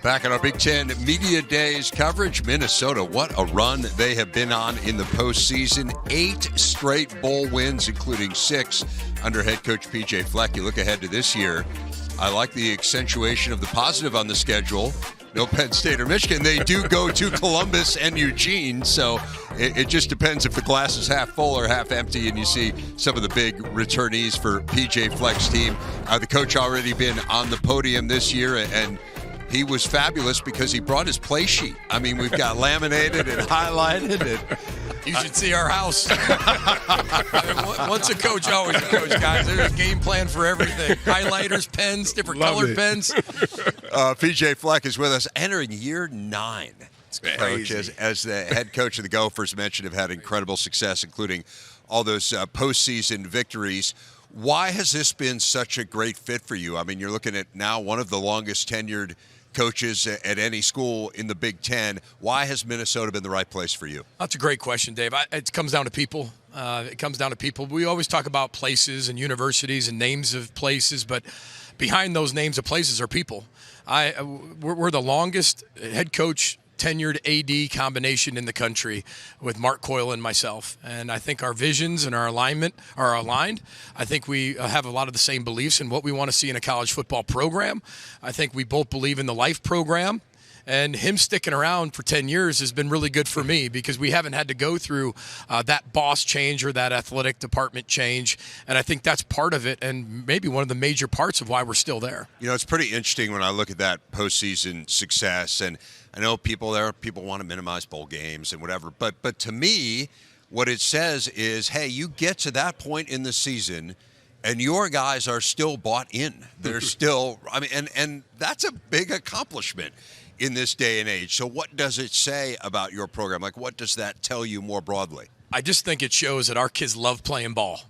Back on our Big Ten Media Days coverage, Minnesota, what a run they have been on in the postseason. 8 straight bowl wins, including 6 under head coach P.J. Fleck. You look ahead to this year, I like the accentuation of the positive on the schedule. No Penn State or Michigan. They do go to Columbus and Eugene, so it just depends if the glass is half full or half empty, and you see some of the big returnees for P.J. Fleck's team. The coach already been on the podium this year, and he was fabulous because he brought his play sheet. I mean, we've got laminated and highlighted. And you should see our house. Once a coach, always a coach, guys. There's a game plan for everything. Highlighters, pens, different colored pens. P.J. Fleck is with us, entering year 9. Coach, as the head coach of the Gophers mentioned, have had incredible success, including all those postseason victories. Why has this been such a great fit for you? I mean, you're looking at now one of the longest tenured coaches at any school in the Big Ten. Why has Minnesota been the right place for you? That's a great question, Dave. It comes down to people. We always talk about places and universities and names of places, but behind those names of places are people. We're the longest head coach tenured AD combination in the country with Mark Coyle and myself. And I think our visions and our alignment are aligned. I think we have a lot of the same beliefs in what we want to see in a college football program. I think we both believe in the life program. And him sticking around for 10 years has been really good for me because we haven't had to go through that boss change or that athletic department change. And I think that's part of it and maybe one of the major parts of why we're still there. You know, it's pretty interesting when I look at that postseason success. And I know people want to minimize bowl games and whatever. But to me, what it says is, hey, you get to that point in the season and your guys are still bought in. They're still, I mean, and that's a big accomplishment in this day and age. So what does it say about your program? Like, what does that tell you more broadly? I just think it shows that our kids love playing ball.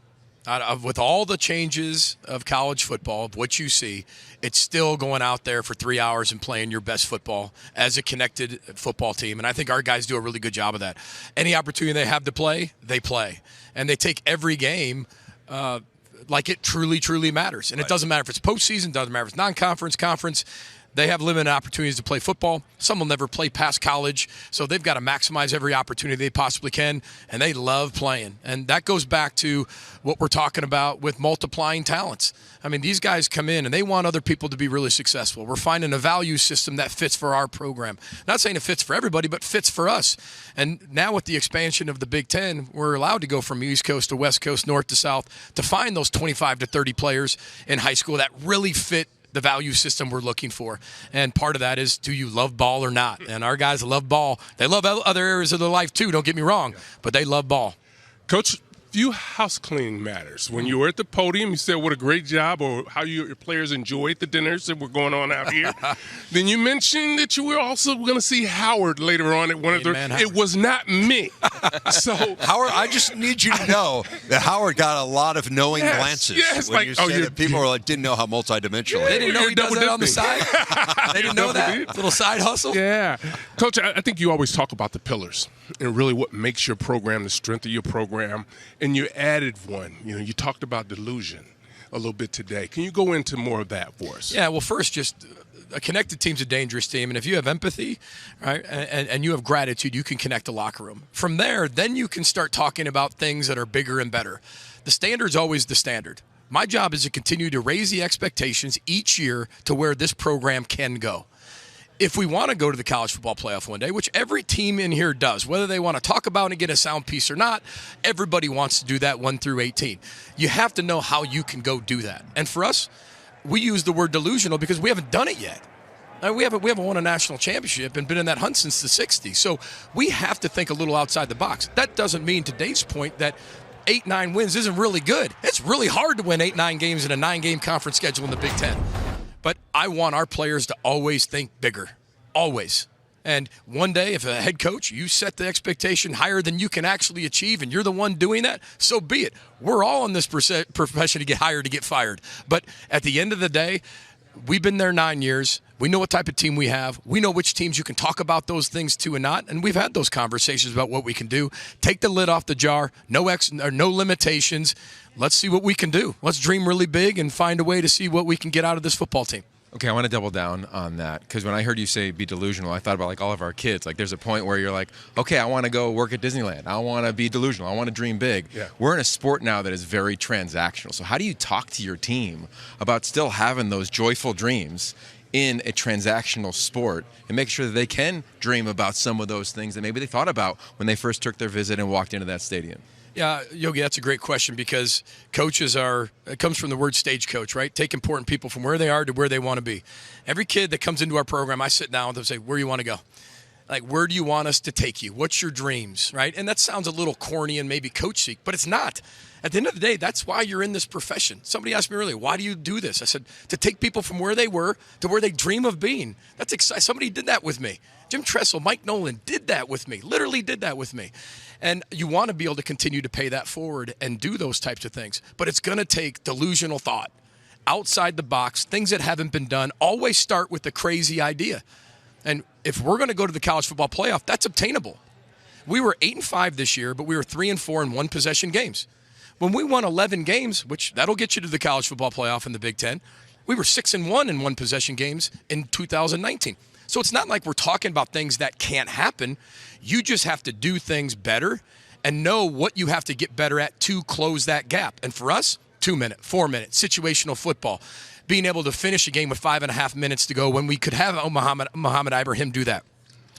With all the changes of college football, of what you see, it's still going out there for 3 hours and playing your best football as a connected football team. And I think our guys do a really good job of that. Any opportunity they have to play, they play. And they take every game like it truly, truly matters. And It doesn't matter if it's postseason, doesn't matter if it's non-conference, conference. They have limited opportunities to play football. Some will never play past college, so they've got to maximize every opportunity they possibly can, and they love playing. And that goes back to what we're talking about with multiplying talents. I mean, these guys come in, and they want other people to be really successful. We're finding a value system that fits for our program. Not saying it fits for everybody, but fits for us. And now with the expansion of the Big Ten, we're allowed to go from East Coast to West Coast, North to South, to find those 25 to 30 players in high school that really fit the value system we're looking for. And part of that is, do you love ball or not? And our guys love ball. They love other areas of their life too, don't get me wrong, but they love ball. Coach, few house cleaning matters. When you were at the podium, you said what a great job, or how your players enjoyed the dinners that were going on out here. Then you mentioned that you were also going to see Howard later on at one of their. It was not me. So Howard, I just need you to know that Howard got a lot of knowing glances. Yes, when you said that people were like, didn't know how multidimensional. They didn't know he does that on the side. They didn't know that little side hustle. Yeah, Coach, I think you always talk about the pillars and really what makes your program, the strength of your program. And you added one. You know, you talked about delusion a little bit today. Can you go into more of that for us? Yeah, well, first, just a connected team's a dangerous team. And if you have empathy, right, and you have gratitude, you can connect a locker room. From there, then you can start talking about things that are bigger and better. The standard's always the standard. My job is to continue to raise the expectations each year to where this program can go. If we want to go to the college football playoff one day, which every team in here does, whether they want to talk about and get a sound piece or not, everybody wants to do that 1 through 18. You have to know how you can go do that. And for us, we use the word delusional because we haven't done it yet. We haven't won a national championship and been in that hunt since the 60s. So we have to think a little outside the box. That doesn't mean, to Dave's point, that 8-9 wins isn't really good. It's really hard to win 8-9 games in a 9-game conference schedule in the Big Ten. But I want our players to always think bigger, always. And one day, if a head coach, you set the expectation higher than you can actually achieve, and you're the one doing that, so be it. We're all in this profession to get hired, to get fired. But at the end of the day, we've been there 9 years. We know what type of team we have. We know which teams you can talk about those things to and not. And we've had those conversations about what we can do. Take the lid off the jar. No limitations. Let's see what we can do. Let's dream really big and find a way to see what we can get out of this football team. Okay, I want to double down on that because when I heard you say be delusional, I thought about like all of our kids. Like there's a point where you're like, okay, I want to go work at Disneyland. I want to be delusional. I want to dream big. Yeah. We're in a sport now that is very transactional. So how do you talk to your team about still having those joyful dreams in a transactional sport and make sure that they can dream about some of those things that maybe they thought about when they first took their visit and walked into that stadium? Yeah, Yogi, that's a great question because coaches it comes from the word stagecoach, right? Take important people from where they are to where they want to be. Every kid that comes into our program, I sit down with them and say, where do you want to go? Like, where do you want us to take you? What's your dreams, right? And that sounds a little corny and maybe coach-seek, but it's not. At the end of the day, that's why you're in this profession. Somebody asked me earlier, why do you do this? I said, to take people from where they were to where they dream of being. That's exciting. Somebody did that with me. Jim Tressel, Mike Nolan did that with me, literally did that with me. And you want to be able to continue to pay that forward and do those types of things. But it's going to take delusional thought, outside the box, things that haven't been done. Always start with the crazy idea. And if we're going to go to the college football playoff, that's obtainable. We were 8-5 this year, but we were 3-4 in one-possession games. When we won 11 games, which that'll get you to the college football playoff in the Big Ten, we were 6-1 in one-possession games in 2019. So it's not like we're talking about things that can't happen. You just have to do things better and know what you have to get better at to close that gap. And for us, 2-minute, 4-minute, situational football. Being able to finish a game with 5.5 minutes to go when we could have Muhammad Ibrahim do that.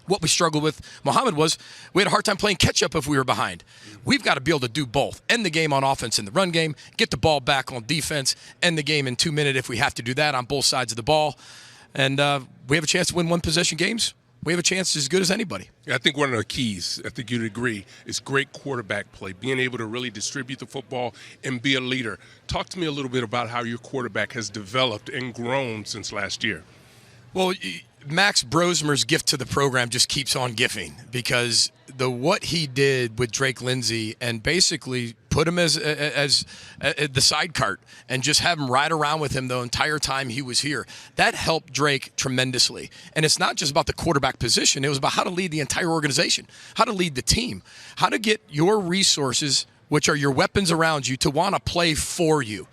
What we struggled with, Muhammad, was we had a hard time playing catch-up if we were behind. We've got to be able to do both. End the game on offense in the run game, get the ball back on defense, end the game in 2 minutes if we have to do that on both sides of the ball. And we have a chance to win one-possession games. We have a chance as good as anybody. I think one of the keys, I think you'd agree, is great quarterback play, being able to really distribute the football and be a leader. Talk to me a little bit about how your quarterback has developed and grown since last year. Well, Max Brosmer's gift to the program just keeps on giving because what he did with Drake Lindsay and basically put him as the side cart and just have him ride around with him the entire time he was here, that helped Drake tremendously. And it's not just about the quarterback position. It was about how to lead the entire organization, how to lead the team, how to get your resources, which are your weapons around you, to want to play for you.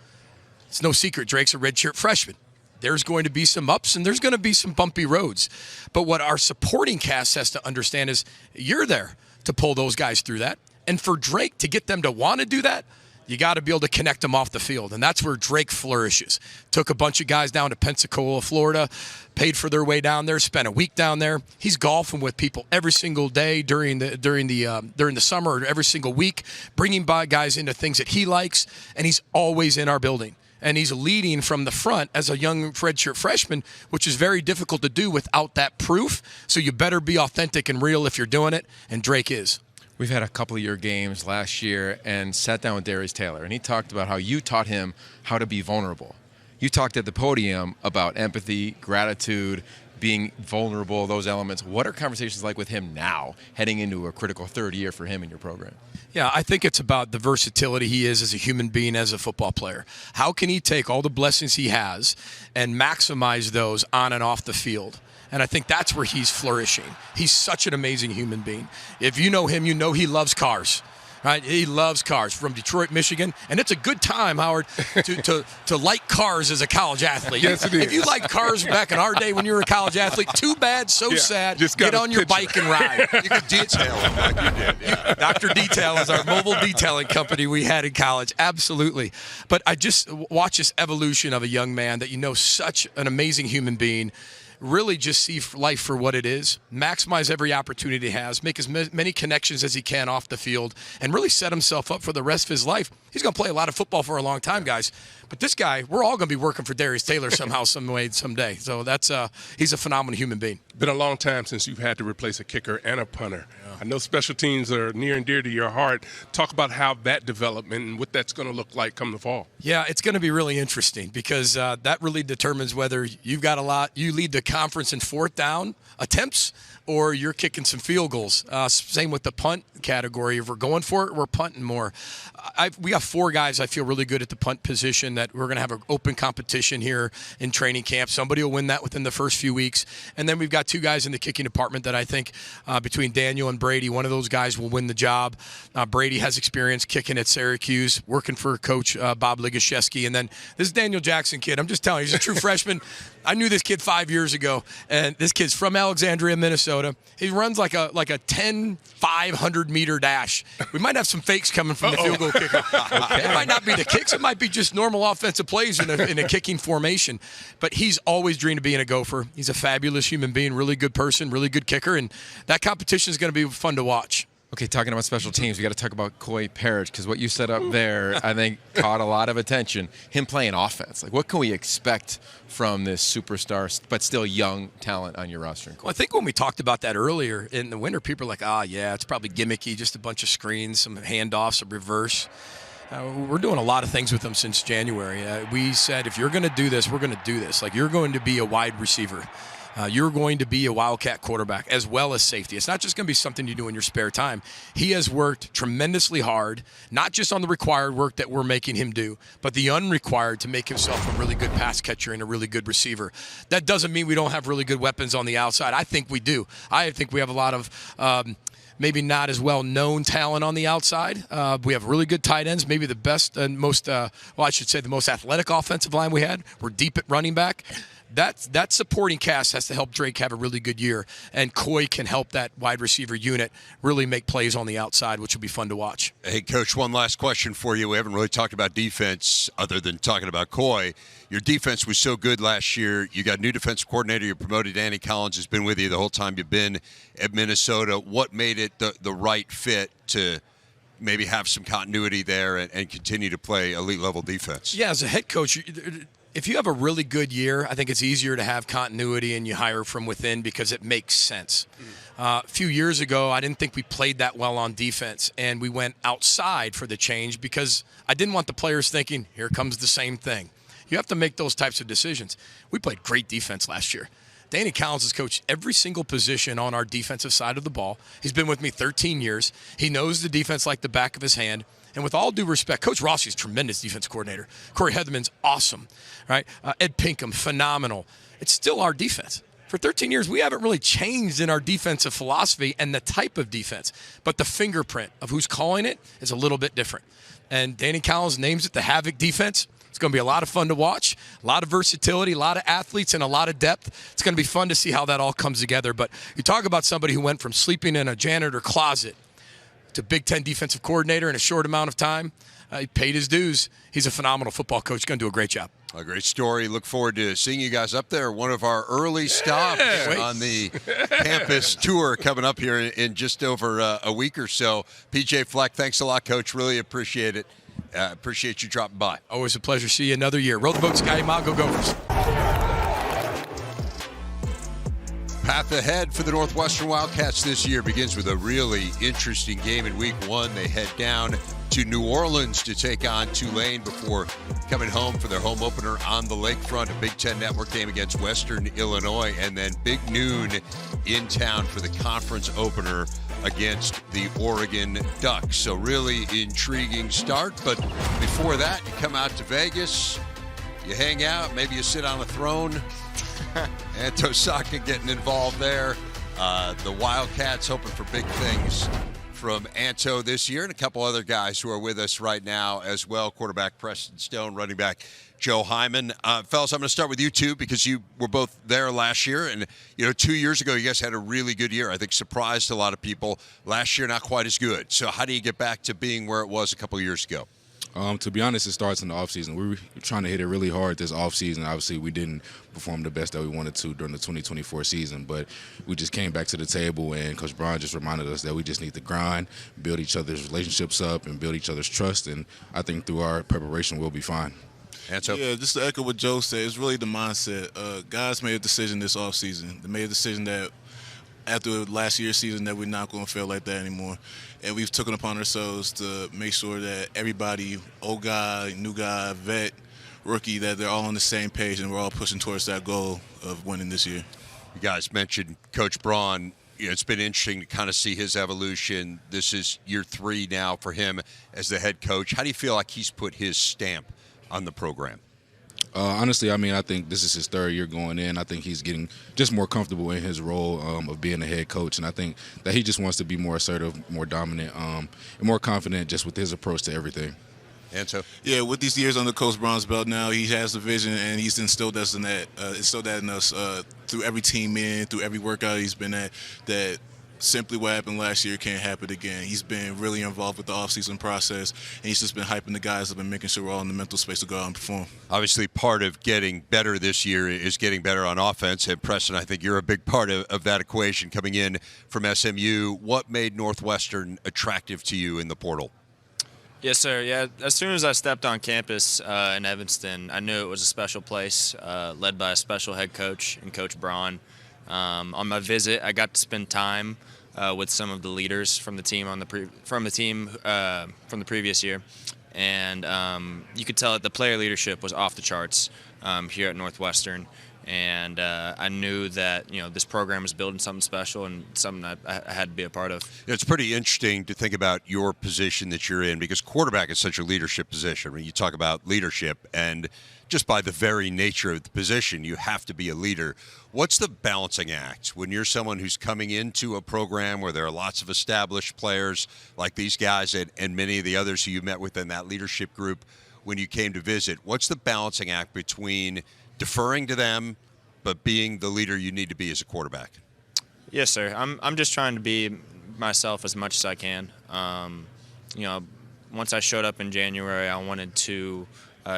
It's no secret Drake's a redshirt freshman. There's going to be some ups and there's going to be some bumpy roads. But what our supporting cast has to understand is you're there to pull those guys through that. And for Drake to get them to want to do that, you got to be able to connect them off the field. And that's where Drake flourishes. Took a bunch of guys down to Pensacola, Florida, paid for their way down there, spent a week down there. He's golfing with people every single day during the summer or every single week, bringing by guys into things that he likes, and he's always in our building. And he's leading from the front as a young redshirt freshman, which is very difficult to do without that proof. So you better be authentic and real if you're doing it, and Drake is. We've had a couple of your games last year and sat down with Darius Taylor, and he talked about how you taught him how to be vulnerable. You talked at the podium about empathy, gratitude, being vulnerable, those elements. What are conversations like with him now, heading into a critical third year for him in your program? Yeah, I think it's about the versatility he is as a human being, as a football player. How can he take all the blessings he has and maximize those on and off the field? And I think that's where he's flourishing. He's such an amazing human being. If you know him, you know he loves cars. Right? He loves cars, from Detroit, Michigan. And it's a good time, Howard, to like cars as a college athlete. Yes, it is. If you liked cars back in our day when you were a college athlete, too bad, sad. Just get on your bike and ride. You could detail him like you did. Yeah. Dr. Detail is our mobile detailing company we had in college. Absolutely. But I just watch this evolution of a young man that you know, such an amazing human being. Really just see life for what it is, maximize every opportunity he has, make as many connections as he can off the field, and really set himself up for the rest of his life. He's going to play a lot of football for a long time, guys. But this guy, we're all going to be working for Darius Taylor somehow, some way, someday. So he's a phenomenal human being. Been a long time since you've had to replace a kicker and a punter. Yeah. I know special teams are near and dear to your heart. Talk about how that development and what that's going to look like come the fall. Yeah, it's going to be really interesting because that really determines whether you lead the conference in fourth down attempts or you're kicking some field goals. Same with the punt category. If we're going for it, we're punting more. We got 4 guys I feel really good at the punt position that we're going to have an open competition here in training camp. Somebody will win that within the first few weeks. And then we've got 2 guys in the kicking department that I think between Daniel and Brady, one of those guys will win the job. Brady has experience kicking at Syracuse, working for Coach Bob Ligashevsky. And then this Daniel Jackson kid, I'm just telling you, he's a true freshman. I knew this kid 5 years ago, and this kid's from Alexandria, Minnesota. He runs like a 10 500-meter dash. We might have some fakes coming from the field goal kicker. Okay. It might not be the kicks. It might be just normal offensive plays in a kicking formation. But he's always dreamed of being a Gopher. He's a fabulous human being, really good person, really good kicker, and that competition is going to be fun to watch. Okay, talking about special teams, we got to talk about Perich, because what you set up there, I think, caught a lot of attention. Him playing offense. Like, what can we expect from this superstar, but still young talent on your roster? Well, I think when we talked about that earlier in the winter, people are like, yeah, it's probably gimmicky, just a bunch of screens, some handoffs, a reverse. We're doing a lot of things with him since January. We said, if you're going to do this, we're going to do this. Like, you're going to be a wide receiver. You're going to be a Wildcat quarterback as well as safety. It's not just going to be something you do in your spare time. He has worked tremendously hard, not just on the required work that we're making him do, but the unrequired to make himself a really good pass catcher and a really good receiver. That doesn't mean we don't have really good weapons on the outside. I think we do. I think we have a lot of maybe not as well-known talent on the outside. We have really good tight ends, maybe the best and most, the most athletic offensive line we had. We're deep at running back. That supporting cast has to help Drake have a really good year, and Coy can help that wide receiver unit really make plays on the outside, which will be fun to watch. Hey, Coach, one last question for you. We haven't really talked about defense other than talking about Coy. Your defense was so good last year. You got new defensive coordinator. You promoted Danny Collins, has been with you the whole time you've been at Minnesota. What made it the right fit to maybe have some continuity there and continue to play elite-level defense? Yeah, as a head coach, if you have a really good year, I think it's easier to have continuity and you hire from within because it makes sense. A few years ago, I didn't think we played that well on defense, and we went outside for the change because I didn't want the players thinking, here comes the same thing. You have to make those types of decisions. We played great defense last year. Danny Collins has coached every single position on our defensive side of the ball. He's been with me 13 years. He knows the defense like the back of his hand. And with all due respect, Coach Rossi is a tremendous defense coordinator. Corey Heatherman's awesome, right? Ed Pinkham, phenomenal. It's still our defense. For 13 years, we haven't really changed in our defensive philosophy and the type of defense. But the fingerprint of who's calling it is a little bit different. And Danny Collins names it the Havoc defense. It's going to be a lot of fun to watch, a lot of versatility, a lot of athletes, and a lot of depth. It's going to be fun to see how that all comes together. But you talk about somebody who went from sleeping in a janitor closet to Big Ten defensive coordinator in a short amount of time. He paid his dues. He's a phenomenal football coach. Going to do a great job. A great story. Look forward to seeing you guys up there. One of our early stops on the campus tour coming up here in just over a week or so. PJ Fleck, thanks a lot, Coach. Really appreciate it. Appreciate you dropping by. Always a pleasure. See you another year. Roll the boat, Sky. Go Gophers. Path ahead for the Northwestern Wildcats this year begins with a really interesting game in Week 1. They head down to New Orleans to take on Tulane before coming home for their home opener on the lakefront, a Big Ten Network game against Western Illinois, and then big noon in town for the conference opener against the Oregon Ducks. So really intriguing start, but before that, you come out to Vegas, you hang out, maybe you sit on a throne. Anto Saka getting involved there. The Wildcats hoping for big things from Anto this year, and a couple other guys who are with us right now as well. Quarterback Preston Stone, running back Joe Himon. Fellas, I'm going to start with you two because you were both there last year, and 2 years ago you guys had a really good year. I think surprised a lot of people. Last year not quite as good. So how do you get back to being where it was a couple of years ago? To be honest, it starts in the offseason. We were trying to hit it really hard this offseason. Obviously, we didn't perform the best that we wanted to during the 2024 season, but we just came back to the table, and Coach Braun just reminded us that we just need to grind, build each other's relationships up, and build each other's trust, and I think through our preparation, we'll be fine. Anto? Yeah, just to echo what Joe said, it's really the mindset. Guys made a decision this offseason. They made a decision that after last year's season that we're not going to feel like that anymore. And we've taken upon ourselves to make sure that everybody, old guy, new guy, vet, rookie, that they're all on the same page and we're all pushing towards that goal of winning this year. You guys mentioned Coach Braun. It's been interesting to kind of see his evolution. This is year 3 now for him as the head coach. How do you feel like he's put his stamp on the program? Honestly, I think this is his 3rd year going in. I think he's getting just more comfortable in his role of being a head coach, and I think that he just wants to be more assertive, more dominant, and more confident just with his approach to everything. Anto? Yeah, with these years under Coach Braun's belt now, he has the vision, and he's instilled that in us through every team meeting, through every workout he's been at, that simply what happened last year can't happen again. He's been really involved with the offseason process, and he's just been hyping the guys up and making sure we're all in the mental space to go out and perform. Obviously, part of getting better this year is getting better on offense, and Preston, I think you're a big part of that equation coming in from SMU. What made Northwestern attractive to you in the portal? Yes, sir. Yeah, as soon as I stepped on campus in Evanston, I knew it was a special place, led by a special head coach and Coach Braun. On my visit, I got to spend time with some of the leaders from the team from the previous year, and you could tell that the player leadership was off the charts here at Northwestern. And I knew that this program was building something special and something that I had to be a part of. It's pretty interesting to think about your position that you're in, because quarterback is such a leadership position. I mean, you talk about leadership, and just by the very nature of the position, you have to be a leader. What's the balancing act when you're someone who's coming into a program where there are lots of established players like these guys and many of the others who you met with in that leadership group when you came to visit? What's the balancing act between deferring to them, but being the leader you need to be as a quarterback? Yes, sir. I'm just trying to be myself as much as I can. Once I showed up in January, I wanted to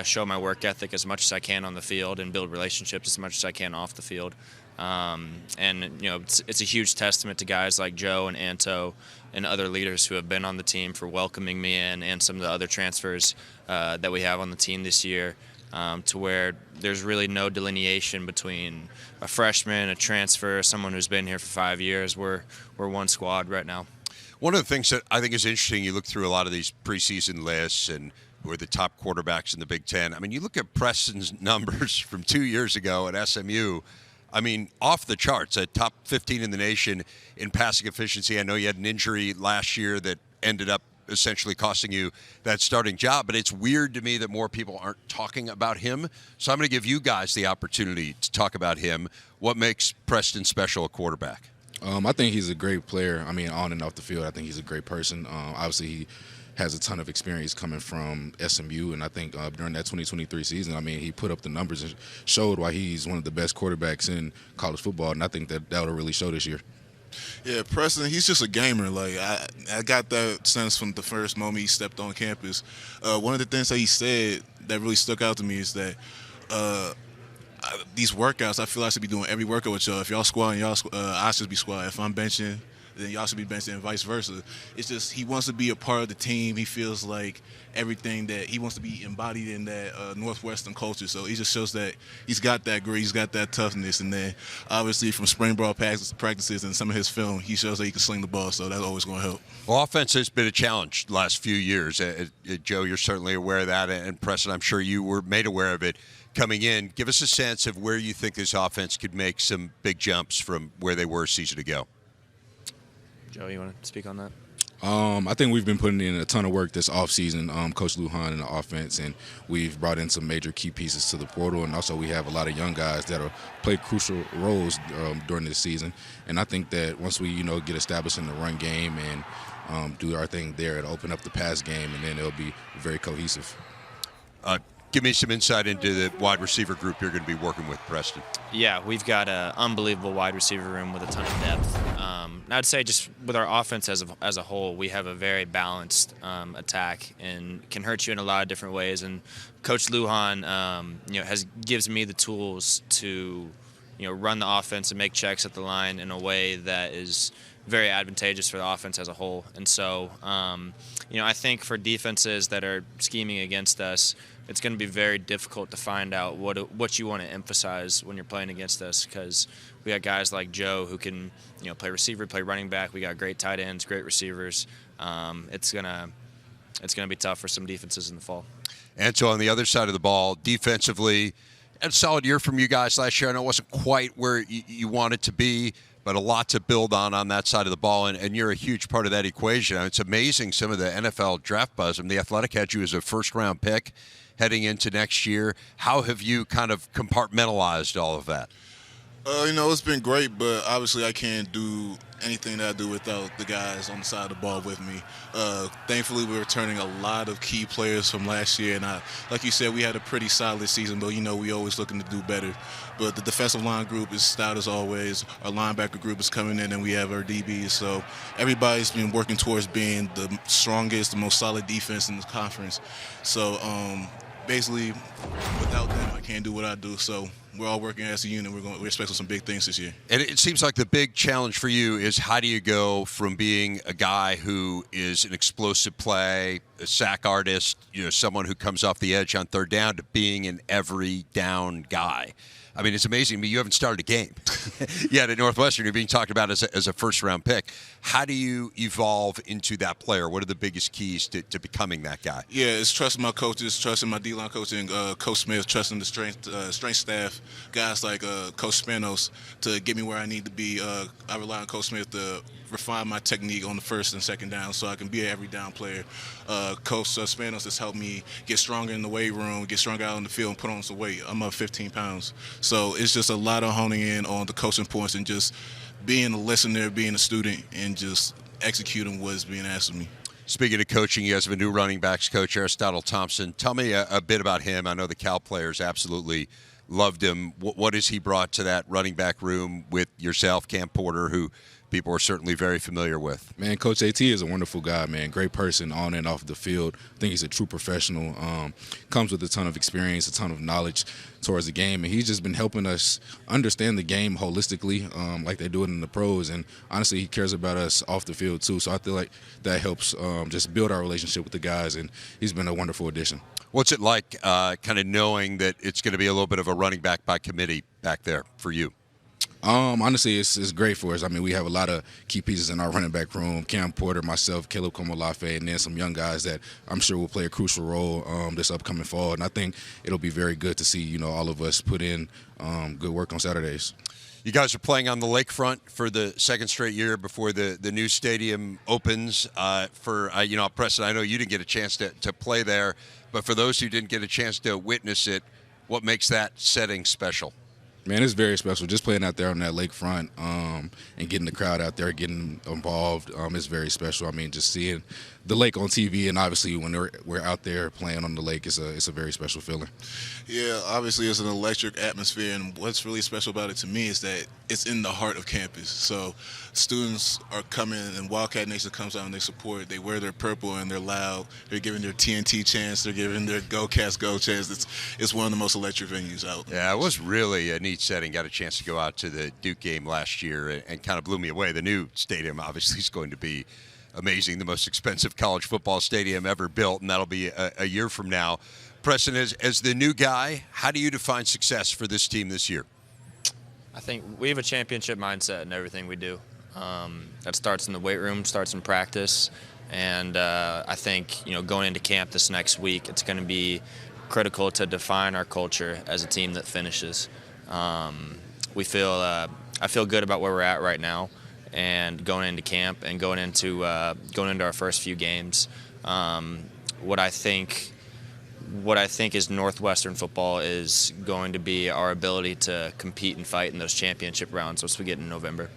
show my work ethic as much as I can on the field and build relationships as much as I can off the field. It's a huge testament to guys like Joe and Anto and other leaders who have been on the team for welcoming me in, and some of the other transfers that we have on the team this year. To where there's really no delineation between a freshman, a transfer, someone who's been here for 5 years. We're one squad right now. One of the things that I think is interesting, you look through a lot of these preseason lists and who are the top quarterbacks in the Big Ten. I mean, you look at Preston's numbers from 2 years ago at SMU. I mean, off the charts, at top 15 in the nation in passing efficiency. I know you had an injury last year that ended up essentially costing you that starting job, but it's weird to me that more people aren't talking about him. So I'm going to give you guys the opportunity to talk about him. What makes Preston special at quarterback? I think he's a great player. I mean, on and off the field, I think he's a great person. Obviously, he has a ton of experience coming from SMU, and I think during that 2023 season, I mean, he put up the numbers and showed why he's one of the best quarterbacks in college football, and I think that will really show this year. Yeah, Preston, he's just a gamer. Like I got that sense from the first moment he stepped on campus. One of the things that he said that really stuck out to me is that these workouts, I feel I should be doing every workout with y'all. If y'all squatting, I should be squatting. If I'm benching, then y'all should be benching, and vice versa. It's just he wants to be a part of the team. He feels like everything that he wants to be embodied in that Northwestern culture. So he just shows that he's got that grit, he's got that toughness, and then obviously from spring ball practices and some of his film, he shows that he can sling the ball. So that's always going to help. Well, offense has been a challenge the last few years. Joe, you're certainly aware of that, and Preston, I'm sure you were made aware of it coming in. Give us a sense of where you think this offense could make some big jumps from where they were a season ago. Joe, you want to speak on that? I think we've been putting in a ton of work this offseason, Coach Lujan and the offense, and we've brought in some major key pieces to the portal, and also we have a lot of young guys that play crucial roles during this season. And I think that once we, get established in the run game and do our thing there, it'll open up the pass game, and then it'll be very cohesive. Give me some insight into the wide receiver group you're going to be working with, Preston. Yeah, we've got an unbelievable wide receiver room with a ton of depth. I'd say just with our offense as a whole, we have a very balanced attack and can hurt you in a lot of different ways. And Coach Lujan, gives me the tools to, run the offense and make checks at the line in a way that is very advantageous for the offense as a whole. And so, I think for defenses that are scheming against us, it's going to be very difficult to find out what you want to emphasize when you're playing against us, because we got guys like Joe who can, play receiver, play running back. We got great tight ends, great receivers. It's gonna be tough for some defenses in the fall. And so on the other side of the ball, defensively, a solid year from you guys last year. I know it wasn't quite where you want it to be, but a lot to build on that side of the ball, and you're a huge part of that equation. It's amazing some of the NFL draft buzz. The Athletic had you as a first-round pick heading into next year. How have you kind of compartmentalized all of that? It's been great, but obviously I can't do anything that I do without the guys on the side of the ball with me. Thankfully, we're returning a lot of key players from last year, and like you said, we had a pretty solid season, but we always looking to do better. But the defensive line group is stout as always. Our linebacker group is coming in, and we have our DBs. So everybody's been working towards being the strongest, the most solid defense in the conference. So basically, without them, I can't do what I do. So we're all working as a unit. We're expecting some big things this year. And it seems like the big challenge for you is how do you go from being a guy who is an explosive play, a sack artist, someone who comes off the edge on third down, to being an every down guy. I mean, it's amazing. You haven't started a game yet at Northwestern. You're being talked about as a first-round pick. How do you evolve into that player? What are the biggest keys to becoming that guy? Yeah, it's trusting my coaches, trusting my D-line coach and Coach Smith, trusting the strength staff, guys like Coach Spanos to get me where I need to be. I rely on Coach Smith to refine my technique on the first and second down so I can be an every down player. Coach Spanos has helped me get stronger in the weight room, get stronger out on the field, and put on some weight. I'm up 15 pounds. So it's just a lot of honing in on the coaching points and just being a listener, being a student, and just executing what's being asked of me. Speaking of coaching, you guys have a new running backs coach, Aristotle Thompson. Tell me a bit about him. I know the Cal players absolutely loved him. What has he brought to that running back room with yourself, Cam Porter, who people are certainly very familiar with? Man, Coach AT is a wonderful guy, man. Great person on and off the field. I think he's a true professional. Comes with a ton of experience, a ton of knowledge towards the game, and he's just been helping us understand the game holistically, like they do it in the pros. And honestly, he cares about us off the field too. So I feel like that helps just build our relationship with the guys, and he's been a wonderful addition. What's it like kind of knowing that it's going to be a little bit of a running back by committee back there for you? Honestly, it's great for us. I mean, we have a lot of key pieces in our running back room. Cam Porter, myself, Caleb Komolafe, and then some young guys that I'm sure will play a crucial role this upcoming fall. And I think it'll be very good to see, all of us put in good work on Saturdays. You guys are playing on the lakefront for the second straight year before the new stadium opens. Preston, I know you didn't get a chance to play there, but for those who didn't get a chance to witness it, what makes that setting special? Man, it's very special. Just playing out there on that lakefront and getting the crowd out there, getting involved, is very special. I mean, just seeing the lake on TV, and obviously when we're out there playing on the lake, it's a very special feeling. Yeah, obviously it's an electric atmosphere, and what's really special about it to me is that it's in the heart of campus. So students are coming, and Wildcat Nation comes out and they support. They wear their purple and they're loud. They're giving their TNT chants. They're giving their Go Cats Go chants. It's one of the most electric venues out. Yeah, it was really a neat setting. Got a chance to go out to the Duke game last year and kind of blew me away. The new stadium obviously is going to be amazing, the most expensive college football stadium ever built, and that'll be a year from now. Preston, as the new guy, how do you define success for this team this year? I think we have a championship mindset in everything we do. That starts in the weight room, starts in practice, and I think going into camp this next week, it's going to be critical to define our culture as a team that finishes. I feel good about where we're at right now, and going into camp and going into our first few games. What I think is Northwestern football is going to be our ability to compete and fight in those championship rounds once we get in November.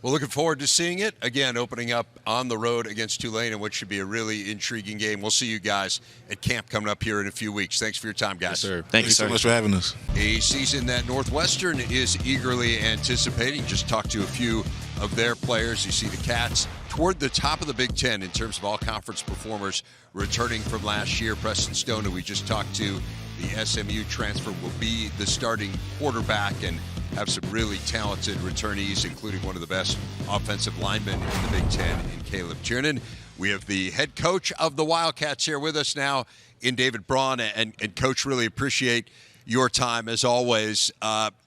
Well, looking forward to seeing it. Again, opening up on the road against Tulane, and what should be a really intriguing game. We'll see you guys at camp coming up here in a few weeks. Thanks for your time, guys. Yes, sir. Thank you so much for having us. A season that Northwestern is eagerly anticipating. Just talked to a few of their players. You see the Cats toward the top of the Big Ten in terms of all-conference performers returning from last year. Preston Stone, who we just talked to, the SMU transfer, will be the starting quarterback and have some really talented returnees, including one of the best offensive linemen in the Big Ten in Caleb Tiernan. We have the head coach of the Wildcats here with us now in David Braun. And Coach, really appreciate your time as always.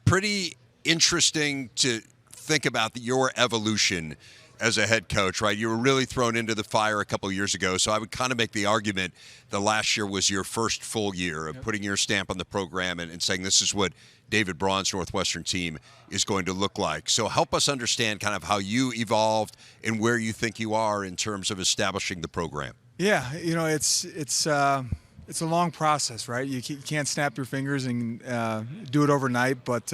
Pretty interesting to think about your evolution as a head coach, right? You were really thrown into the fire a couple of years ago, so I would kind of make the argument that last year was your first full year of putting your stamp on the program and saying this is what David Braun's Northwestern team is going to look like. So help us understand kind of how you evolved and where you think you are in terms of establishing the program. Yeah, it's a long process, right? You can't snap your fingers and do it overnight, but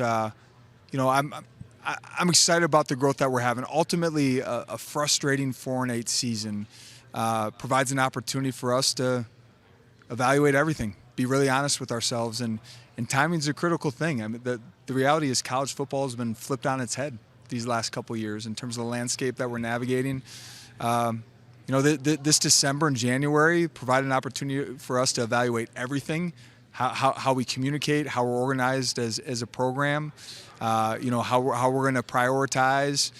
I'm excited about the growth that we're having. Ultimately, a frustrating 4-8 season provides an opportunity for us to evaluate everything, be really honest with ourselves, and timing's a critical thing. I mean, the reality is college football has been flipped on its head these last couple of years in terms of the landscape that we're navigating. This December and January provide an opportunity for us to evaluate everything, how we communicate, how we're organized as a program, how we're going to prioritize,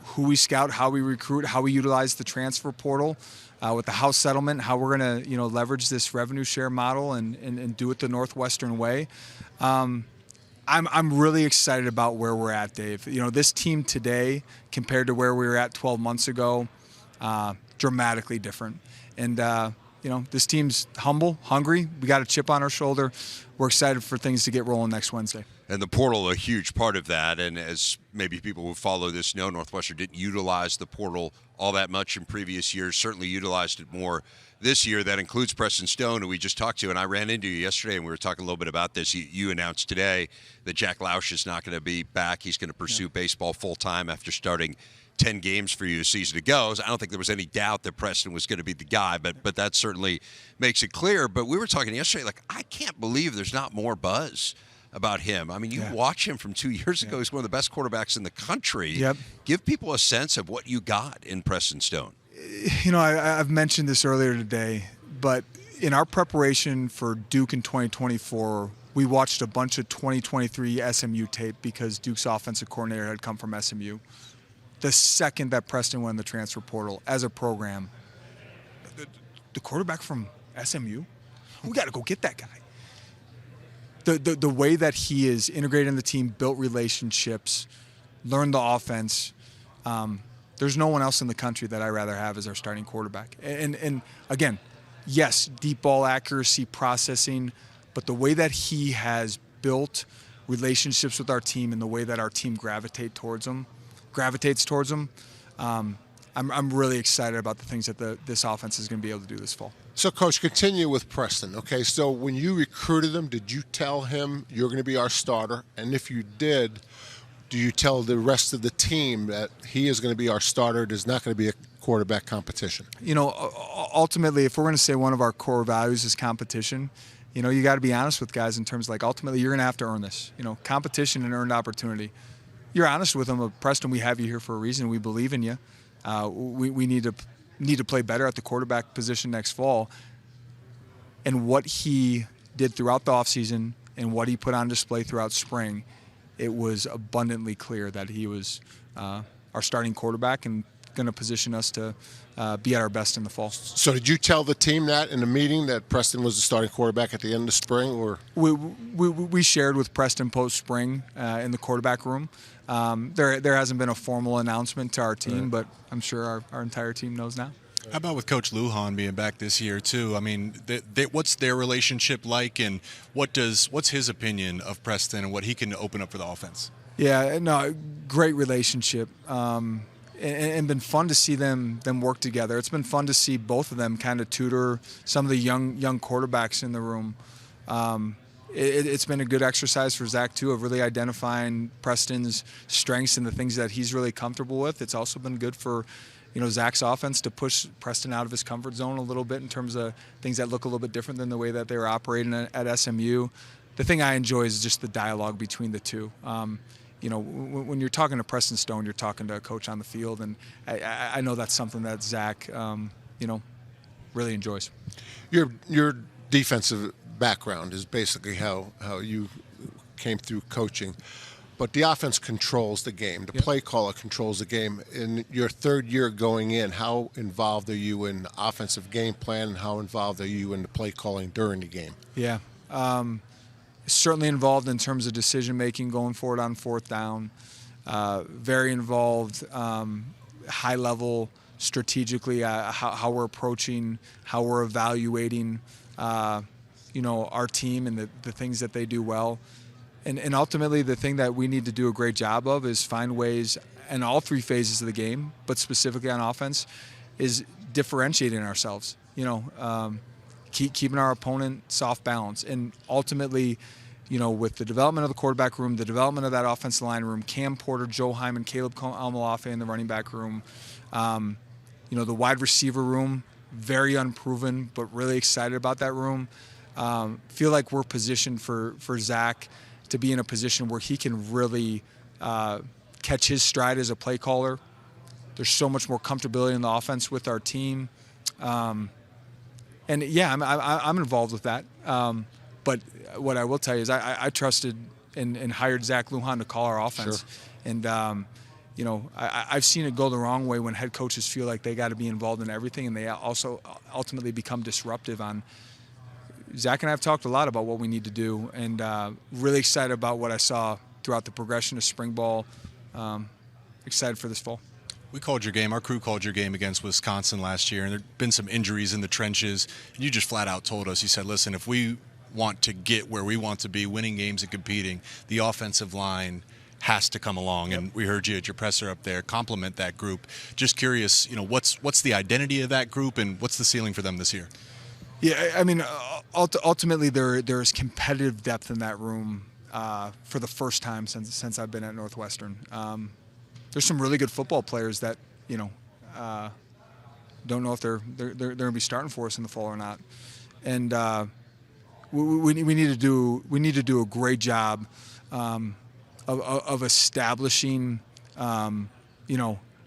who we scout, how we recruit, how we utilize the transfer portal, with the house settlement, how we're going to leverage this revenue share model and do it the Northwestern way. I'm really excited about where we're at, Dave. This team today compared to where we were at 12 months ago, dramatically different. And this team's humble, hungry. We got a chip on our shoulder. We're excited for things to get rolling next Wednesday. And the portal, a huge part of that. And as maybe people who follow this know, Northwestern didn't utilize the portal all that much in previous years, certainly utilized it more this year. That includes Preston Stone, who we just talked to. And I ran into you yesterday, and we were talking a little bit about this. You announced today that Jack Lausch is not going to be back. He's going to pursue baseball full-time after starting 10 games for you a season ago. So I don't think there was any doubt that Preston was going to be the guy, but that certainly makes it clear. But we were talking yesterday, I can't believe there's not more buzz about him. I mean, you watch him from 2 years ago. He's one of the best quarterbacks in the country. Yep. Give people a sense of what you got in Preston Stone. I've mentioned this earlier today, but in our preparation for Duke in 2024, we watched a bunch of 2023 SMU tape because Duke's offensive coordinator had come from SMU. The second that Preston went in the transfer portal as a program, the quarterback from SMU, we got to go get that guy. The way that he is integrated in the team, built relationships, learned the offense, there's no one else in the country that I'd rather have as our starting quarterback. And again, yes, deep ball accuracy, processing, but the way that he has built relationships with our team and the way that our team gravitates towards him, I'm really excited about the things that this offense is going to be able to do this fall. So, Coach, continue with Preston. Okay, so when you recruited him, did you tell him you're going to be our starter? And if you did, do you tell the rest of the team that he is going to be our starter? There's not going to be a quarterback competition. Ultimately, if we're going to say one of our core values is competition, you got to be honest with guys in terms of ultimately you're going to have to earn this. Competition and earned opportunity. You're honest with them. Preston, we have you here for a reason. We believe in you. We need to play better at the quarterback position next fall. And what he did throughout the offseason and what he put on display throughout spring, it was abundantly clear that he was our starting quarterback and going to position us to be at our best in the fall. So did you tell the team that in the meeting that Preston was the starting quarterback at the end of spring? Or we shared with Preston post-spring in the quarterback room. There hasn't been a formal announcement to our team, but I'm sure our entire team knows now. How about with Coach Lujan being back this year too? I mean, what's their relationship like, and what's his opinion of Preston and what he can open up for the offense? Yeah, no, great relationship, and been fun to see them work together. It's been fun to see both of them kind of tutor some of the young quarterbacks in the room. It's been a good exercise for Zach too, of really identifying Preston's strengths and the things that he's really comfortable with. It's also been good for Zach's offense to push Preston out of his comfort zone a little bit in terms of things that look a little bit different than the way that they were operating at SMU. The thing I enjoy is just the dialogue between the two. When you're talking to Preston Stone, you're talking to a coach on the field, and I know that's something that Zach, really enjoys. Your defensive background is basically how you came through coaching. But the offense controls the game. The play caller controls the game. In your third year going in, how involved are you in the offensive game plan, and how involved are you in the play calling during the game? Yeah. Certainly involved in terms of decision-making going forward on fourth down. Very involved, high-level, strategically, how we're approaching, how we're evaluating, our team and the things that they do well. And ultimately, the thing that we need to do a great job of is find ways in all three phases of the game, but specifically on offense, is differentiating ourselves. Keeping our opponent soft balance. And ultimately, with the development of the quarterback room, the development of that offensive line room, Cam Porter, Joe Hyman, Caleb Almalafe in the running back room, the wide receiver room, very unproven, but really excited about that room. Feel like we're positioned for Zach to be in a position where he can really catch his stride as a play caller. There's so much more comfortability in the offense with our team. I'm involved with that. But what I will tell you is I trusted and hired Zach Lujan to call our offense. Sure. And, I've seen it go the wrong way when head coaches feel like they got to be involved in everything, and they also ultimately become disruptive on. Zach and I have talked a lot about what we need to do, and really excited about what I saw throughout the progression of spring ball. Excited for this fall. We called your game, our crew called your game against Wisconsin last year, and there had been some injuries in the trenches, and you just flat out told us, you said, listen, if we want to get where we want to be, winning games and competing, the offensive line has to come along. Yep. And we heard you at your presser up there compliment that group. Just curious, what's the identity of that group, and what's the ceiling for them this year? Yeah, I mean, ultimately there is competitive depth in that room for the first time since I've been at Northwestern. There's some really good football players that don't know if they're going to be starting for us in the fall or not, and we need to do a great job of establishing our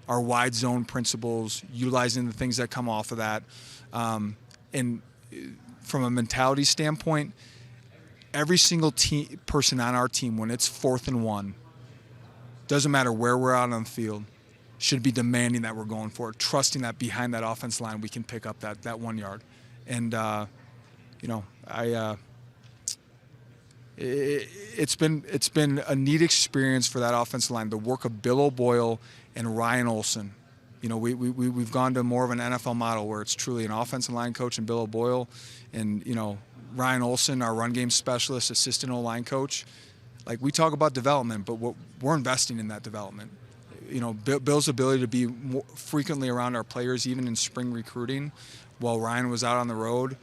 wide zone principles, utilizing the things that come off of that, and from a mentality standpoint, every single person on our team, when it's 4th and 1, doesn't matter where we're out on the field, should be demanding that we're going for it, trusting that behind that offense line we can pick up that 1 yard. And it's been a neat experience for that offensive line. The work of Bill O'Boyle and Ryan Olson. We've gone to more of an NFL model where it's truly an offensive line coach and Bill O'Boyle, and Ryan Olson, our run game specialist, assistant O-line coach. Like, we talk about development, but we're investing in that development. Bill's ability to be more frequently around our players, even in spring recruiting, while Ryan was out on the road,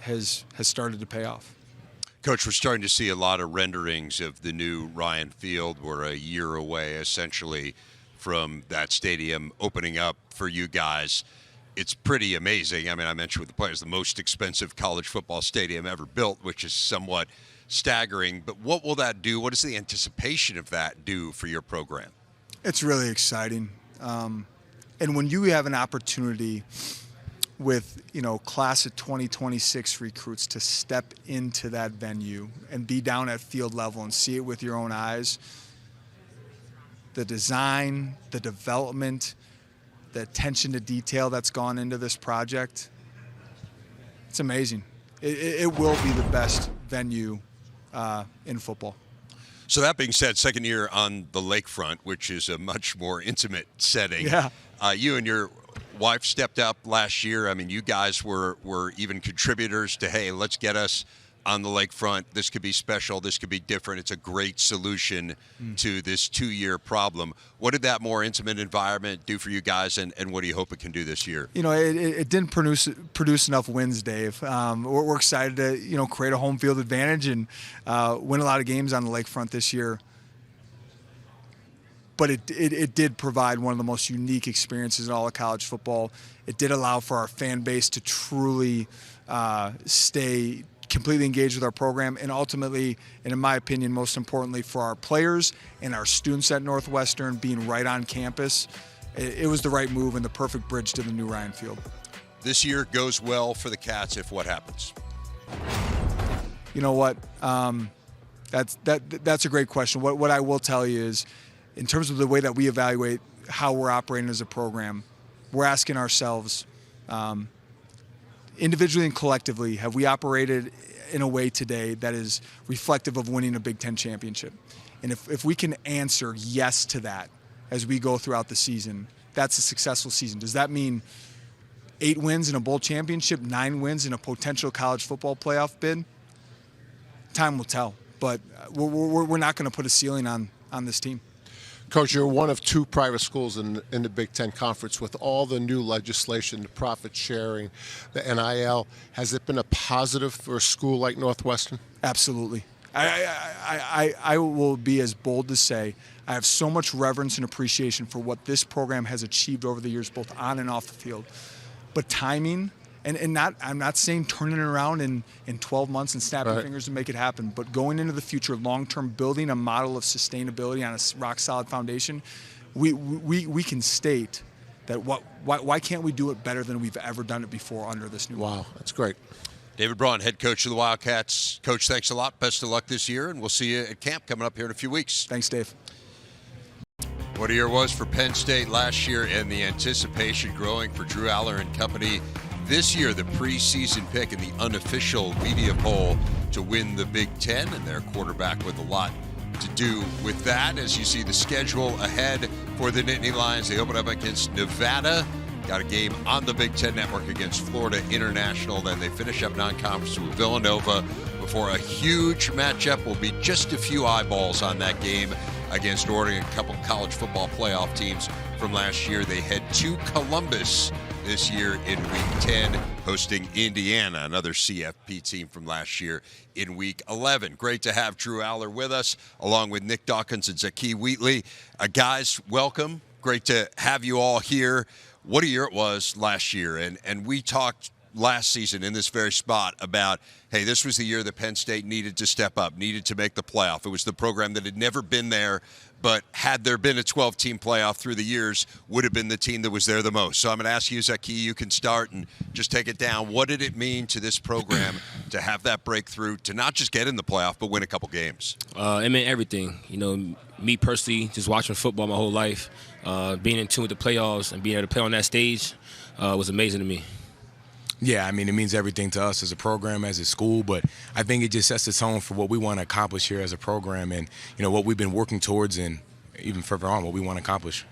has started to pay off. Coach, we're starting to see a lot of renderings of the new Ryan Field. We're a year away, essentially, from that stadium opening up for you guys. It's pretty amazing. I mean, I mentioned with the players, the most expensive college football stadium ever built, which is somewhat staggering. But what will that do? What does the anticipation of that do for your program? It's really exciting. And when you have an opportunity with, class of 2026 recruits to step into that venue and be down at field level and see it with your own eyes, the design, the development, the attention to detail that's gone into this project, it's amazing. It will be the best venue in football. So that being said, second year on the lakefront, which is a much more intimate setting. Yeah. You and your wife stepped up last year. I mean, you guys were even contributors to, hey, let's get us on the lakefront. This could be special. This could be different. It's a great solution to this 2-year problem. What did that more intimate environment do for you guys, and what do you hope it can do this year? It didn't produce enough wins, Dave. We're excited to create a home field advantage and win a lot of games on the lakefront this year. But it did provide one of the most unique experiences in all of college football. It did allow for our fan base to truly stay completely engaged with our program, and ultimately, and in my opinion, most importantly, for our players and our students at Northwestern being right on campus. It was the right move and the perfect bridge to the new Ryan Field. This year goes well for the Cats if what happens? You know what? That's a great question. What I will tell you is, in terms of the way that we evaluate how we're operating as a program, we're asking ourselves, individually and collectively, have we operated in a way today that is reflective of winning a Big Ten championship? And if we can answer yes to that as we go throughout the season, that's a successful season. Does that mean 8 wins in a bowl championship, 9 wins in a potential college football playoff bid? Time will tell. But we're not going to put a ceiling on this team. Coach, you're one of 2 private schools in the Big Ten Conference. With all the new legislation, the profit sharing, the NIL, has it been a positive for a school like Northwestern? Absolutely. I will be as bold to say I have so much reverence and appreciation for what this program has achieved over the years, both on and off the field. But timing, and I'm not saying turning it around in 12 months and snapping fingers to make it happen, but going into the future, long-term, building a model of sustainability on a rock-solid foundation, we can state that why can't we do it better than we've ever done it before under this new model? Wow, that's great. David Braun, head coach of the Wildcats. Coach, thanks a lot. Best of luck this year, and we'll see you at camp coming up here in a few weeks. Thanks, Dave. What a year was for Penn State last year, and the anticipation growing for Drew Allar and company this year, the preseason pick in the unofficial media poll to win the Big Ten, and their quarterback with a lot to do with that. As you see the schedule ahead for the Nittany Lions, they open up against Nevada. Got a game on the Big Ten Network against Florida International. Then they finish up non-conference with Villanova before a huge matchup. Will be just a few eyeballs on that game against Oregon, a couple college football playoff teams from last year. They head to Columbus this year in Week 10, hosting Indiana, another CFP team from last year in Week 11. Great to have Drew Allar with us, along with Nick Dawkins and Zakee Wheatley. Guys, welcome. Great to have you all here. What a year it was last year, and we talked last season in this very spot about, hey, this was the year that Penn State needed to step up, needed to make the playoff. It was the program that had never been there, but had there been a 12-team playoff through the years, would have been the team that was there the most. So I'm going to ask you, Zakee, you can start and just take it down. What did it mean to this program to have that breakthrough, to not just get in the playoff, but win a couple games? It meant everything. You know, me personally, just watching football my whole life, being in tune with the playoffs and being able to play on that stage was amazing to me. Yeah, I mean, it means everything to us as a program, as a school, but I think it just sets the tone for what we want to accomplish here as a program and, you know, what we've been working towards and even further on, what we want to accomplish.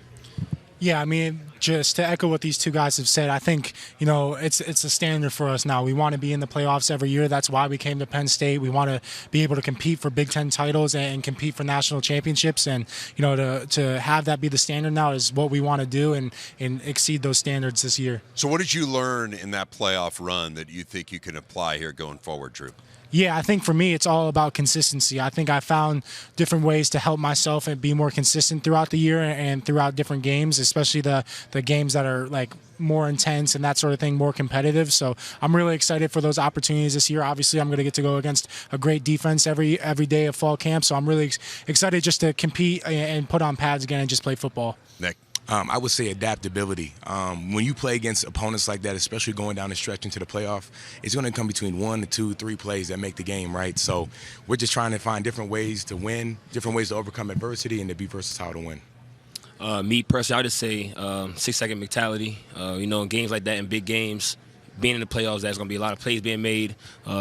Yeah, I mean, just to echo what these two guys have said, I think, you know, it's a standard for us now. We want to be in the playoffs every year. That's why we came to Penn State. We want to be able to compete for Big Ten titles and compete for national championships. And, you know, to have that be the standard now is what we want to do and exceed those standards this year. So what did you learn in that playoff run that you think you can apply here going forward, Drew? Yeah, I think for me, it's all about consistency. I think I found different ways to help myself and be more consistent throughout the year and throughout different games, especially the games that are like more intense and that sort of thing, more competitive. So I'm really excited for those opportunities this year. Obviously, I'm going to get to go against a great defense every day of fall camp. So I'm really excited just to compete and put on pads again and just play football. Nick? I would say adaptability. When you play against opponents like that, especially going down the stretch into the playoff, it's going to come between 1 to 2, 3 plays that make the game, right? So we're just trying to find different ways to win, different ways to overcome adversity, and to be versatile to win. Me personally, I would just say 6-second mentality. You know, in games like that, in big games, being in the playoffs, there's going to be a lot of plays being made,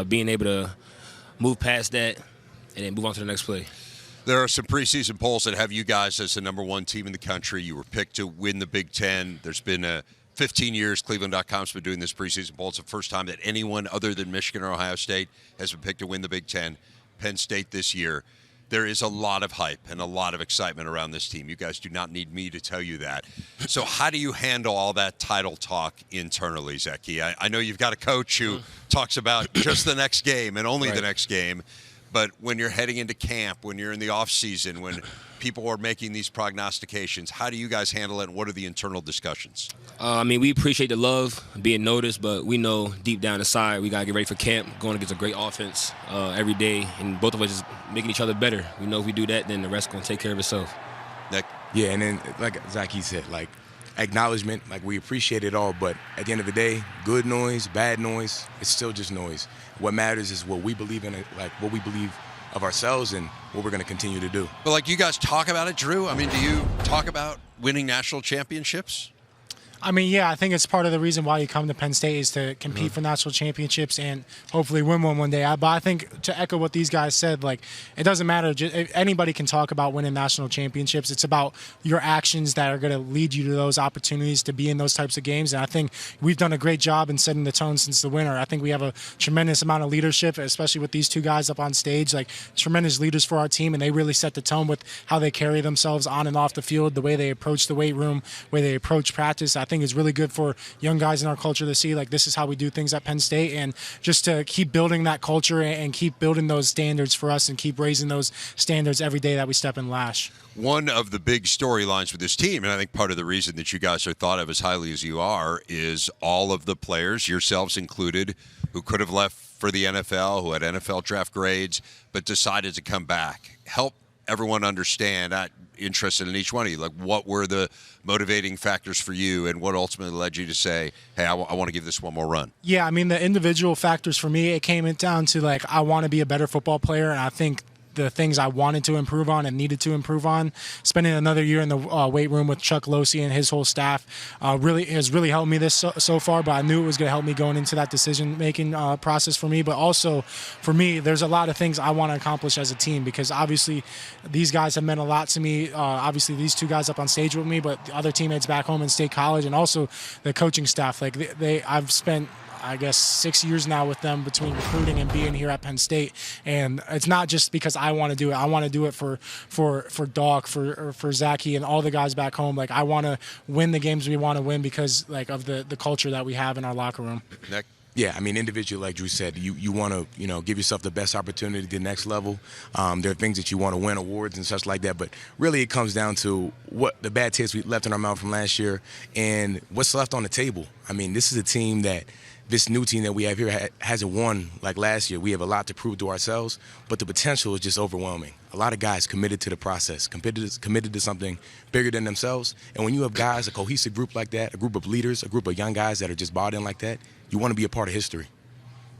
being able to move past that and then move on to the next play. There are some preseason polls that have you guys as the number one team in the country. You were picked to win the Big Ten. There's been 15 years Cleveland.com's been doing this preseason poll. It's the first time that anyone other than Michigan or Ohio State has been picked to win the Big Ten. Penn State this year. There is a lot of hype and a lot of excitement around this team. You guys do not need me to tell you that. So how do you handle all that title talk internally, Zakee? I know you've got a coach who talks about just the next game and only the next game. But when you're heading into camp, when you're in the off season, when people are making these prognostications, how do you guys handle it, and what are the internal discussions? I mean, we appreciate the love, being noticed, but we know deep down inside we got to get ready for camp, going against a great offense every day, and both of us just making each other better. We know if we do that, then the rest is going to take care of itself. Nick? Yeah, and then like Zakee said, like acknowledgement, like we appreciate it all, but at the end of the day, good noise, bad noise, it's still just noise. What matters is what we believe in, like what we believe of ourselves and what we're going to continue to do. But like you guys talk about it, Drew? I mean, do you talk about winning national championships? I mean, yeah, I think it's part of the reason why you come to Penn State is to compete for national championships and hopefully win one day. But I think to echo what these guys said, like it doesn't matter. Anybody can talk about winning national championships. It's about your actions that are going to lead you to those opportunities to be in those types of games. And I think we've done a great job in setting the tone since the winter. I think we have a tremendous amount of leadership, especially with these two guys up on stage, like tremendous leaders for our team. And they really set the tone with how they carry themselves on and off the field, the way they approach the weight room, the way they approach practice. I think think is really good for young guys in our culture to see, like, this is how we do things at Penn State, and just to keep building that culture and keep building those standards for us and keep raising those standards every day that we step in Lash. One of the big storylines with this team, and I think part of the reason that you guys are thought of as highly as you are, is all of the players, yourselves included, who could have left for the NFL, who had NFL draft grades, but decided to come back. Help everyone understand, I'm interested in each one of you, like, what were the motivating factors for you and what ultimately led you to say, hey, I want to give this one more run? Yeah, I mean, the individual factors for me, it came down to, like, I want to be a better football player, and I think the things I wanted to improve on and needed to improve on, spending another year in the weight room with Chuck Losey and his whole staff really helped me this so far, but I knew it was going to help me going into that decision-making process for me. But also, for me, there's a lot of things I want to accomplish as a team, because obviously these guys have meant a lot to me. Obviously, these two guys up on stage with me, but the other teammates back home in State College, and also the coaching staff. Like, I've spent, I guess, 6 years now with them between recruiting and being here at Penn State, and it's not just because I want to do it. I want to do it for Dawk, for Zakee, and all the guys back home. Like, I want to win the games we want to win because, like, of the culture that we have in our locker room. Nick? Yeah, I mean, individually, like Drew said, you want to, give yourself the best opportunity to the next level. There are things that you want to win, awards and such like that, but really it comes down to what the bad taste we left in our mouth from last year and what's left on the table. I mean, this is a team that, this new team that we have here hasn't won like last year. We have a lot to prove to ourselves, but the potential is just overwhelming. A lot of guys committed to the process, committed to something bigger than themselves. And when you have guys, a cohesive group like that, a group of leaders, a group of young guys that are just bought in like that, you want to be a part of history.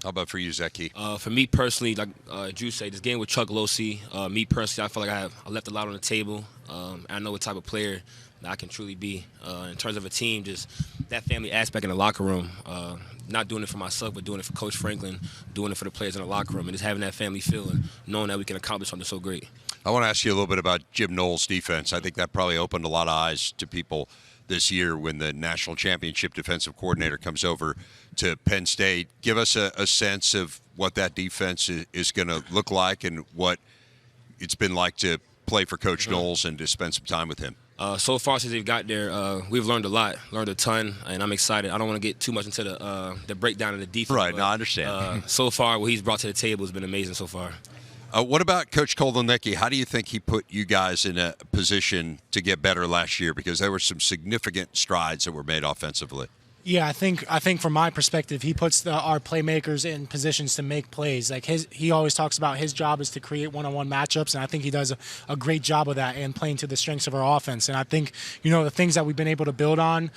How about for you, Zakee? For me personally, like Drew said, this game with Chuck Losey, me personally, I feel like I left a lot on the table. I know what type of player that I can truly be. In terms of a team, just that family aspect in the locker room, not doing it for myself, but doing it for Coach Franklin, doing it for the players in the locker room, and just having that family feel and knowing that we can accomplish something so great. I want to ask you a little bit about Jim Knowles' defense. I think that probably opened a lot of eyes to people this year when the national championship defensive coordinator comes over to Penn State. Give us a sense of what that defense is going to look like and what it's been like to play for Coach Knowles and to spend some time with him. So far since they've got there, we've learned a lot, learned a ton, and I'm excited. I don't want to get too much into the breakdown of the defense. Right, but, no, I understand. So far, what he's brought to the table has been amazing so far. What about Coach Kolenicki? How do you think he put you guys in a position to get better last year? Because there were some significant strides that were made offensively. Yeah, I think from my perspective, he puts our playmakers in positions to make plays. Like he always talks about his job is to create one-on-one matchups, and I think he does a great job of that and playing to the strengths of our offense. And I think the things that we've been able to build on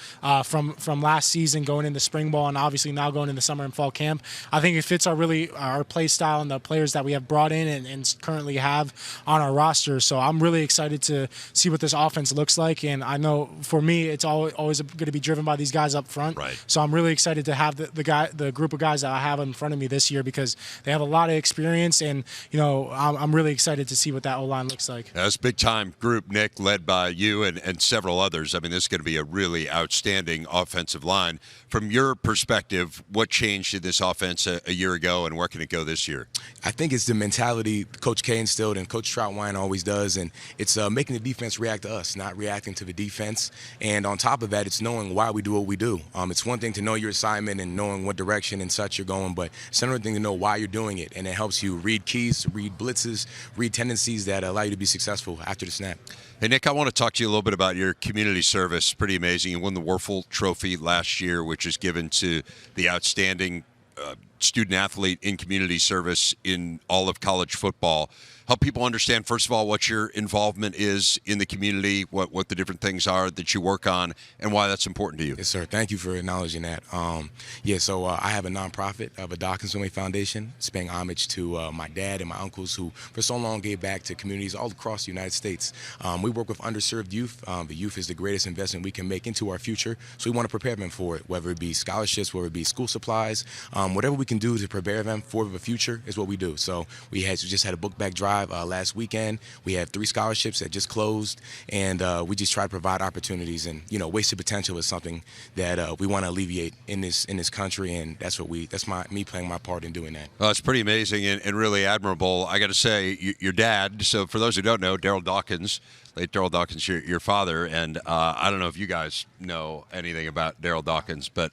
from last season going into spring ball and obviously now going into summer and fall camp, I think it fits our play style and the players that we have brought in and currently have on our roster. So I'm really excited to see what this offense looks like. And I know for me, it's always going to be driven by these guys up front. Right. So I'm really excited to have the group of guys that I have in front of me this year because they have a lot of experience, and I'm really excited to see what that O-line looks like. That's a big-time group, Nick, led by you and several others. I mean, this is going to be a really outstanding offensive line. From your perspective, what changed in this offense a year ago, and where can it go this year? I think it's the mentality Coach K instilled and Coach Troutwine always does, and it's making the defense react to us, not reacting to the defense. And on top of that, it's knowing why we do what we do. It's one thing to know your assignment and knowing what direction and such you're going, but it's another thing to know why you're doing it, and it helps you read keys, read blitzes, read tendencies that allow you to be successful after the snap. Hey, Nick, I want to talk to you a little bit about your community service. Pretty amazing. You won the Werfel Trophy last year, which is given to the outstanding student-athlete in community service in all of college football. Help people understand, first of all, what your involvement is in the community, what the different things are that you work on, and why that's important to you. Yes, sir. Thank you for acknowledging that. So I have a nonprofit of a Dawkins Foundation. It's paying homage to my dad and my uncles who for so long gave back to communities all across the United States. We work with underserved youth. The youth is the greatest investment we can make into our future, so we want to prepare them for it, whether it be scholarships, whether it be school supplies, whatever we can do to prepare them for the future is what we do. So we just had a book bag drive drive last weekend. We have 3 scholarships that just closed, and we just try to provide opportunities. And wasted potential is something that we want to alleviate in this country, and that's me playing my part in doing that. Well, it's pretty amazing and really admirable. I got to say, your dad. So for those who don't know, Dawkins. Late Daryl Dawkins, your father, and I don't know if you guys know anything about Daryl Dawkins, but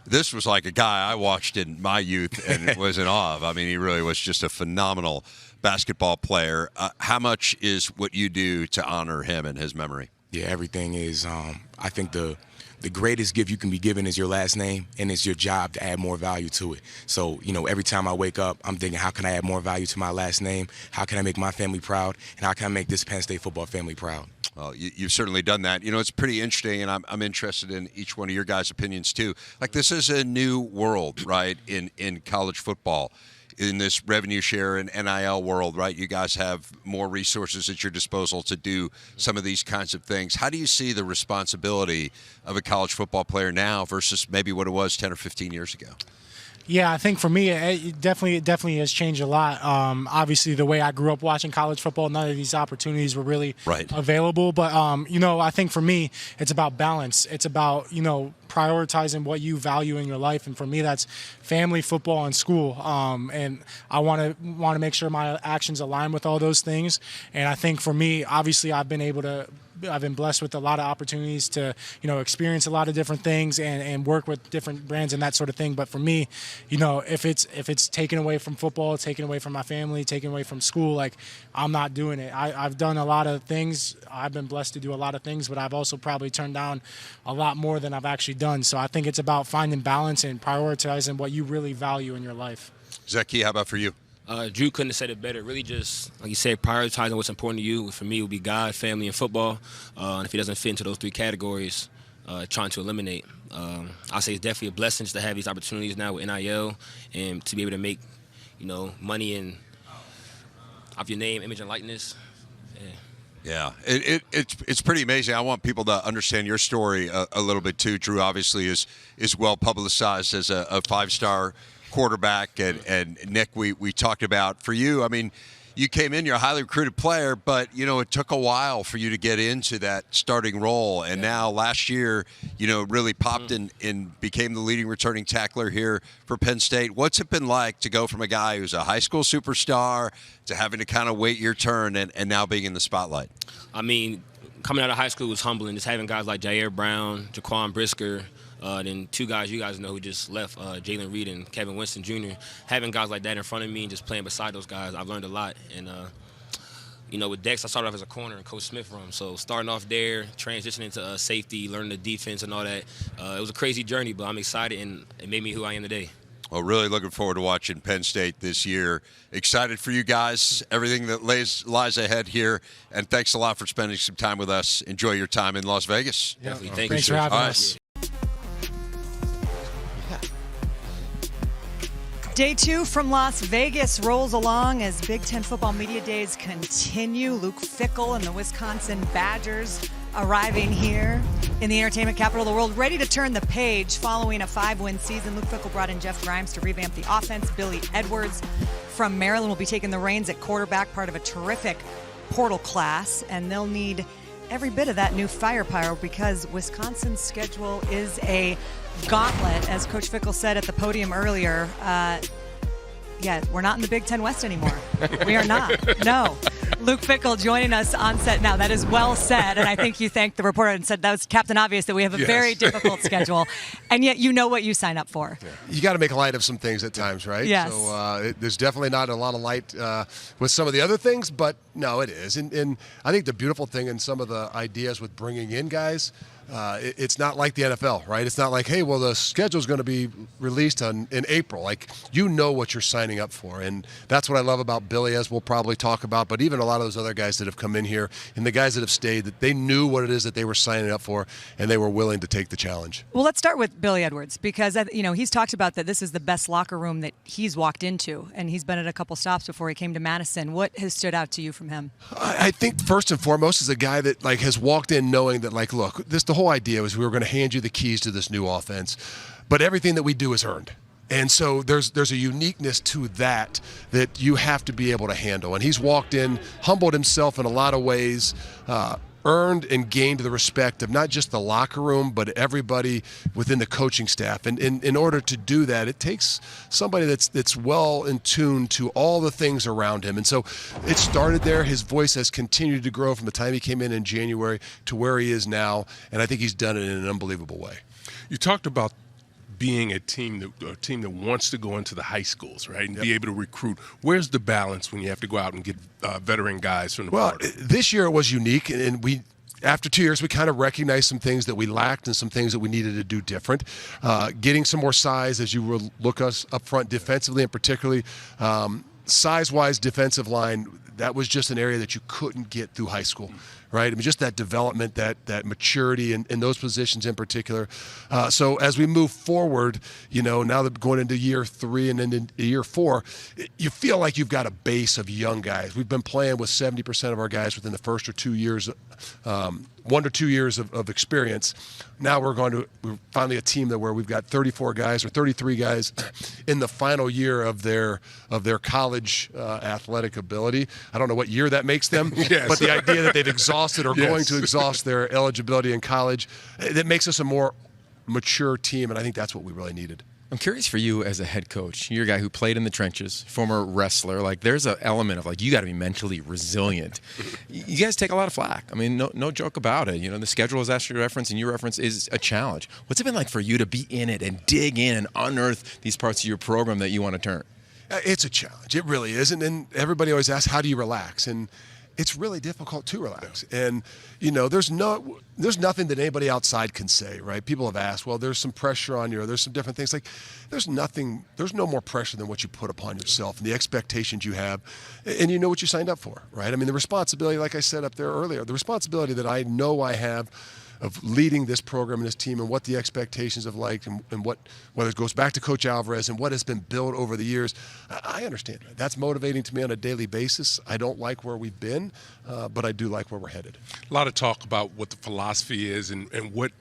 this was like a guy I watched in my youth and was in awe of. I mean, he really was just a phenomenal basketball player. How much is what you do to honor him and his memory? Yeah, everything is. I think the greatest gift you can be given is your last name, and it's your job to add more value to it. So, every time I wake up, I'm thinking, how can I add more value to my last name? How can I make my family proud? And how can I make this Penn State football family proud? Well, you've certainly done that. It's pretty interesting, and I'm interested in each one of your guys' opinions, too. Like, this is a new world, right, in college football. In this revenue share and NIL world, right? You guys have more resources at your disposal to do some of these kinds of things. How do you see the responsibility of a college football player now versus maybe what it was 10 or 15 years ago? Yeah, I think for me, it definitely has changed a lot. Obviously, the way I grew up watching college football, none of these opportunities were really available. But, I think for me, it's about balance. It's about, prioritizing what you value in your life. And for me, that's family, football, and school. And I want to make sure my actions align with all those things. And I think for me, obviously, I've been blessed with a lot of opportunities to, experience a lot of different things and work with different brands and that sort of thing. But for me, if it's taken away from football, taken away from my family, taken away from school, like, I'm not doing it. I've done a lot of things. I've been blessed to do a lot of things, but I've also probably turned down a lot more than I've actually done. So I think it's about finding balance and prioritizing what you really value in your life. Zakee, how about for you? Drew couldn't have said it better. Really just, like you said, prioritizing what's important to you. For me, it would be God, family, and football. And if he doesn't fit into those 3 categories, trying to eliminate. I'll say it's definitely a blessing to have these opportunities now with NIL and to be able to make, money off your name, image, and likeness. Yeah, it's pretty amazing. I want people to understand your story a little bit too. Drew obviously is well publicized as a 5-star quarterback, and Nick, we talked about for you. I mean, you came in, you're a highly recruited player, but it took a while for you to get into that starting role, and now last year, really popped and became the leading returning tackler here for Penn State. What's it been like to go from a guy who's a high school superstar to having to kind of wait your turn and now being in the spotlight? I mean, coming out of high school was humbling. Just having guys like Braun, Jaquan Brisker. Then 2 guys you guys know who just left, Jalen Reed and Kevin Winston Jr. Having guys like that in front of me and just playing beside those guys, I've learned a lot. And, with Dex, I started off as a corner and Coach Smith from. So starting off there, transitioning to safety, learning the defense and all that, it was a crazy journey, but I'm excited and it made me who I am today. Well, really looking forward to watching Penn State this year. Excited for you guys, everything that lies ahead here. And thanks a lot for spending some time with us. Enjoy your time in Las Vegas. Yeah. Thanks for having us. Day 2 from Las Vegas rolls along as Big Ten football media days continue. Luke Fickell and the Wisconsin Badgers arriving here in the entertainment capital of the world, ready to turn the page following a 5-win season. Luke Fickell brought in Jeff Grimes to revamp the offense. Billy Edwards from Maryland will be taking the reins at quarterback, part of a terrific portal class, and they'll need every bit of that new firepower because Wisconsin's schedule is a gauntlet, as Coach Fickell said at the podium earlier. We're not in the Big Ten West anymore. We are not. No. Luke Fickell joining us on set now. That is well said, and I think you thanked the reporter and said that was Captain Obvious that we have a very difficult schedule, and yet you know what you sign up for. Yeah. You got to make light of some things at times, right? Yes. So there's definitely not a lot of light with some of the other things, but no, it is. And I think the beautiful thing in some of the ideas with bringing in guys, it's not like the NFL, right? It's not like, hey, well, the schedule's going to be released in April. Like, you know what you're signing up for. And that's what I love about Billy, as we'll probably talk about, but even a lot of those other guys that have come in here and the guys that have stayed, that they knew what it is that they were signing up for, and they were willing to take the challenge. Well, let's start with Billy Edwards, because he's talked about that this is the best locker room that he's walked into, and he's been at a couple stops before he came to Madison. What has stood out to you from him? I think first and foremost is a guy that has walked in knowing that look, the whole idea was we were going to hand you the keys to this new offense, but everything that we do is earned. And so there's a uniqueness to that you have to be able to handle. And he's walked in, humbled himself in a lot of ways, earned and gained the respect of not just the locker room, but everybody within the coaching staff. And in order to do that, it takes somebody that's well in tune to all the things around him. And so it started there. His voice has continued to grow from the time he came in January to where he is now. And I think he's done it in an unbelievable way. You talked about being a team that wants to go into the high schools, right, and be able to recruit. Where's the balance when you have to go out and get veteran guys from the party? This year it was unique, and after 2 years, we kind of recognized some things that we lacked and some things that we needed to do different. Getting some more size as you will look us up front defensively, and particularly size-wise defensive line, that was just an area that you couldn't get through high school. Right? I mean, just that development, that maturity in those positions in particular. So as we move forward, now that going into year 3 and then into year 4, you feel like you've got a base of young guys. We've been playing with 70% of our guys within the first or 2 years, 1 to 2 years of experience. Now we're finally a team where we've got 34 guys or 33 guys in the final year of their college athletic ability. I don't know what year that makes them, but the idea that they've exhausted or going to exhaust their eligibility in college, that makes us a more mature team, and I think that's what we really needed. I'm curious for you as a head coach. You're a guy who played in the trenches, former wrestler. Like, there's an element of, you got to be mentally resilient. You guys take a lot of flack. I mean, no joke about it. The schedule, as Ashley referenced and you referenced, is a challenge. What's it been like for you to be in it and dig in and unearth these parts of your program that you want to turn? It's a challenge. It really is. And everybody always asks, how do you relax? And it's really difficult to relax. And, there's nothing that anybody outside can say, right? People have asked, well, there's some pressure on you, or there's some different things. There's no more pressure than what you put upon yourself and the expectations you have, and you know what you signed up for, right? I mean, the responsibility, like I said up there earlier, the responsibility that I know I have of leading this program and this team and what the expectations of and whether it goes back to Coach Alvarez and what has been built over the years, I understand that. That's motivating to me on a daily basis. I don't like where we've been, but I do like where we're headed. A lot of talk about what the philosophy is and what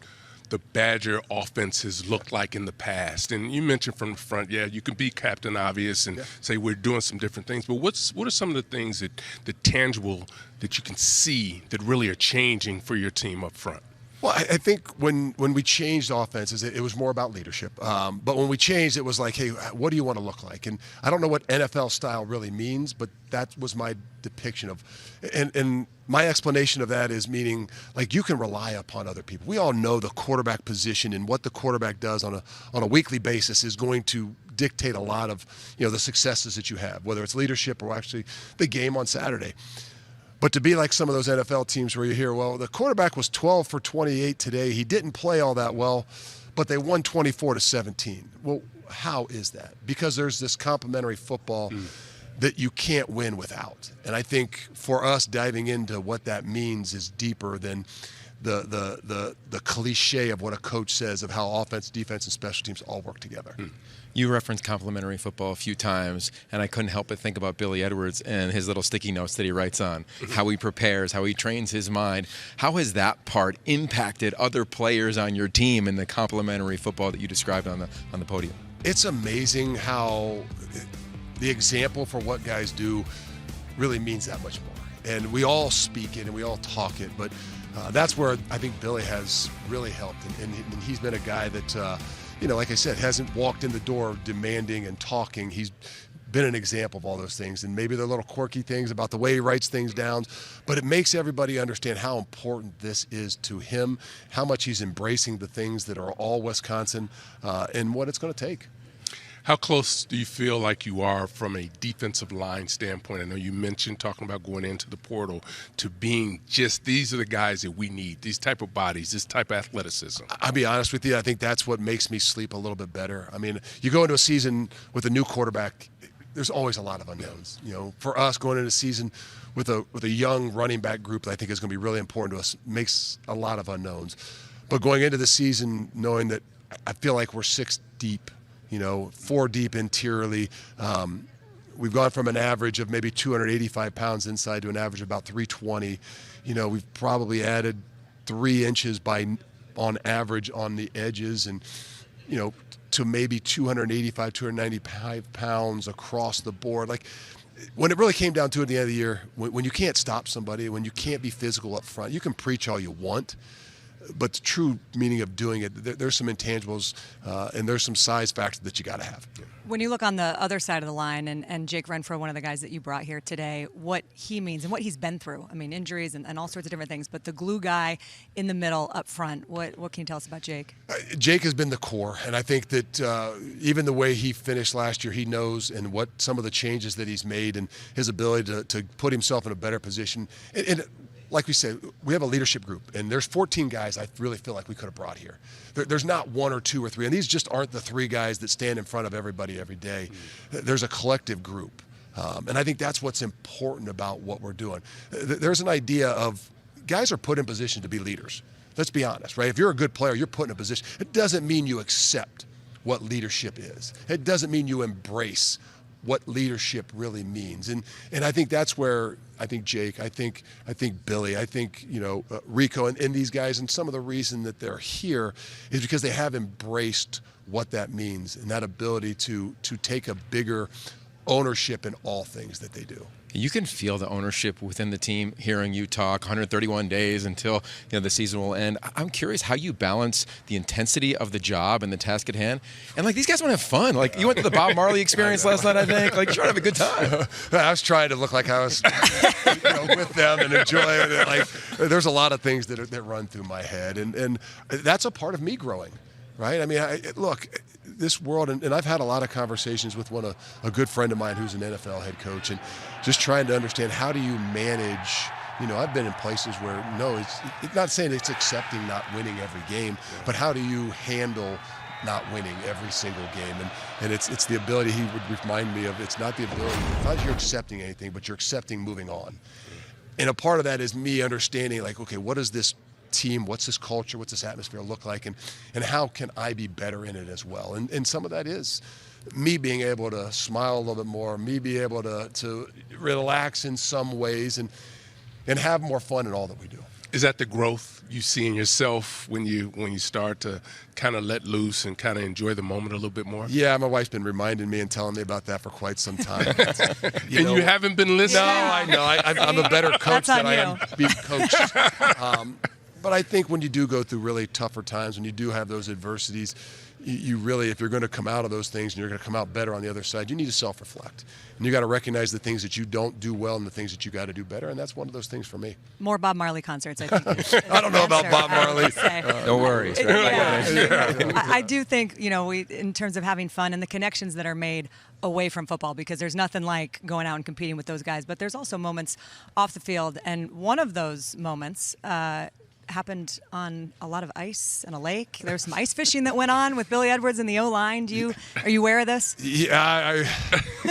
the Badger offense has looked like in the past. And you mentioned from the front, you can be Captain Obvious and say we're doing some different things. But what are some of the things the tangible that you can see that really are changing for your team up front? Well, I think when we changed offenses, it was more about leadership. But when we changed, it was like, hey, what do you want to look like? And I don't know what NFL style really means, but that was my depiction of. And my explanation of that is meaning, you can rely upon other people. We all know the quarterback position and what the quarterback does on a weekly basis is going to dictate a lot of the successes that you have, whether it's leadership or actually the game on Saturday. But to be like some of those NFL teams where you hear, well, the quarterback was 12 for 28 today. He didn't play all that well, but they won 24-17. Well, how is that? Because there's this complementary football that you can't win without. And I think for us, diving into what that means is deeper than the cliche of what a coach says of how offense, defense, and special teams all work together. You referenced complementary football a few times, and I couldn't help but think about Billy Edwards and his little sticky notes that he writes on, how he prepares, how he trains his mind. How has that part impacted other players on your team in the complementary football that you described on the podium? It's amazing how the example for what guys do really means that much more. And we all speak it and we all talk it, but that's where I think Billy has really helped. And he's been a guy that like I said, hasn't walked in the door demanding and talking. He's been an example of all those things. And maybe they're little quirky things about the way he writes things down, but it makes everybody understand how important this is to him, how much he's embracing the things that are all Wisconsin, and what it's going to take. How close do you feel like you are from a defensive line standpoint? I know you mentioned talking about going into the portal to being just these are the guys that we need, these type of bodies, this type of athleticism. I'll be honest with you. I think that's what makes me sleep a little bit better. I mean, you go into a season with a new quarterback, there's always a lot of unknowns. For us going into a season with a young running back group that I think is going to be really important to us makes a lot of unknowns. But going into the season knowing that I feel like we're 6 deep, 4 deep interiorly. We've gone from an average of maybe 285 pounds inside to an average of about 320. We've probably added 3 inches on average on the edges, and to maybe 285, 295 pounds across the board. Like, when it really came down to it at the end of the year, when you can't stop somebody, when you can't be physical up front, you can preach all you want, but the true meaning of doing it, there's some intangibles and there's some size factors that you got to have. When you look on the other side of the line, and Jake Renfro, one of the guys that you brought here today, what he means and what he's been through, I mean, injuries and all sorts of different things, but the glue guy in the middle up front, what can you tell us about Jake? Jake has been the core, and I think that even the way he finished last year, he knows, and what some of the changes that he's made and his ability to put himself in a better position. And like we said, we have a leadership group, and there's 14 guys I really feel like we could have brought here. There's not one or two or three, and these just aren't the three guys that stand in front of everybody every day. There's a collective group, and I think that's what's important about what we're doing. There's an idea of guys are put in position to be leaders. Let's be honest, right? If you're a good player, you're put in a position. It doesn't mean you accept what leadership is. It doesn't mean you embrace what leadership really means. And I think that's where I think Jake, I think Billy, I think, Rico and these guys, and some of the reason that they're here is because they have embraced what that means and that ability to take a bigger ownership in all things that they do. You can feel the ownership within the team hearing you talk 131 days until the season will end. I'm curious how you balance the intensity of the job and the task at hand. And these guys want to have fun. You went to the Bob Marley experience last night, I think. You're trying to have a good time. I was trying to look like I was with them and enjoy it. There's a lot of things that run through my head. And that's a part of me growing, right? I mean, look, this world, and I've had a lot of conversations with a good friend of mine who's an NFL head coach, and just trying to understand how do you manage. I've been in places where it's not saying it's accepting not winning every game, but how do you handle not winning every single game? And it's the ability, he would remind me of, it's not the ability, it's not you're accepting anything, but you're accepting moving on. And a part of that is me understanding, okay, what is this team, what's this culture, what's this atmosphere look like, and how can I be better in it as well? And some of that is me being able to smile a little bit more, me be able to relax in some ways and have more fun in all that we do. Is that the growth you see in yourself when you start to kind of let loose and kind of enjoy the moment a little bit more? Yeah, my wife's been reminding me and telling me about that for quite some time. You haven't been listening? No, I know. I'm a better coach than I am being coached. But I think when you do go through really tougher times, when you do have those adversities, you really, if you're going to come out of those things and you're going to come out better on the other side, you need to self-reflect. And you got to recognize the things that you don't do well and the things that you got to do better, and that's one of those things for me. More Bob Marley concerts, I think. I don't know about Bob Marley. No worries. Right? I do think, we, in terms of having fun and the connections that are made away from football, because there's nothing like going out and competing with those guys, but there's also moments off the field, and one of those moments happened on a lot of ice and a lake. There was some ice fishing that went on with Billy Edwards and the O-line. Are you aware of this? Yeah,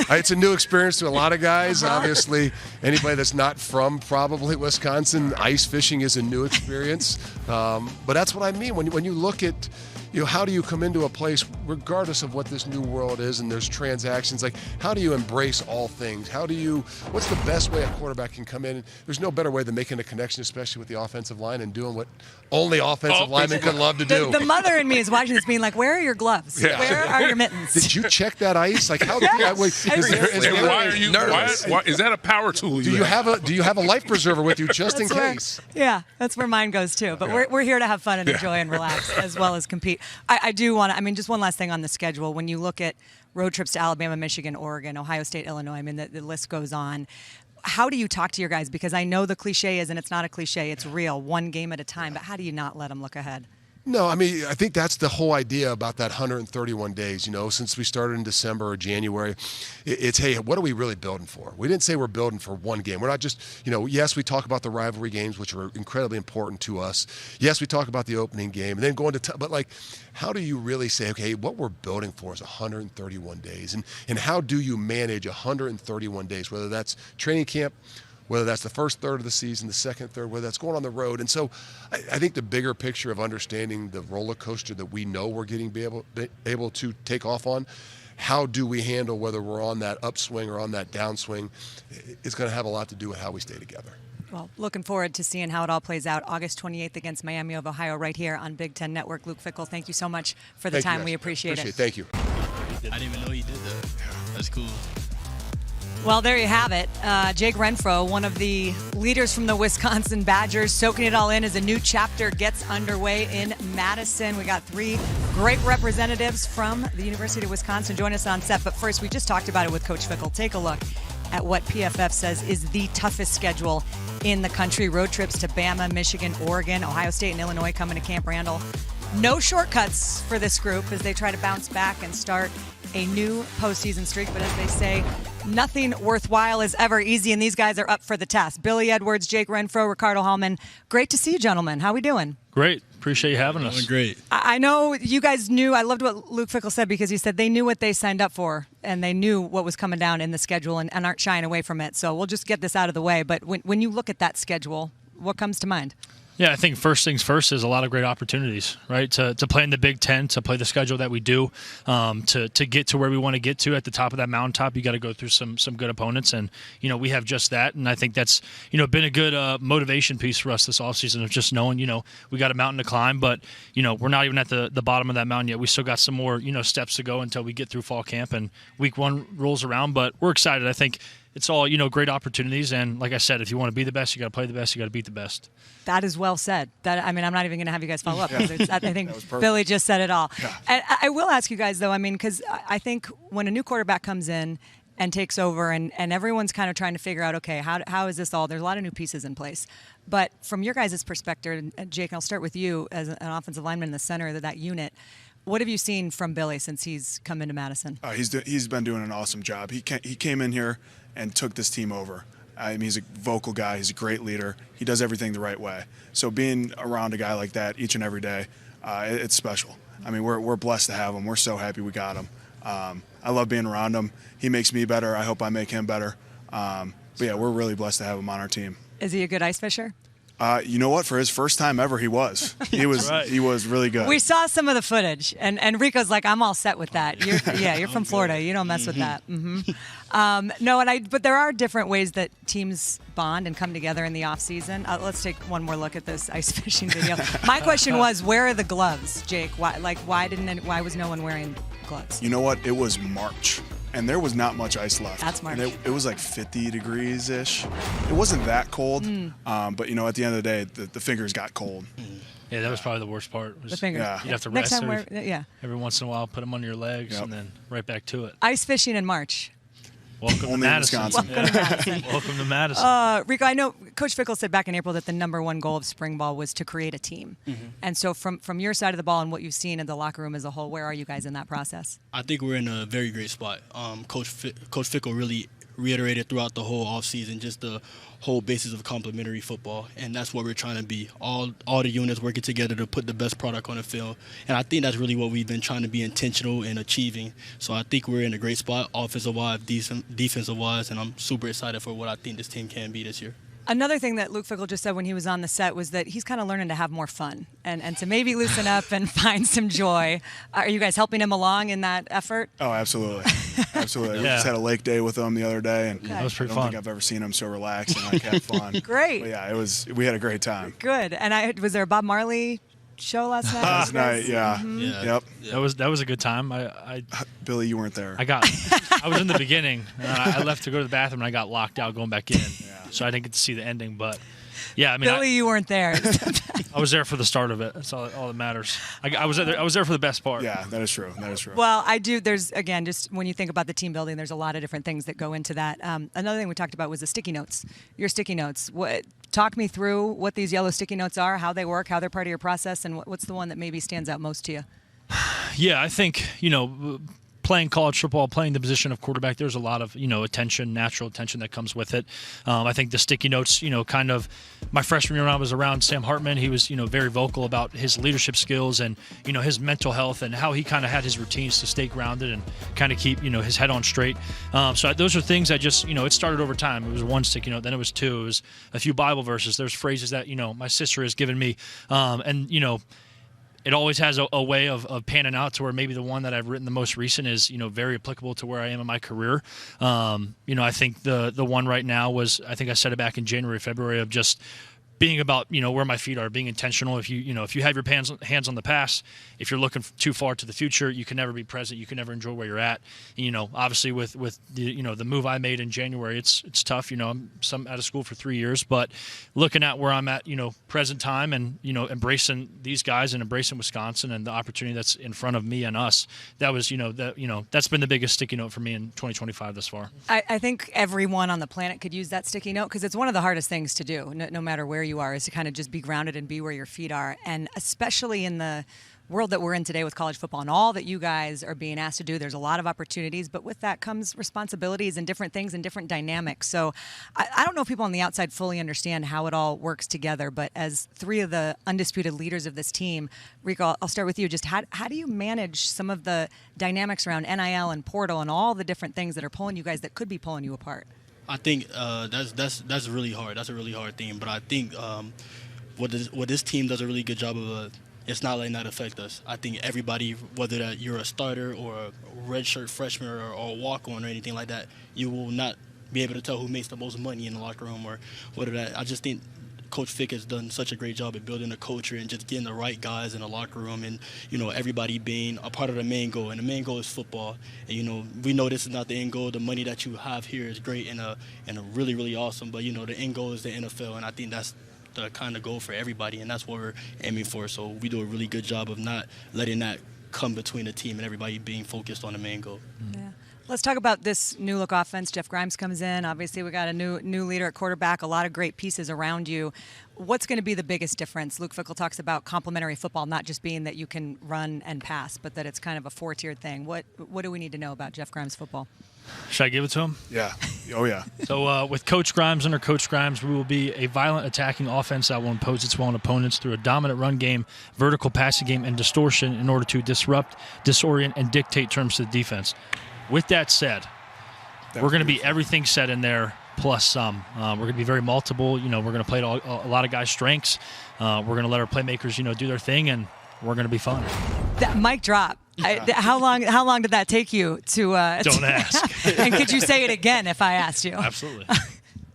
it's a new experience to a lot of guys. Obviously, anybody that's not from probably Wisconsin, ice fishing is a new experience. But that's what I mean. When you look at, how do you come into a place, regardless of what this new world is, and there's transactions, how do you embrace all things? What's the best way a quarterback can come in? There's no better way than making a connection, especially with the offensive line, and doing what only offensive linemen can love to do. The mother in me is watching this being like, where are your gloves? Yeah. Where are your mittens? Did you check that ice? How? Yes. Why are you nervous? Why, is that a power tool? Do you have a life preserver with you just in case? That's where mine goes too. But we're here to have fun and enjoy and relax as well as compete. I do want to, just one last thing on the schedule. When you look at road trips to Alabama, Michigan, Oregon, Ohio State, Illinois, the list goes on. How do you talk to your guys? Because I know the cliche is, and it's not a cliche, it's real, one game at a time, but how do you not let them look ahead? No, I think that's the whole idea about that 131 days, since we started in December or January. It's, hey, what are we really building for? We didn't say we're building for one game. We're not just, yes, we talk about the rivalry games, which are incredibly important to us. Yes, we talk about the opening game, and then going to, but how do you really say, okay, what we're building for is 131 days? And how do you manage 131 days, whether that's training camp, whether that's the first third of the season, the second third, whether that's going on the road. And so I think the bigger picture of understanding the roller coaster that we know we're getting able to take off on, how do we handle whether we're on that upswing or on that downswing, it's going to have a lot to do with how we stay together. Well, looking forward to seeing how it all plays out. August 28th against Miami of Ohio right here on Big Ten Network. Luke Fickell, thank you so much for the time. We appreciate it. Thank you. I didn't even know he did that. That's cool. Well, there you have it. Jake Renfro, one of the leaders from the Wisconsin Badgers, soaking it all in as a new chapter gets underway in Madison. We got 3 great representatives from the University of Wisconsin join us on set. But first, we just talked about it with Coach Fickell. Take a look at what PFF says is the toughest schedule in the country. Road trips to Bama, Michigan, Oregon, Ohio State, and Illinois coming to Camp Randall. No shortcuts for this group as they try to bounce back and start a new postseason streak. But as they say, nothing worthwhile is ever easy, and these guys are up for the task. Billy Edwards, Jake Renfro, Ricardo Hallman. Great to see you, gentlemen. How we doing? Great. Appreciate you having us. Great. I know you guys knew. I loved what Luke Fickell said because he said they knew what they signed up for and they knew what was coming down in the schedule and aren't shying away from it. So we'll just get this out of the way. But when you look at that schedule, what comes to mind? Yeah, I think first things first is a lot of great opportunities, right? To play in the Big Ten, to play the schedule that we do, to get to where we want to get to at the top of that mountaintop, you got to go through some good opponents, and we have just that, and I think that's been a good motivation piece for us this offseason of just knowing we got a mountain to climb, but we're not even at the bottom of that mountain yet. We still got some more steps to go until we get through fall camp and week 1 rolls around, but we're excited. I think it's all great opportunities, and like I said, if you want to be the best, you got to play the best, you got to beat the best. That is well said. I'm not even going to have you guys follow up because I think Billy just said it all. Yeah. And I will ask you guys though, because I think when a new quarterback comes in and takes over, and everyone's kind of trying to figure out, okay, how is this all? There's a lot of new pieces in place, but from your guys' perspective, and Jake, I'll start with you as an offensive lineman in the center of that unit. What have you seen from Billy since he's come into Madison? He's been doing an awesome job. He came in here and took this team over. He's a vocal guy. He's a great leader. He does everything the right way. So being around a guy like that each and every day, it's special. We're blessed to have him. We're so happy we got him. I love being around him. He makes me better. I hope I make him better. But yeah, we're really blessed to have him on our team. Is he a good ice fisher? You know what? For his first time ever, he was. He was. Right. He was really good. We saw some of the footage, and Rico's like, "I'm all set with that." You're from Florida. You don't mess with that. Mm-hmm. But there are different ways that teams bond and come together in the off season. Let's take one more look at this ice fishing video. My question was, where are the gloves, Jake? Why was no one wearing gloves? You know what? It was March. And there was not much ice left. That's March. And it was like 50 degrees-ish. It wasn't that cold, but at the end of the day, the fingers got cold. Yeah, that was probably the worst part. The fingers. Yeah. You'd have to rest every once in a while, put them under your legs, and then right back to it. Ice fishing in March. Welcome to Madison. Welcome to Madison. Rico, I know Coach Fickell said back in April that the number one goal of spring ball was to create a team. Mm-hmm. And so from your side of the ball and what you've seen in the locker room as a whole, where are you guys in that process? I think we're in a very great spot. Coach Fickell really reiterated throughout the whole offseason just the whole basis of complementary football, and that's what we're trying to be. All the units working together to put the best product on the field, and I think that's really what we've been trying to be intentional in achieving. So I think we're in a great spot, offensive-wise, defensive-wise, and I'm super excited for what I think this team can be this year. Another thing that Luke Fickell just said when he was on the set was that he's kind of learning to have more fun and to maybe loosen up and find some joy. Are you guys helping him along in that effort? Oh, absolutely. Absolutely. We just had a lake day with him the other day, and that was pretty fun. I don't think I've ever seen him so relaxed and have fun. Great. But yeah, we had a great time. Good. And was there a Bob Marley show last night? Last night, yeah. Mm-hmm. Yep. That was a good time. Billy, you weren't there. I was in the beginning, and I left to go to the bathroom, and I got locked out going back in. So I didn't get to see the ending, but yeah, Billy, you weren't there. I was there for the start of it. That's all that matters. I was there for the best part. Yeah, that is true. Well, I do. There's, again, just when you think about the team building, there's a lot of different things that go into that. Another thing we talked about was the sticky notes. Your sticky notes. Talk me through what these yellow sticky notes are, how they work, how they're part of your process, and what's the one that maybe stands out most to you? Yeah, I think, playing college football, playing the position of quarterback, there's a lot of, attention, natural attention that comes with it. I think the sticky notes, kind of my freshman year I was around Sam Hartman. He was, very vocal about his leadership skills and, his mental health and how he kind of had his routines to stay grounded and kind of keep, his head on straight. So those are things I just, it started over time. It was one sticky note, then it was two, it was a few Bible verses. There's phrases that, my sister has given me. And, it always has a way of panning out to where maybe the one that I've written the most recent is, very applicable to where I am in my career. I think the one right now was, I think I said it back in January, February, of just being about, where my feet are, being intentional. If you have your hands on the past, if you're looking too far to the future, you can never be present. You can never enjoy where you're at. Obviously with the, the move I made in January, it's tough. I'm out of school for 3 years, but looking at where I'm at, present time and, embracing these guys and embracing Wisconsin and the opportunity that's in front of me and us, that was, that's been the biggest sticky note for me in 2025 thus far. I think everyone on the planet could use that sticky note because it's one of the hardest things to do, no matter where you are, is to kind of just be grounded and be where your feet are. And especially in the world that we're in today with college football and all that you guys are being asked to do, there's a lot of opportunities, but with that comes responsibilities and different things and different dynamics. So I don't know if people on the outside fully understand how it all works together, but as three of the undisputed leaders of this team, Rico, I'll start with you. Just how do you manage some of the dynamics around NIL and portal and all the different things that are pulling you guys that could be pulling you apart? I think that's really hard. That's a really hard thing. But I think what this team does a really good job of, it's not letting that affect us. I think everybody, whether that you're a starter or a redshirt freshman or a walk-on or anything like that, you will not be able to tell who makes the most money in the locker room or whether that. I just think Coach Fick has done such a great job at building a culture and just getting the right guys in the locker room and, everybody being a part of the main goal. And the main goal is football. And, we know this is not the end goal. The money that you have here is great and a really, really awesome. But, the end goal is the NFL. And I think that's the kind of goal for everybody. And that's what we're aiming for. So we do a really good job of not letting that come between the team and everybody being focused on the main goal. Yeah. Let's talk about this new look offense. Jeff Grimes comes in. Obviously, we got a new leader at quarterback, a lot of great pieces around you. What's going to be the biggest difference? Luke Fickell talks about complementary football, not just being that you can run and pass, but that it's kind of a four-tiered thing. What do we need to know about Jeff Grimes football? Should I give it to him? Yeah. Oh, yeah. So with Coach Grimes, under Coach Grimes, we will be a violent attacking offense that will impose its will on opponents through a dominant run game, vertical passing game, and distortion in order to disrupt, disorient, and dictate terms to the defense. With that said, we're going to be everything set in there plus some. We're going to be very multiple. We're going to play to a lot of guys' strengths. We're going to let our playmakers, do their thing, and we're going to be fun. That mic drop. How long did that take you to? Don't ask. And could you say it again if I asked you? Absolutely.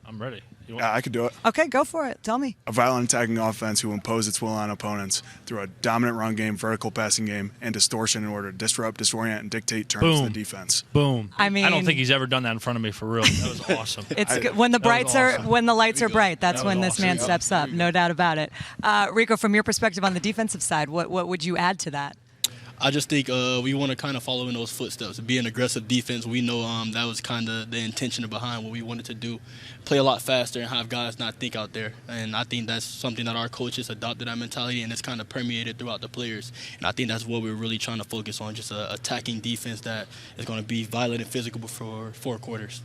I'm ready. Yeah, I could do it. Okay, go for it. Tell me. A violent attacking offense who impose its will on opponents through a dominant run game, vertical passing game, and distortion in order to disrupt, disorient, and dictate terms to the defense. Boom. I mean, I don't think he's ever done that in front of me for real. That was awesome. It's good. When the lights are bright, that's when this man steps up. No doubt about it. Rico, from your perspective on the defensive side, what would you add to that? I just think we want to kind of follow in those footsteps. Be an aggressive defense. We know that was kind of the intention behind what we wanted to do. Play a lot faster and have guys not think out there. And I think that's something that our coaches adopted, that mentality, and it's kind of permeated throughout the players. And I think that's what we're really trying to focus on, just an attacking defense that is going to be violent and physical for 4 quarters.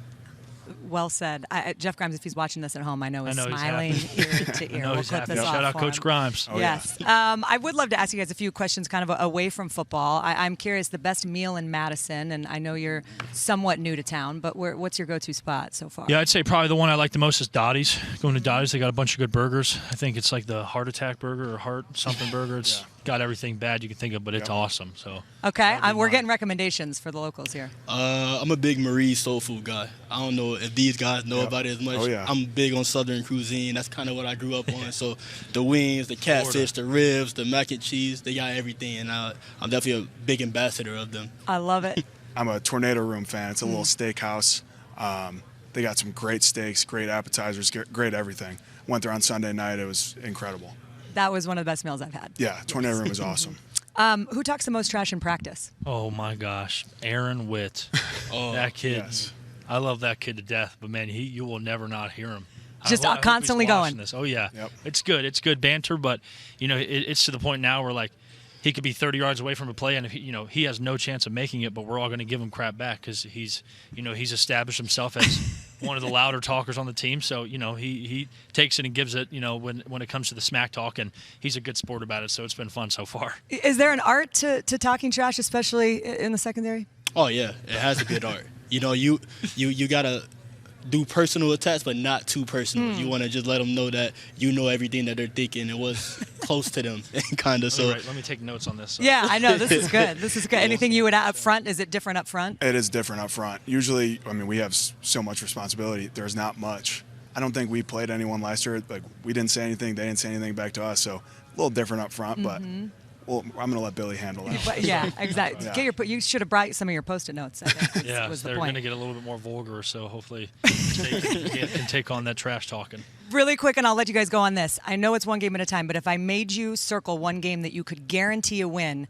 Well said. Jeff Grimes, if he's watching this at home, I know is smiling ear to ear. I know he's happy. Shout out Coach Grimes. Oh, yes. Yeah. I would love to ask you guys a few questions kind of away from football. I'm curious, the best meal in Madison, and I know you're somewhat new to town, but what's your go-to spot so far? Yeah, I'd say probably the one I like the most is Dottie's. Going to Dottie's, they got a bunch of good burgers. I think it's like the heart attack burger or heart something burger. It's got everything bad you can think of, but it's awesome. So okay, we're getting recommendations for the locals here. I'm a big Marie's soul food guy. I don't know if these guys know about it as much. I'm big on Southern cuisine. That's kind of what I grew up on. So the wings, the catfish, the ribs, the mac and cheese, they got everything. And I'm definitely a big ambassador of them. I love it. I'm a Tornado Room fan. It's a little steakhouse. They got some great steaks, great appetizers, great everything. Went there on Sunday night. It was incredible. That was one of the best meals I've had. Yeah, Tornado Room is awesome. Who talks the most trash in practice? Oh, my gosh. Aaron Witt. That kid. Yes. I love that kid to death, but, man, you will never not hear him. Just constantly going. This. Oh, yeah. Yep. It's good. It's good banter, but, it's to the point now where, like, he could be 30 yards away from a play, and if he has no chance of making it, but we're all going to give him crap back because he's established himself as one of the louder talkers on the team. So he takes it and gives it when it comes to the smack talk, and he's a good sport about it. So it's been fun so far. Is there an art to talking trash, especially in the secondary? Oh yeah, it has a good art. You gotta do personal attacks, but not too personal. You want to just let them know that you know everything that they're thinking. It was close to them, kind of. So Let me take notes on this. Yeah, I know. This is good. This is good. Anything you would add up front? Is it different up front? It is different up front. Usually, I mean, we have so much responsibility. There's not much. I don't think we played anyone last year. Like, we didn't say anything. They didn't say anything back to us. So a little different up front, but well, I'm going to let Billy handle that. But yeah, exactly. Yeah. You should have brought some of your Post-it notes. I think Yeah, was the they're point. going to get a little bit more vulgar, so hopefully they can take on that trash talking. Really quick, and I'll let you guys go on this. I know it's one game at a time, but if I made you circle one game that you could guarantee a win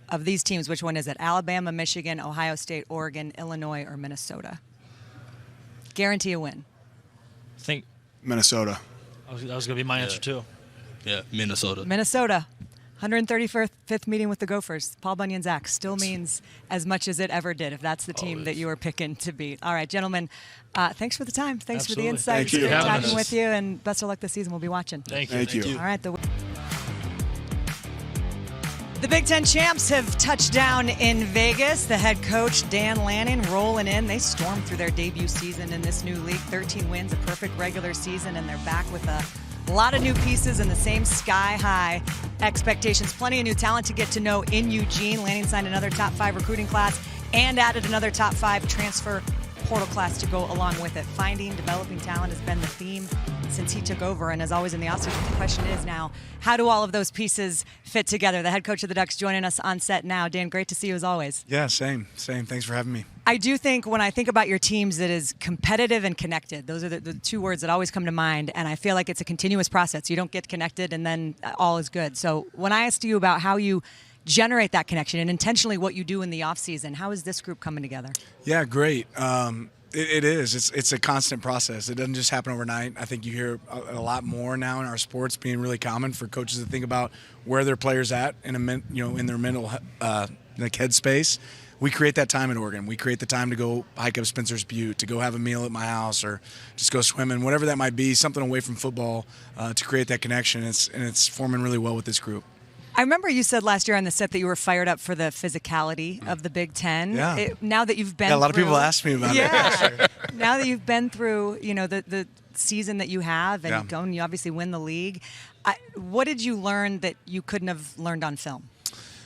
of these teams, which one is it? Alabama, Michigan, Ohio State, Oregon, Illinois, or Minnesota? Guarantee a win. I think Minnesota. that was going to be my answer, too. Yeah, Minnesota. Minnesota. 135th meeting with the Gophers. Paul Bunyan's axe still means as much as it ever did if that's the team that you were picking to beat. All right, gentlemen, thanks for the time. Thanks for the insights. Thank you. Great Having talking us. with you, and best of luck this season. We'll be watching. Thank you. Thank you. All right. The Big Ten champs have touched down in Vegas. The head coach, Dan Lanning, rolling in. They stormed through their debut season in this new league. 13 wins, a perfect regular season, and they're back with a lot of new pieces and the same sky-high expectations. Plenty of new talent to get to know in Eugene. Lanning signed another top 5 recruiting class and added another top 5 transfer portal class to go along with it. Finding, developing talent has been the theme since he took over, and as always in the offseason, the question is now, how do all of those pieces fit together? The head coach of the Ducks joining us on set now. Dan, great to see you as always. Yeah, same. Thanks for having me. I do think when I think about your teams, it is competitive and connected. Those are the two words that always come to mind, and I feel like it's a continuous process. You don't get connected and then all is good. So when I asked you about how you generate that connection and intentionally what you do in the offseason, how is this group coming together? Yeah, great. It is. It's a constant process. It doesn't just happen overnight. I think you hear a lot more now in our sports being really common for coaches to think about where their players at in their mental headspace. We create that time at Oregon. We create the time to go hike up Spencer's Butte, to go have a meal at my house, or just go swimming, whatever that might be, something away from football to create that connection. It's forming really well with this group. I remember you said last year on the set that you were fired up for the physicality of the Big Ten. Yeah. Now that you've been Yeah, a lot of through, people ask me about it. Now that you've been through, the season that you have, and you obviously win the league. What did you learn that you couldn't have learned on film?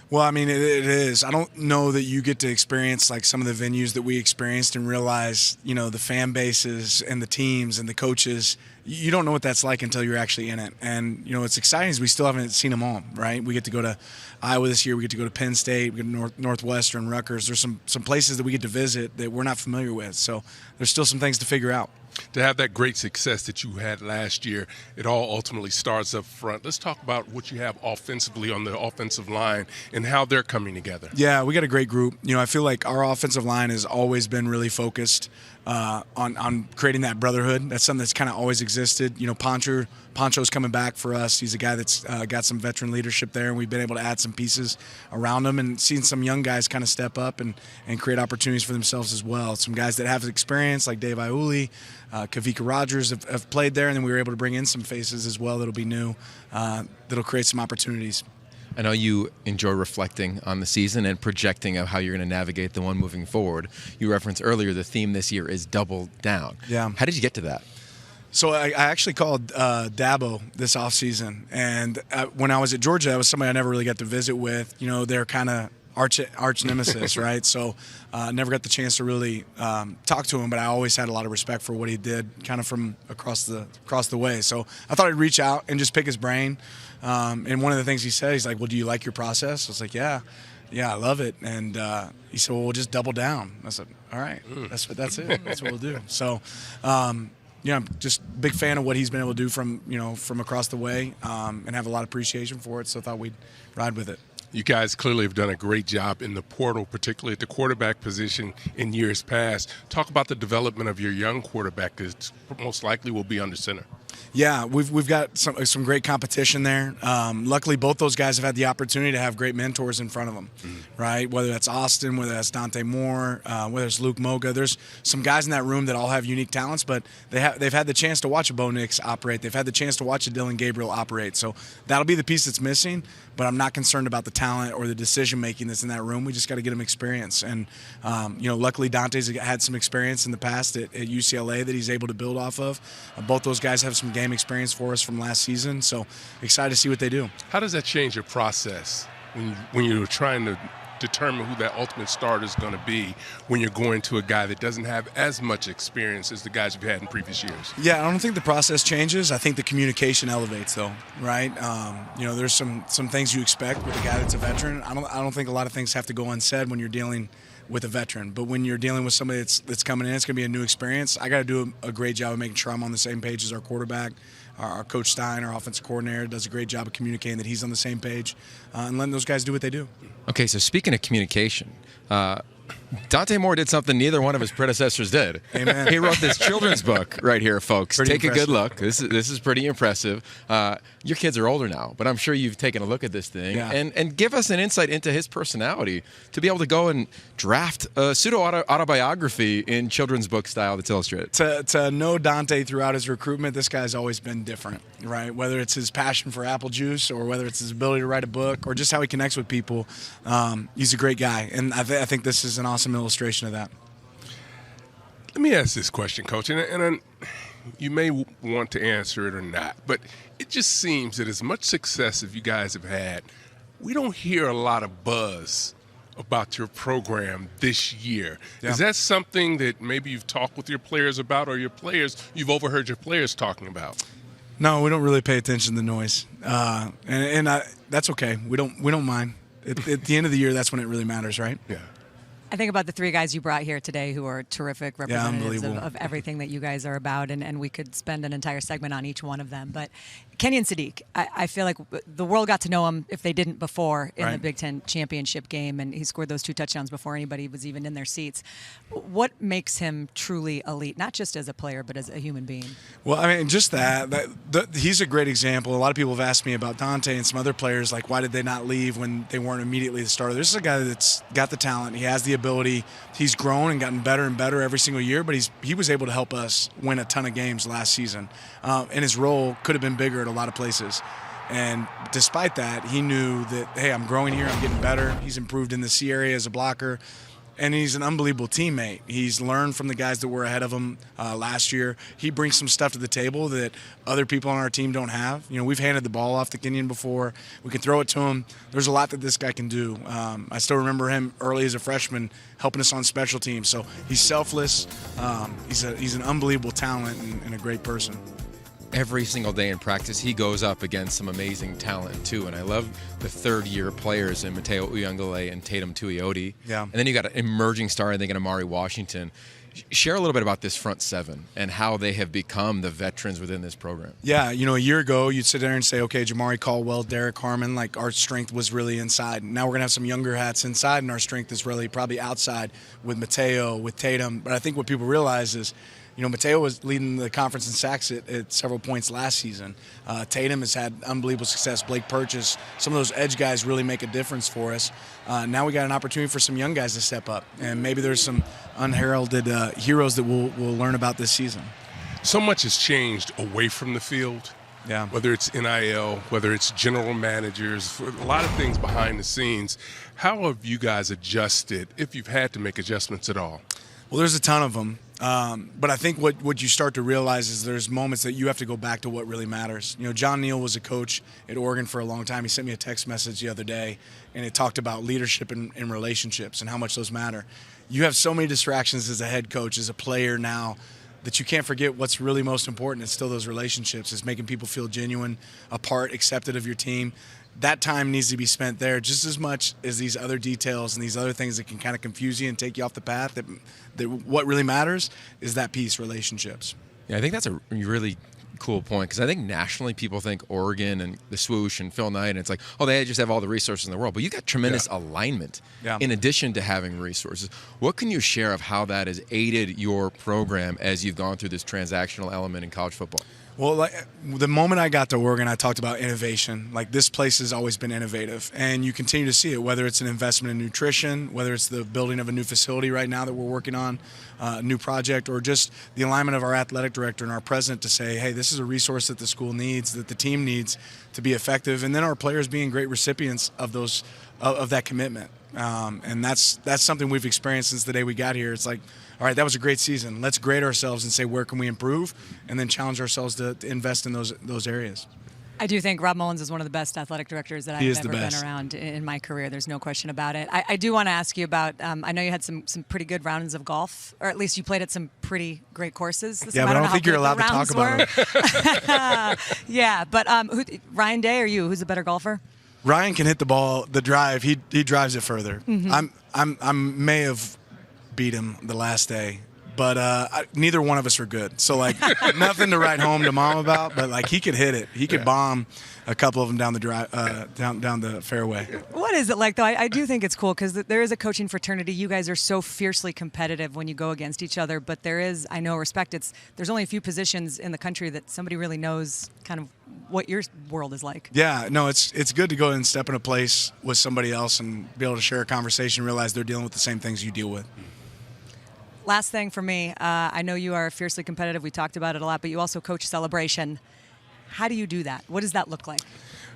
Well, I mean, it is. I don't know that you get to experience like some of the venues that we experienced and realize, the fan bases and the teams and the coaches. You don't know what that's like until you're actually in it. And, what's exciting is we still haven't seen them all, right? We get to go to Iowa this year. We get to go to Penn State. We get to Northwestern, Rutgers. There's some places that we get to visit that we're not familiar with. So there's still some things to figure out. To have that great success that you had last year, it all ultimately starts up front. Let's talk about what you have offensively on the offensive line and how they're coming together. Yeah, we got a great group. I feel like our offensive line has always been really focused on creating that brotherhood. That's something that's kind of always existed. Poncho's coming back for us. He's a guy that's got some veteran leadership there, and we've been able to add some pieces around him and seen some young guys kind of step up and create opportunities for themselves as well. Some guys that have experience like Dave Iuli, Kavika Rogers have played there, and then we were able to bring in some faces as well that'll be new, that'll create some opportunities. I know you enjoy reflecting on the season and projecting of how you're going to navigate the one moving forward. You referenced earlier the theme this year is double down. Yeah. How did you get to that? So I actually called Dabo this offseason, and when I was at Georgia, that was somebody I never really got to visit with. They're kind of arch nemesis, right? So never got the chance to really talk to him, but I always had a lot of respect for what he did kind of from across the way. So I thought I'd reach out and just pick his brain. And one of the things he said, he's like, well, do you like your process? I was like, yeah, I love it. And he said, well, we'll just double down. I said, all right, that's it. That's what we'll do. So, I'm just a big fan of what he's been able to do from across the way and have a lot of appreciation for it. So I thought we'd ride with it. You guys clearly have done a great job in the portal, particularly at the quarterback position in years past. Talk about the development of your young quarterback, because most likely will be under center. Yeah, we've got some great competition there. Luckily, both those guys have had the opportunity to have great mentors in front of them, right? Whether that's Austin, whether that's Dante Moore, whether it's Luke Moga. There's some guys in that room that all have unique talents, but they've had the chance to watch a Bo Nix operate. They've had the chance to watch a Dylan Gabriel operate. So that'll be the piece that's missing, but I'm not concerned about the talent or the decision-making that's in that room. We just got to get them experience. And, luckily Dante's had some experience in the past at UCLA that he's able to build off of. Both those guys have some some game experience for us from last season. So excited to see what they do. How does that change your process when you're trying to determine who that ultimate starter is going to be when you're going to a guy that doesn't have as much experience as the guys you've had in previous years? Yeah, I don't think the process changes. I think the communication elevates, though, right? There's some things you expect with a guy that's a veteran. I don't think a lot of things have to go unsaid when you're dealing with a veteran. But when you're dealing with somebody that's coming in, it's going to be a new experience. I got to do a great job of making sure I'm on the same page as our quarterback. Our coach Stein, our offensive coordinator, does a great job of communicating that he's on the same page and letting those guys do what they do. Okay, so speaking of communication, Dante Moore did something neither one of his predecessors did. Amen. He wrote this children's book right here, folks. Pretty Take impressive. a good look. This is pretty impressive. Your kids are older now, but I'm sure you've taken a look at this thing. Yeah. And give us an insight into his personality to be able to go and draft a pseudo-autobiography in children's book style that's illustrated. To know Dante throughout his recruitment, this guy's always been different, right? Whether it's his passion for apple juice or whether it's his ability to write a book or just how he connects with people, he's a great guy. And I think this is an awesome illustration of that. Let me ask this question, Coach, and you may want to answer it or not, but it just seems that as much success as you guys have had, we don't hear a lot of buzz about your program this year. Yeah. Is that something that maybe you've talked with your players about, or you've overheard your players talking about? No, we don't really pay attention to the noise, and that's okay. We don't mind. At the end of the year, that's when it really matters, right? Yeah. I think about the three guys you brought here today who are terrific representatives unbelievable. of everything that you guys are about, and we could spend an entire segment on each one of them. But Kenyon Saiq, I feel like the world got to know him if they didn't before in the Big Ten championship game, and he scored those 2 touchdowns before anybody was even in their seats. What makes him truly elite, not just as a player, but as a human being? Well, I mean, just he's a great example. A lot of people have asked me about Dante and some other players, like why did they not leave when they weren't immediately the starter? This is a guy that's got the talent. He has the ability. He's grown and gotten better and better every single year, but he was able to help us win a ton of games last season. And his role could have been bigger at a lot of places. And despite that, he knew that, hey, I'm growing here, I'm getting better. He's improved in the C area as a blocker. And he's an unbelievable teammate. He's learned from the guys that were ahead of him last year. He brings some stuff to the table that other people on our team don't have. You know, we've handed the ball off to Kenyon before. We can throw it to him. There's a lot that this guy can do. I still remember him early as a freshman helping us on special teams. So he's selfless. He's an unbelievable talent and a great person. Every single day in practice, he goes up against some amazing talent, too. And I love the third-year players in Matayo Uiagalelei and Tatum Tuioti. Yeah. And then you got an emerging star, I think, in Amari Washington. Share a little bit about this front seven and how they have become the veterans within this program. Yeah, a year ago, you'd sit there and say, okay, Jamari Caldwell, Derek Harmon, like our strength was really inside. Now we're going to have some younger hats inside, and our strength is really probably outside with Matayo, with Tatum. But I think what people realize is, Matayo was leading the conference in sacks at several points last season. Tatum has had unbelievable success. Blake Purchase, some of those edge guys really make a difference for us. Now we got an opportunity for some young guys to step up, and maybe there's some unheralded heroes that we'll learn about this season. So much has changed away from the field. Yeah. Whether it's NIL, whether it's general managers, a lot of things behind the scenes. How have you guys adjusted, if you've had to make adjustments at all? Well, there's a ton of them. But I think what you start to realize is there's moments that you have to go back to what really matters. John Neal was a coach at Oregon for a long time. He sent me a text message the other day, and it talked about leadership and relationships and how much those matter. You have so many distractions as a head coach, as a player now, that you can't forget what's really most important. It's still those relationships. It's making people feel genuine, a part, accepted of your team. That time needs to be spent there just as much as these other details and these other things that can kind of confuse you and take you off the path. That what really matters is that piece, relationships. Yeah, I think that's a really cool point, because I think nationally people think Oregon and the swoosh and Phil Knight, and it's like, oh, they just have all the resources in the world. But you've got tremendous alignment in addition to having resources. What can you share of how that has aided your program as you've gone through this transactional element in college football? Well, the moment I got to Oregon, I talked about innovation. Like, this place has always been innovative, and you continue to see it, whether it's an investment in nutrition, whether it's the building of a new facility right now that we're working on, a new project, or just the alignment of our athletic director and our president to say, hey, this is a resource that the school needs, that the team needs to be effective, and then our players being great recipients of those of that commitment. And that's something we've experienced since the day we got here. It's like, all right, that was a great season. Let's grade ourselves and say, where can we improve? And then challenge ourselves to invest in those areas. I do think Rob Mullins is one of the best athletic directors that I've ever been around in my career. There's no question about it. I do want to ask you about, I know you had some pretty good rounds of golf, or at least you played at some pretty great courses. Yeah, but I don't think you're allowed to talk about it. Yeah, but Ryan Day or you? Who's a better golfer? Ryan can hit the ball, the drive. He drives it further. Mm-hmm. I may have beat him the last day, but neither one of us are good. So like nothing to write home to mom about. But like he could hit it. He could bomb a couple of them down the drive, down the fairway. What is it like though? I do think it's cool because there is a coaching fraternity. You guys are so fiercely competitive when you go against each other. But there is, I know, respect. There's only a few positions in the country that somebody really knows kind of what your world is like. Yeah, no, it's good to go and step in a place with somebody else and be able to share a conversation, realize they're dealing with the same things you deal with. Last thing for me, I know you are fiercely competitive. We talked about it a lot, but you also coach celebration. How do you do that? What does that look like?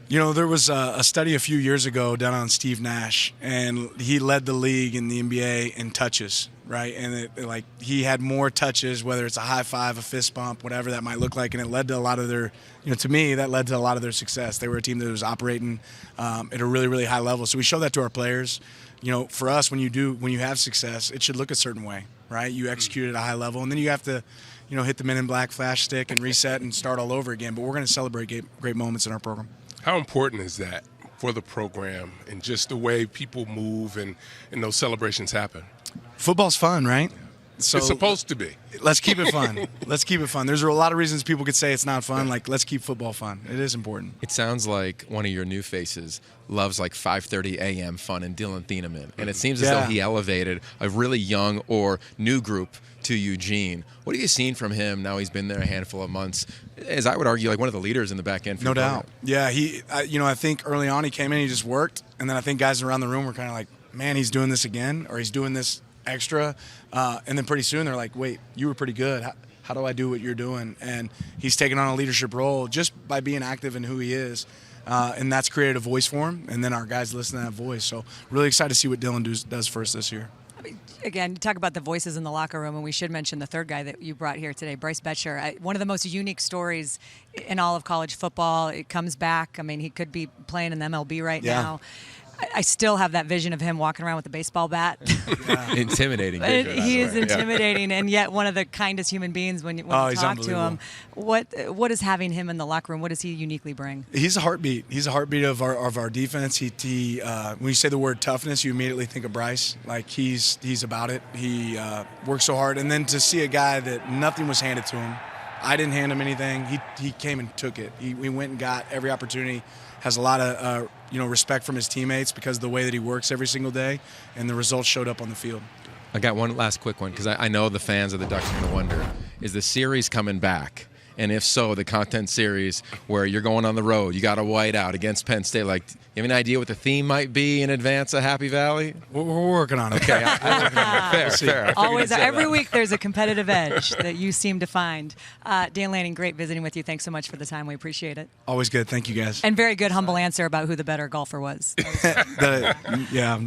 You know, there was a study a few years ago done on Steve Nash, and he led the league in the NBA in touches, right? And he had more touches, whether it's a high five, a fist bump, whatever that might look like, and it led to a lot of their, to me, that led to a lot of their success. They were a team that was operating at a really, really high level. So we show that to our players. For us, when you have success, it should look a certain way, right? You execute at a high level, and then you have to, hit the Men in Black flash stick and reset and start all over again. But we're going to celebrate great moments in our program. How important is that for the program and just the way people move and those celebrations happen? Football's fun, right? So it's supposed to be. Let's keep it fun. Let's keep it fun. There's a lot of reasons people could say it's not fun. Like, let's keep football fun. It is important. It sounds like one of your new faces loves like 5:30 a.m. fun and Dylan Thieneman. And it seems as though he elevated a really young or new group to Eugene. What have you seen from him now he's been there a handful of months? As I would argue, like one of the leaders in the back end. No doubt. Yeah, I think early on he came in, he just worked. And then I think guys around the room were kind of like, man, he's doing this again, or he's doing this extra. And then pretty soon they're like, wait, you were pretty good. How do I do what you're doing? And he's taken on a leadership role just by being active in who he is. And that's created a voice for him. And then our guys listen to that voice. So really excited to see what Dylan does for us this year. Again, you talk about the voices in the locker room, and we should mention the third guy that you brought here today, Bryce Boettcher. One of the most unique stories in all of college football. It comes back. I mean, he could be playing in the MLB right now. I still have that vision of him walking around with a baseball bat. Intimidating. He is intimidating, and yet one of the kindest human beings when you talk to him. What is having him in the locker room? What does he uniquely bring? He's a heartbeat. He's a heartbeat of our defense. When you say the word toughness, you immediately think of Bryce. Like he's about it. He works so hard, and then to see a guy that nothing was handed to him. I didn't hand him anything. He came and took it. We went and got every opportunity. Has a lot of respect from his teammates because of the way that he works every single day, and the results showed up on the field. I got one last quick one because I know the fans of the Ducks are going to wonder, is the series coming back? And if so, the content series where you're going on the road, you got a whiteout against Penn State. Like, you have an idea what the theme might be in advance of Happy Valley? We're working on it. Okay, fair. Always, every week there's a competitive edge that you seem to find. Dan Lanning, great visiting with you. Thanks so much for the time. We appreciate it. Always good. Thank you, guys. And very good, humble answer about who the better golfer was. Yeah.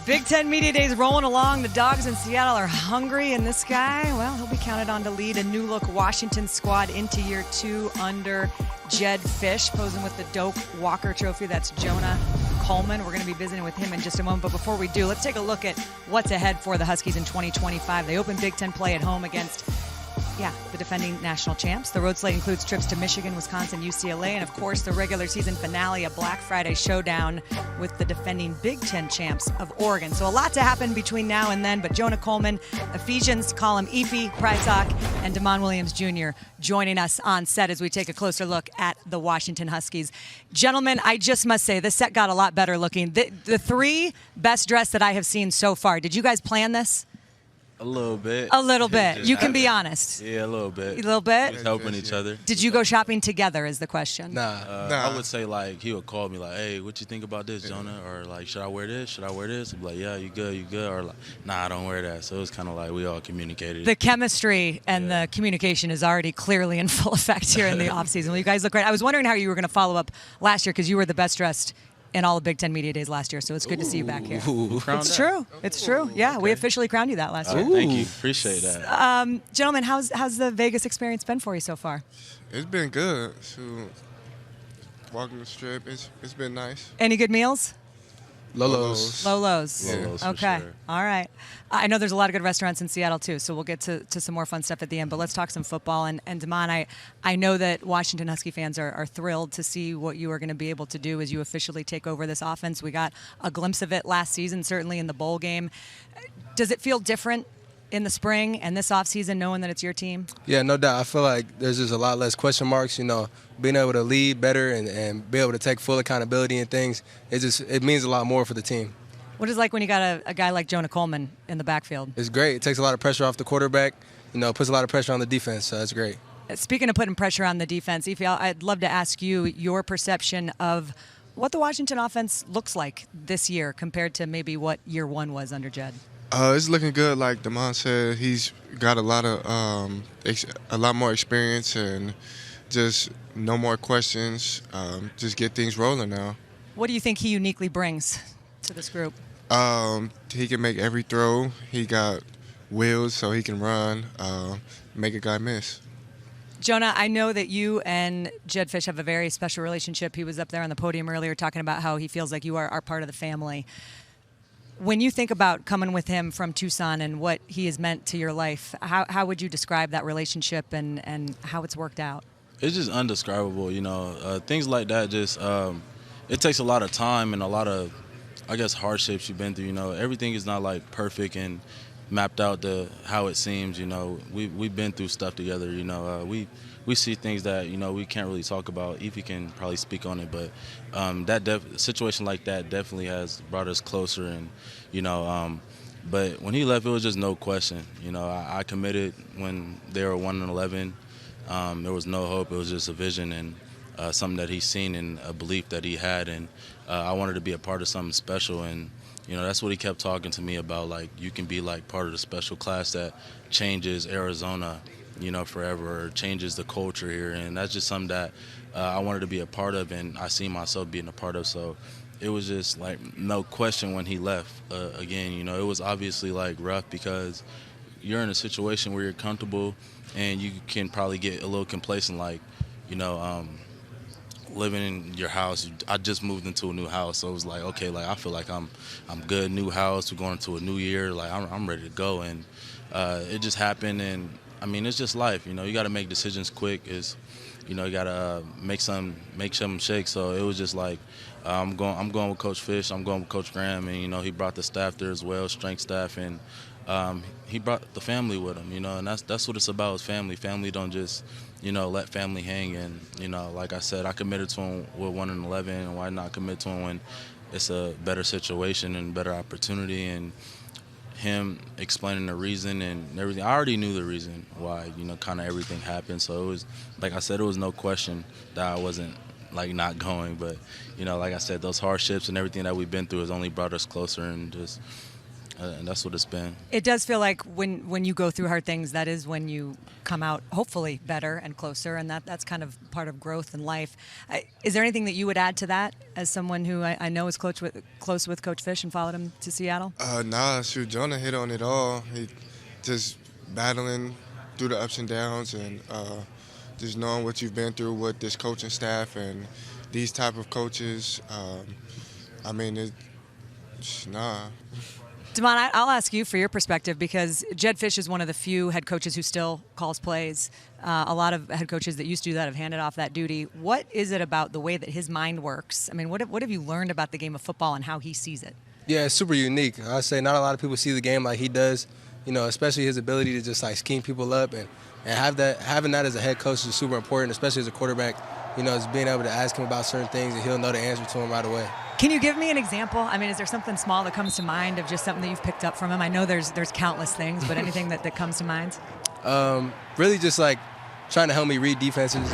Big Ten Media Days rolling along. The Dogs in Seattle are hungry, and this guy, well, he'll be counted on to lead a new-look Washington squad into year 2 under Jedd Fisch, posing with the Doak Walker Trophy. That's Jonah Coleman. We're going to be visiting with him in just a moment, but before we do, let's take a look at what's ahead for the Huskies in 2025. They open Big Ten play at home against the defending national champs. The road slate includes trips to Michigan, Wisconsin, UCLA, and of course the regular season finale, a Black Friday showdown with the defending Big Ten champs of Oregon. So a lot to happen between now and then, but Jonah Coleman, Ephesians, call him Efi, Prysock, and Damon Williams Jr. joining us on set as we take a closer look at the Washington Huskies. Gentlemen, I just must say, this set got a lot better looking. The 3 best dressed that I have seen so far. Did you guys plan this? A little bit. A little bit. You can be honest. Yeah, a little bit. A little bit? Just helping each other. Did you go shopping together is the question? Nah. I would say, like, he would call me, like, hey, what you think about this, Jonah? Or, like, should I wear this? Should I wear this? I'd be like, yeah, you good. Or, like, nah, I don't wear that. So it was kind of like we all communicated. The chemistry and the communication is already clearly in full effect here in the offseason. Well, you guys look great. I was wondering how you were going to follow up last year because you were the best dressed in all of Big Ten Media Days last year, so it's good to see you back here. It's true. It's true. Yeah, we officially crowned you that last year. Thank you. Appreciate that. Gentlemen, how's the Vegas experience been for you so far? It's been good. Walking the strip, it's been nice. Any good meals? Lolos. Lolos, okay. For sure. All right. I know there's a lot of good restaurants in Seattle, too, so we'll get to some more fun stuff at the end. But let's talk some football. And Damon, I know that Washington Husky fans are thrilled to see what you are going to be able to do as you officially take over this offense. We got a glimpse of it last season, certainly in the bowl game. Does it feel different in the spring and this offseason knowing that it's your team? Yeah, no doubt. I feel like there's just a lot less question marks, being able to lead better and be able to take full accountability in things. It means a lot more for the team. What is it like when you got a guy like Jonah Coleman in the backfield? It's great. It takes a lot of pressure off the quarterback. Puts a lot of pressure on the defense, so that's great. Speaking of putting pressure on the defense, Ephie, I'd love to ask you your perception of what the Washington offense looks like this year compared to maybe what year one was under Jedd. It's looking good. Like Damon said, he's got a lot more experience and just no more questions. Just get things rolling now. What do you think he uniquely brings to this group? He can make every throw. He got wheels, so he can run, make a guy miss. Jonah, I know that you and Jedd Fisch have a very special relationship. He was up there on the podium earlier talking about how he feels like you are part of the family. When you think about coming with him from Tucson and what he has meant to your life, how would you describe that relationship and how it's worked out? It's just undescribable, things like that just, it takes a lot of time and a lot of, I guess, hardships you've been through, Everything is not, like, perfect and mapped out to how it seems, We've been through stuff together, We see things that, we can't really talk about. Ephie can probably speak on it, but situation like that definitely has brought us closer. And, but when he left, it was just no question. I committed when they were 1-11. There was no hope. It was just a vision and something that he's seen and a belief that he had. And I wanted to be a part of something special. And, that's what he kept talking to me about. Like, you can be, like, part of the special class that changes Arizona, forever, or changes the culture here. And that's just something that I wanted to be a part of, and I see myself being a part of. So it was just, like, no question when he left. Again, it was obviously, like, rough because you're in a situation where you're comfortable and you can probably get a little complacent, like, living in your house. I just moved into a new house, so it was like, okay, like, I feel like I'm good. New house, we're going into a new year, like, I'm ready to go. And it just happened. And I mean, it's just life, you got to make decisions quick. You got to make some shake. So it was just like, I'm going with Coach Fisch, I'm going with Coach Graham, and he brought the staff there as well, strength staff, and he brought the family with him, and that's what it's about, is family. Family don't just let family hang. And like I said, I committed to him with 1-11, and why not commit to him when it's a better situation and better opportunity? And him explaining the reason and everything, I already knew the reason why kind of everything happened. So it was, like I said, it was no question that I wasn't, like, not going. But like I said, those hardships and everything that we've been through has only brought us closer, and just and that's what it's been. It does feel like when you go through hard things, that is when you come out hopefully better and closer, and that's kind of part of growth in life. Is there anything that you would add to that as someone who I know is close with Coach Fisch and followed him to Seattle? Shoot, Jonah hit on it all. He just battling through the ups and downs, and just knowing what you've been through with this coaching staff and these type of coaches. Damon, I'll ask you for your perspective, because Jedd Fisch is one of the few head coaches who still calls plays. A lot of head coaches that used to do that have handed off that duty. What is it about the way that his mind works? I mean, what have you learned about the game of football and how he sees it? Yeah, it's super unique. I say not a lot of people see the game like he does, especially his ability to just, like, scheme people up and having that as a head coach is super important, especially as a quarterback. Is being able to ask him about certain things and he'll know the answer to him right away. Can you give me an example? I mean, is there something small that comes to mind of just something that you've picked up from him? I know there's countless things, but anything that comes to mind? Really just like trying to help me read defenses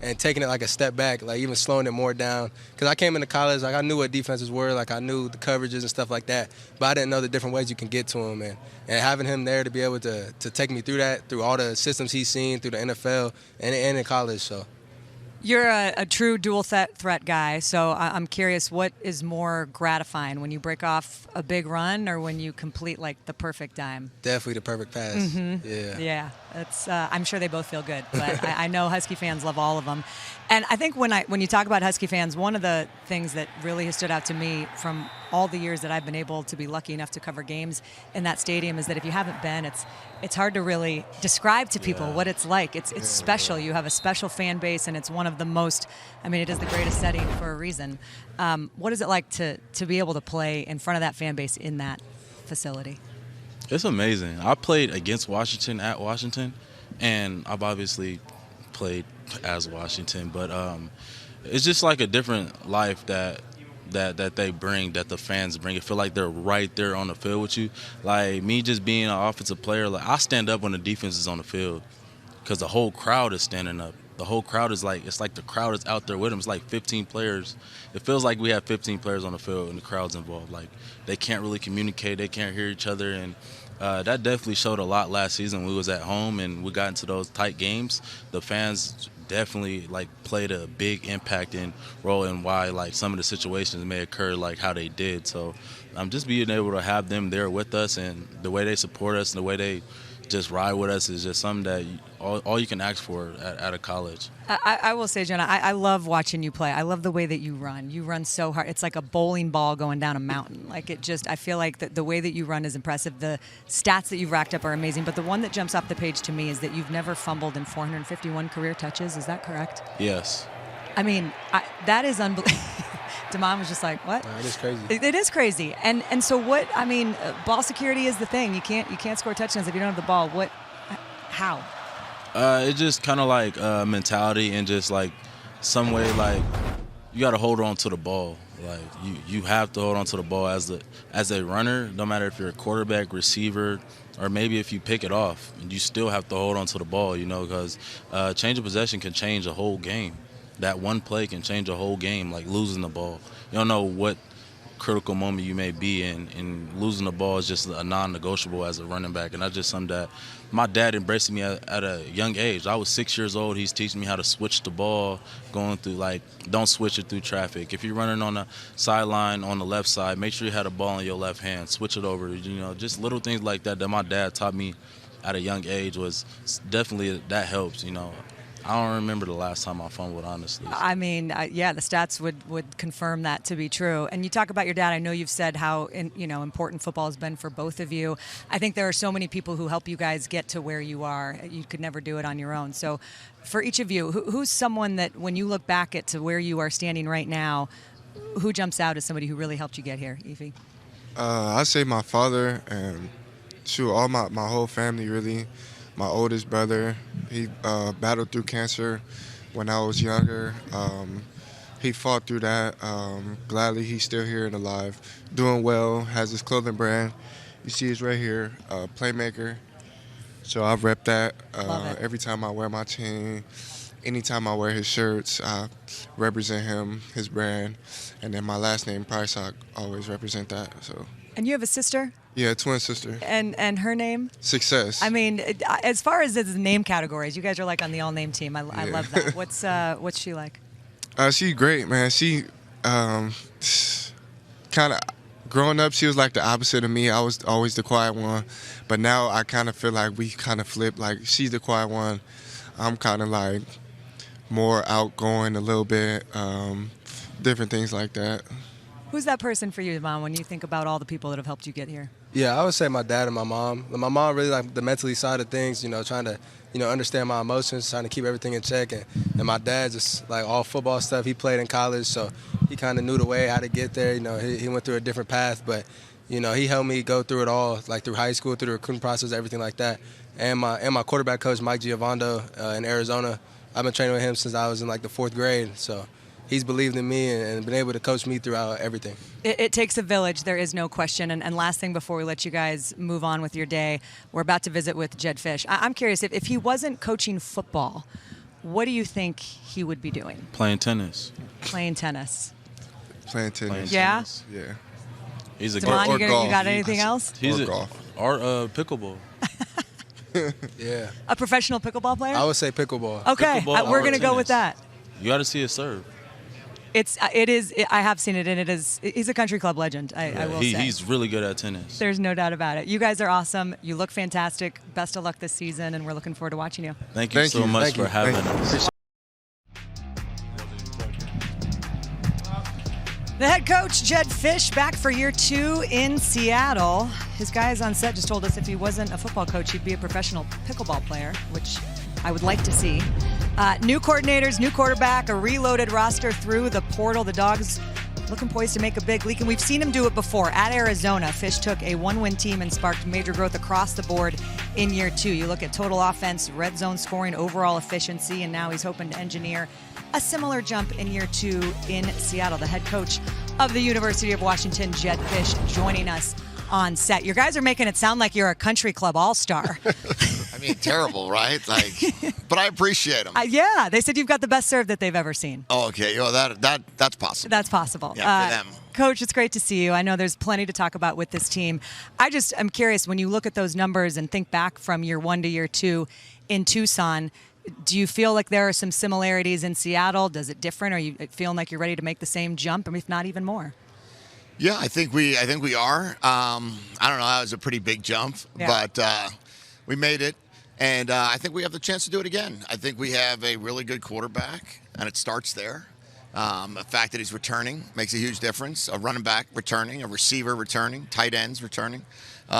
and taking it like a step back, like even slowing it more down. Because I came into college, like I knew what defenses were, like I knew the coverages and stuff like that, but I didn't know the different ways you can get to them. And having him there to be able to take me through that, through all the systems he's seen through the NFL and in college. So. You're a true dual threat guy, so I'm curious, what is more gratifying, when you break off a big run or when you complete like the perfect dime? Definitely the perfect pass. Mm-hmm. Yeah. That's. I'm sure they both feel good, but I know Husky fans love all of them. And I think when you talk about Husky fans, one of the things that really has stood out to me from all the years that I've been able to be lucky enough to cover games in that stadium is that if you haven't been, it's hard to really describe to people what it's like. It's special. You have a special fan base, and it's one of the most. I mean, it is the greatest setting for a reason. What is it like to be able to play in front of that fan base in that facility? It's amazing. I played against Washington at Washington, and I've obviously played as Washington, but it's just like a different life that they bring, that the fans bring. It feel like they're right there on the field with you. Like me just being an offensive player, like I stand up when the defense is on the field because the whole crowd is standing up. The whole crowd is like, it's like the crowd is out there with them. It's like 15 players. It feels like we have 15 players on the field and the crowd's involved. Like they can't really communicate. They can't hear each other. And that definitely showed a lot last season when we was at home and we got into those tight games. The fans definitely like played a big impact and role in why like some of the situations may occur like how they did. So just being able to have them there with us and the way they support us and the way they just ride with us is just something that all you can ask for at a college. I will say, Jonah, I love watching you play. I love the way that you run. You run so hard. It's like a bowling ball going down a mountain. Like I feel like the way that you run is impressive. The stats that you've racked up are amazing. But the one that jumps off the page to me is that you've never fumbled in 451 career touches. Is that correct? Yes. I mean, that is unbelievable. Damon was just like, what? It is crazy. It is crazy. And so what, I mean, ball security is the thing. You can't score touchdowns if you don't have the ball. How? It's just kind of like mentality and just like some way like you got to hold on to the ball. Like you have to hold on to the ball as a runner, no matter if you're a quarterback, receiver, or maybe if you pick it off. You still have to hold on to the ball, because change of possession can change a whole game. That one play can change a whole game, like losing the ball. You don't know what critical moment you may be in, and losing the ball is just a non-negotiable as a running back. And that's just something that my dad embraced me at a young age. I was 6 years old. He's teaching me how to switch the ball, going through, like, don't switch it through traffic. If you're running on the sideline on the left side, make sure you have the ball in your left hand. Switch it over. Just little things like that my dad taught me at a young age was definitely, that helps, I don't remember the last time I fumbled, honestly. I mean, the stats would confirm that to be true. And you talk about your dad. I know you've said how important football has been for both of you. I think there are so many people who help you guys get to where you are. You could never do it on your own. So for each of you, who's someone that when you look back to where you are standing right now, who jumps out as somebody who really helped you get here, Evie? I'd say my father and all my whole family, really. My oldest brother, he battled through cancer when I was younger. He fought through that. Gladly, he's still here and alive, doing well, has his clothing brand. You see it's right here, Playmaker. So I rep that every time I wear my team. Anytime I wear his shirts, I represent him, his brand. And then my last name, Prysock, always represent that. So. And you have a sister? Yeah, twin sister. And her name? Success. I mean, as far as the name categories, you guys are like on the all-name team. I love that. What's she like? She's great, man. She kind of, growing up, she was like the opposite of me. I was always the quiet one. But now I kind of feel like we kind of flip. Like, she's the quiet one. I'm kind of like more outgoing a little bit, different things like that. Who's that person for you, Mom, when you think about all the people that have helped you get here? Yeah, I would say my dad and my mom. My mom really like the mentally side of things, trying to, understand my emotions, trying to keep everything in check. And my dad just like all football stuff. He played in college, so he kind of knew the way how to get there. He went through a different path, but, he helped me go through it all, like through high school, through the recruiting process, everything like that. And my quarterback coach, Mike Giovando in Arizona, I've been training with him since I was in like the 4th grade. So, he's believed in me and been able to coach me throughout everything. It takes a village, there is no question. And last thing before we let you guys move on with your day, we're about to visit with Jedd Fisch. I'm curious, if he wasn't coaching football, what do you think he would be doing? Playing tennis. Playing tennis. Playing tennis. Yeah? Yeah. He's a Damon, or you golf. got anything else? He's Or golf. Or pickleball. Yeah. A professional pickleball player? I would say pickleball. Okay, Pickleball we're or going to go with tennis. that. You got to see it serve. I have seen it, and it is. He's a country club legend. I will say. He's really good at tennis. There's no doubt about it. You guys are awesome. You look fantastic. Best of luck this season, and we're looking forward to watching you. Thank you so much for having us. The head coach, Jedd Fisch, back for year 2 in Seattle. His guys on set just told us if he wasn't a football coach, he'd be a professional pickleball player, which I would like to see. New coordinators, new quarterback, a reloaded roster through the portal. The Dogs looking poised to make a big leap, and we've seen him do it before. At Arizona, Fisch took a 1-win team and sparked major growth across the board in year 2. You look at total offense, red zone scoring, overall efficiency, and now he's hoping to engineer a similar jump in year 2 in Seattle. The head coach of the University of Washington, Jedd Fisch, joining us on set. You guys are making it sound like you're a country club all-star. I mean, terrible, right? Like, but I appreciate them. Yeah, they said you've got the best serve that they've ever seen. Oh, okay. Oh, that's possible. That's possible. Yeah, for them. Coach, it's great to see you. I know there's plenty to talk about with this team. I'm curious, when you look at those numbers and think back from year 1 to year 2 in Tucson, do you feel like there are some similarities in Seattle? Does it different? Are you feeling like you're ready to make the same jump, if not even more? Yeah, I think we are. I don't know. That was a pretty big jump, but we made it, and I think we have the chance to do it again. I think we have a really good quarterback, and it starts there. The fact that he's returning makes a huge difference. A running back returning, a receiver returning, tight ends returning.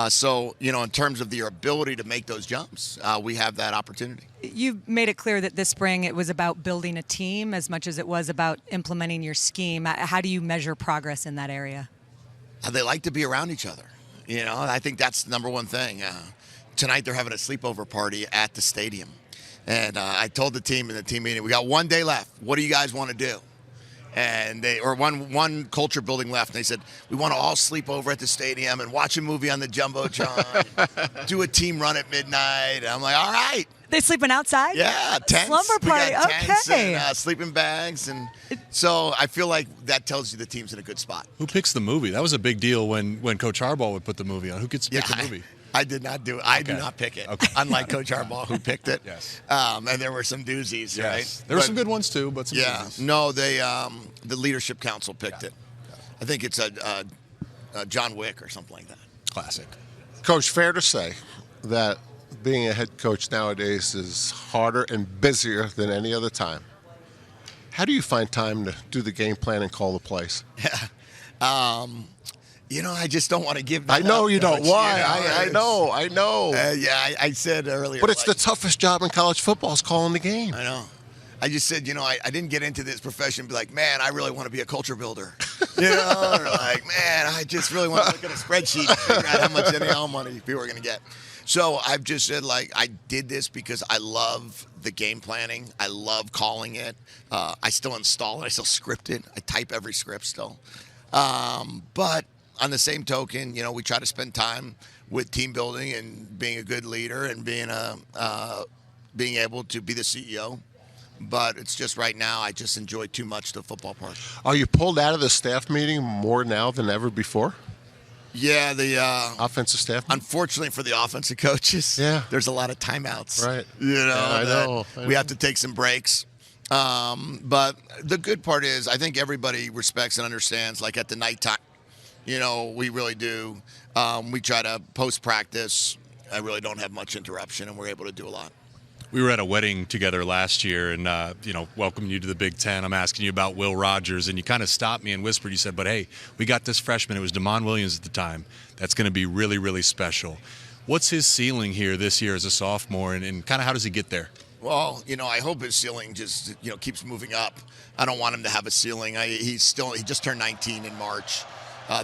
So, in terms of your ability to make those jumps, we have that opportunity. You made it clear that this spring it was about building a team as much as it was about implementing your scheme. How do you measure progress in that area? They like to be around each other. I think that's the number one thing. Tonight they're having a sleepover party at the stadium. And I told the team in the team meeting, we got 1 day left. What do you guys want to do? And one culture building left, and they said, we want to all sleep over at the stadium and watch a movie on the Jumbotron, do a team run at midnight. And I'm like, all right. They sleeping outside? Yeah, tents. Slumber party, we got tents okay. and sleeping bags. And so I feel like that tells you the team's in a good spot. Who picks the movie? That was a big deal when Coach Harbaugh would put the movie on. Who gets to pick the movie? I did not do it. I do not pick it. Okay. Unlike Coach Harbaugh, who picked it. Yes. And there were some doozies, right? There were some good ones too, but some doozies. No, the leadership council picked it. I think it's a John Wick or something like that. Classic. Coach, fair to say that being a head coach nowadays is harder and busier than any other time. How do you find time to do the game plan and call the plays? I just don't want to give that I know up, you don't. Coach. Why? I know. I said earlier. But it's the toughest job in college football is calling the game. I know. I just said, I didn't get into this profession and be like, man, I really want to be a culture builder. Or like, man, I just really want to look at a spreadsheet and figure out how much NIL money people are going to get. So I've just said, I did this because I love the game planning. I love calling it. I still install it. I still script it. I type every script still. But on the same token, we try to spend time with team building and being a good leader and being able to be the CEO. But it's just right now, I just enjoy too much the football part. Are you pulled out of the staff meeting more now than ever before? Yeah, the offensive staff. Unfortunately for the offensive coaches, there's a lot of timeouts. Right. I know. We have to take some breaks. But the good part is, I think everybody respects and understands. Like at the nighttime, we really do. We try to post practice. I really don't have much interruption, and we're able to do a lot. We were at a wedding together last year and, welcomed you to the Big Ten. I'm asking you about Will Rogers, and you kind of stopped me and whispered. You said, but, hey, we got this freshman. It was Damon Williams at the time. That's going to be really, really special. What's his ceiling here this year as a sophomore, and kind of how does he get there? Well, I hope his ceiling just, keeps moving up. I don't want him to have a ceiling. He just turned 19 in March,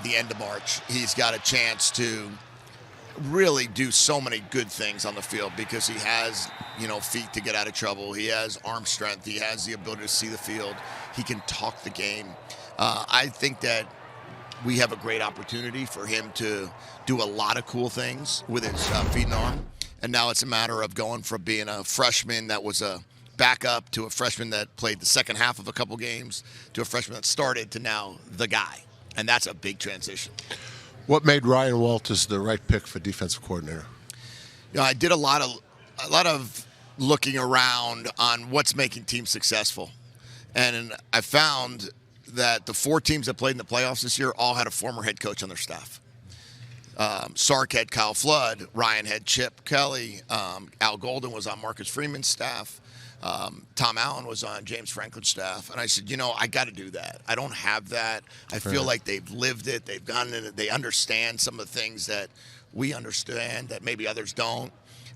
the end of March. He's got a chance to really do so many good things on the field because he has, feet to get out of trouble. He has arm strength. He has the ability to see the field. He can talk the game. I think that we have a great opportunity for him to do a lot of cool things with his feet and arm. And now it's a matter of going from being a freshman that was a backup to a freshman that played the second half of a couple games to a freshman that started to now the guy. And that's a big transition. What made Ryan Walters the right pick for defensive coordinator? I did a lot of looking around on what's making teams successful. And I found that the 4 teams that played in the playoffs this year all had a former head coach on their staff. Sark had Kyle Flood, Ryan had Chip Kelly, Al Golden was on Marcus Freeman's staff, Tom Allen was on James Franklin's staff. And I said, I got to do that. I don't have that. I feel like they've lived it. They've done it. They understand some of the things that we understand that maybe others don't.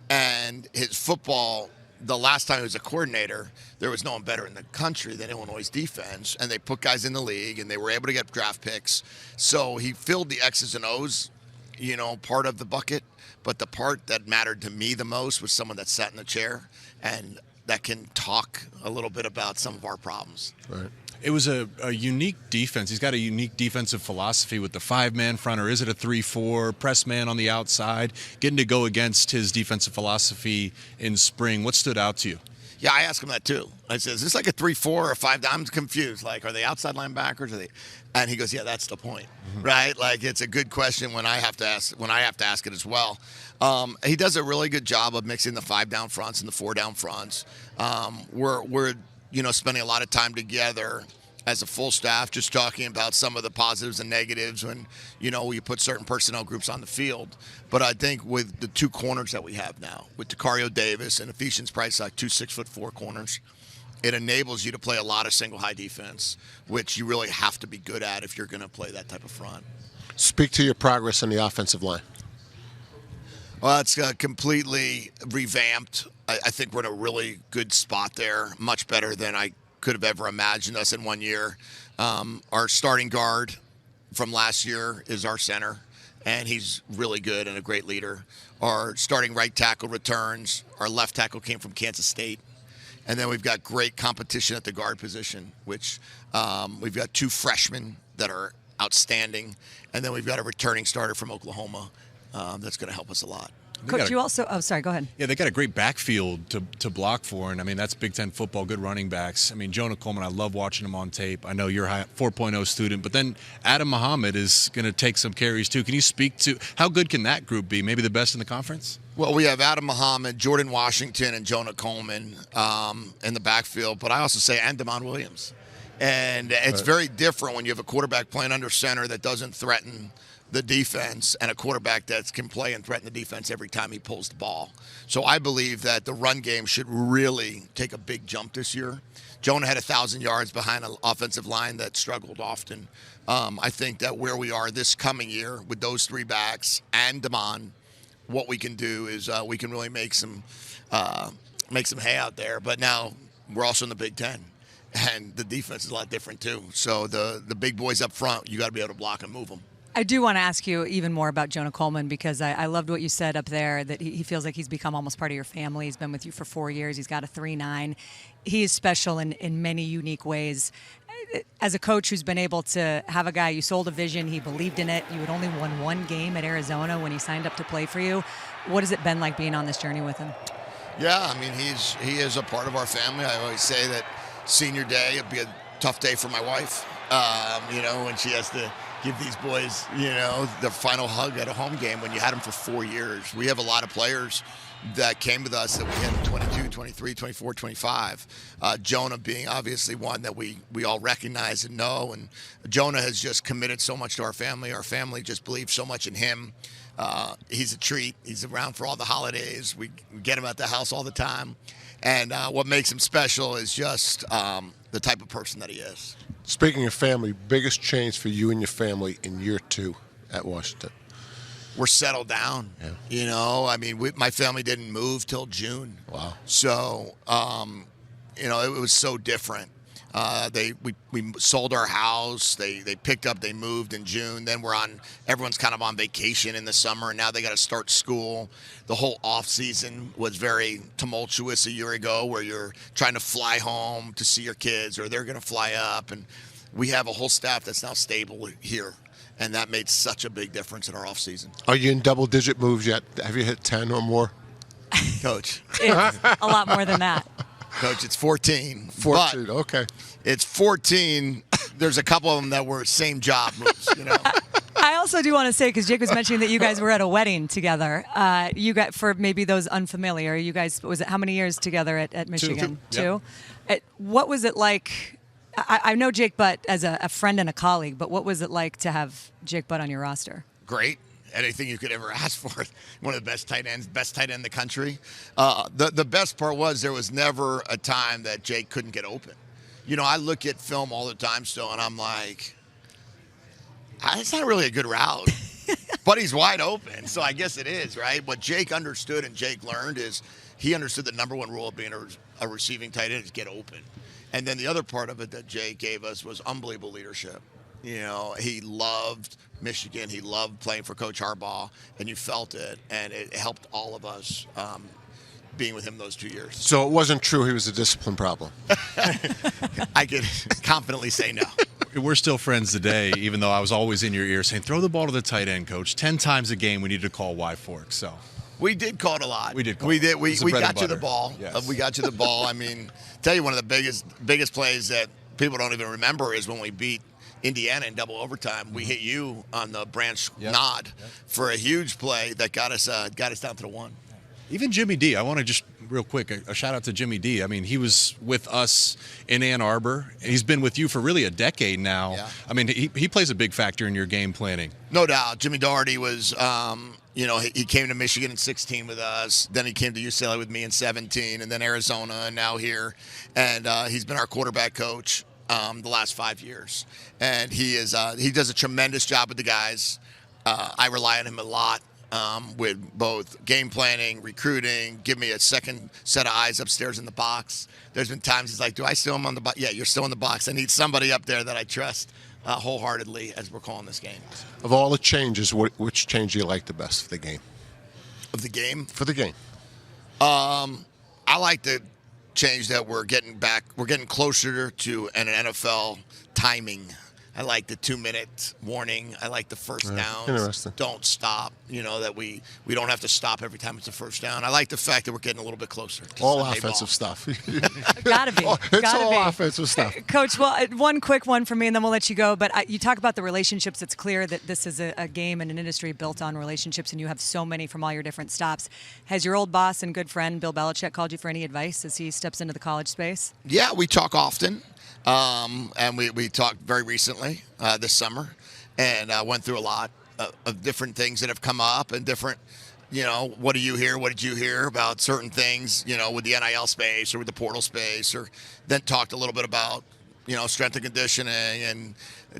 And his football, the last time he was a coordinator, there was no one better in the country than Illinois' defense. And they put guys in the league, and they were able to get draft picks. So he filled the X's and O's, part of the bucket. But the part that mattered to me the most was someone that sat in the chair and that can talk a little bit about some of our problems. Right. It was a unique defense. He's got a unique defensive philosophy with the 5-man front, or is it a 3-4, press man on the outside, getting to go against his defensive philosophy in spring. What stood out to you? Yeah, I asked him that too. I said, is this like a 3-4 or a 5? I'm confused. Like, are they outside linebackers? Are they? And he goes, yeah, that's the point, right? Like, it's a good question when I have to ask it as well. He does a really good job of mixing the 5-down fronts and the 4-down fronts. We're spending a lot of time together as a full staff, just talking about some of the positives and negatives when, we put certain personnel groups on the field. But I think with the 2 corners that we have now, with Dacario Davis and Ephesians Prysock, 2 6'4" corners, it enables you to play a lot of single high defense, which you really have to be good at if you're going to play that type of front. Speak to your progress on the offensive line. Well, it's completely revamped. I think we're in a really good spot there, much better than I could have ever imagined us in 1 year. Our starting guard from last year is our center, and he's really good and a great leader. Our starting right tackle returns. Our left tackle came from Kansas State. And then we've got great competition at the guard position, which we've got 2 freshmen that are outstanding. And then we've got a returning starter from Oklahoma that's going to help us a lot. Coach, you also – oh, sorry, go ahead. Yeah, they got a great backfield to block for, and, that's Big Ten football, good running backs. Jonah Coleman, I love watching him on tape. I know you're a 4.0 student, but then Adam Muhammad is going to take some carries too. Can you speak to how good can that group be, maybe the best in the conference? Well, we have Adam Muhammad, Jordan Washington, and Jonah Coleman in the backfield, but I also say and Damon Williams. And it's very different when you have a quarterback playing under center that doesn't threaten the defense and a quarterback that can play and threaten the defense every time he pulls the ball. So I believe that the run game should really take a big jump this year. Jonah had 1,000 yards behind an offensive line that struggled often. I think that where we are this coming year with those 3 backs and Damon, what we can do is we can really make some hay out there. But now we're also in the Big Ten, and the defense is a lot different too. So the big boys up front, you got to be able to block and move them. I do want to ask you even more about Jonah Coleman because I loved what you said up there, that he feels like he's become almost part of your family. He's been with you for 4 years. He's got a 3.9. He is special in many unique ways. As a coach who's been able to have a guy, you sold a vision, he believed in it. You had only won 1 game at Arizona when he signed up to play for you. What has it been like being on this journey with him? Yeah, he is a part of our family. I always say that senior day would be a tough day for my wife, when she has to give these boys, the final hug at a home game when you had them for 4 years. We have a lot of players that came with us that we had in 22, 23, 24, 25. Jonah being obviously one that we all recognize and know. And Jonah has just committed so much to our family. Our family just believes so much in him. He's a treat. He's around for all the holidays. We get him at the house all the time. And what makes him special is just the type of person that he is. Speaking of family, biggest change for you and your family in year 2 at Washington? We're settled down. Yeah. My family didn't move till June. Wow. So, it was so different. We sold our house. They picked up. They moved in June. Then everyone's kind of on vacation in the summer, and now they got to start school. The whole off season was very tumultuous a year ago, where you're trying to fly home to see your kids, or they're going to fly up. And we have a whole staff that's now stable here, and that made such a big difference in our off season. Are you in double-digit moves yet? Have you hit 10 or more? Coach. It's a lot more than that. Coach, it's 14. 14, okay. It's 14. There's a couple of them that were same job moves, I also do want to say, because Jake was mentioning that you guys were at a wedding together. You got, for maybe those unfamiliar, you guys, was it how many years together at Michigan? Two. What was it like? I know Jake Butt as a friend and a colleague, but what was it like to have Jake Butt on your roster? Great. Anything you could ever ask for. One of the best tight ends, best tight end in the country. The best part was there was never a time that Jake couldn't get open. I look at film all the time still, and I'm like, it's not really a good route. But he's wide open, so I guess it is, right? What Jake understood and Jake learned is he understood the number one rule of being a receiving tight end is get open. And then the other part of it that Jake gave us was unbelievable leadership. He loved Michigan. He loved playing for Coach Harbaugh, and you felt it, and it helped all of us being with him those 2 years. So it wasn't true he was a discipline problem? I could confidently say no. We're still friends today, even though I was always in your ear saying, throw the ball to the tight end, Coach. 10 times a game we need to call Y fork. So we did call it a lot. We did. We did. We got to the butter. ball. Yes. We got to the ball. I mean, tell you one of the biggest plays that people don't even remember is when we beat Indiana in double overtime. We hit you on the branch nod for a huge play that got us down to the one. Even Jimmy D, I want to just real quick, a shout out to Jimmy D. I mean, he was with us in Ann Arbor. He's been with you for really a decade now. Yeah. I mean, he plays a big factor in your game planning. No doubt. Jimmy Doherty was, he came to Michigan in 16 with us. Then he came to UCLA with me in 17, and then Arizona, and now here. And he's been our quarterback coach the last 5 years. And he does a tremendous job with the guys. I rely on him a lot. With both game planning, recruiting, give me a second set of eyes upstairs in the box. There's been times he's like, do I still am on the box? Yeah, you're still in the box. I need somebody up there that I trust wholeheartedly as we're calling this game. Of all the changes, which change do you like the best for the game? Of the game? For the game. I like the change that we're getting closer to an NFL timing. I like the 2-minute warning. I like the first down. Interesting. Don't stop. That we don't have to stop every time it's a first down. I like the fact that we're getting a little bit closer to all Sunday offensive ball. stuff. Gotta be. It's all offensive stuff. Coach, well, one quick one for me, and then we'll let you go. But you talk about the relationships. It's clear that this is a game and an industry built on relationships, and you have so many from all your different stops. Has your old boss and good friend Bill Belichick called you for any advice as he steps into the college space? Yeah, we talk often. And we talked very recently this summer, and went through a lot of different things that have come up and different, what do you hear? What did you hear about certain things, with the NIL space or with the portal space, or then talked a little bit about, strength and conditioning and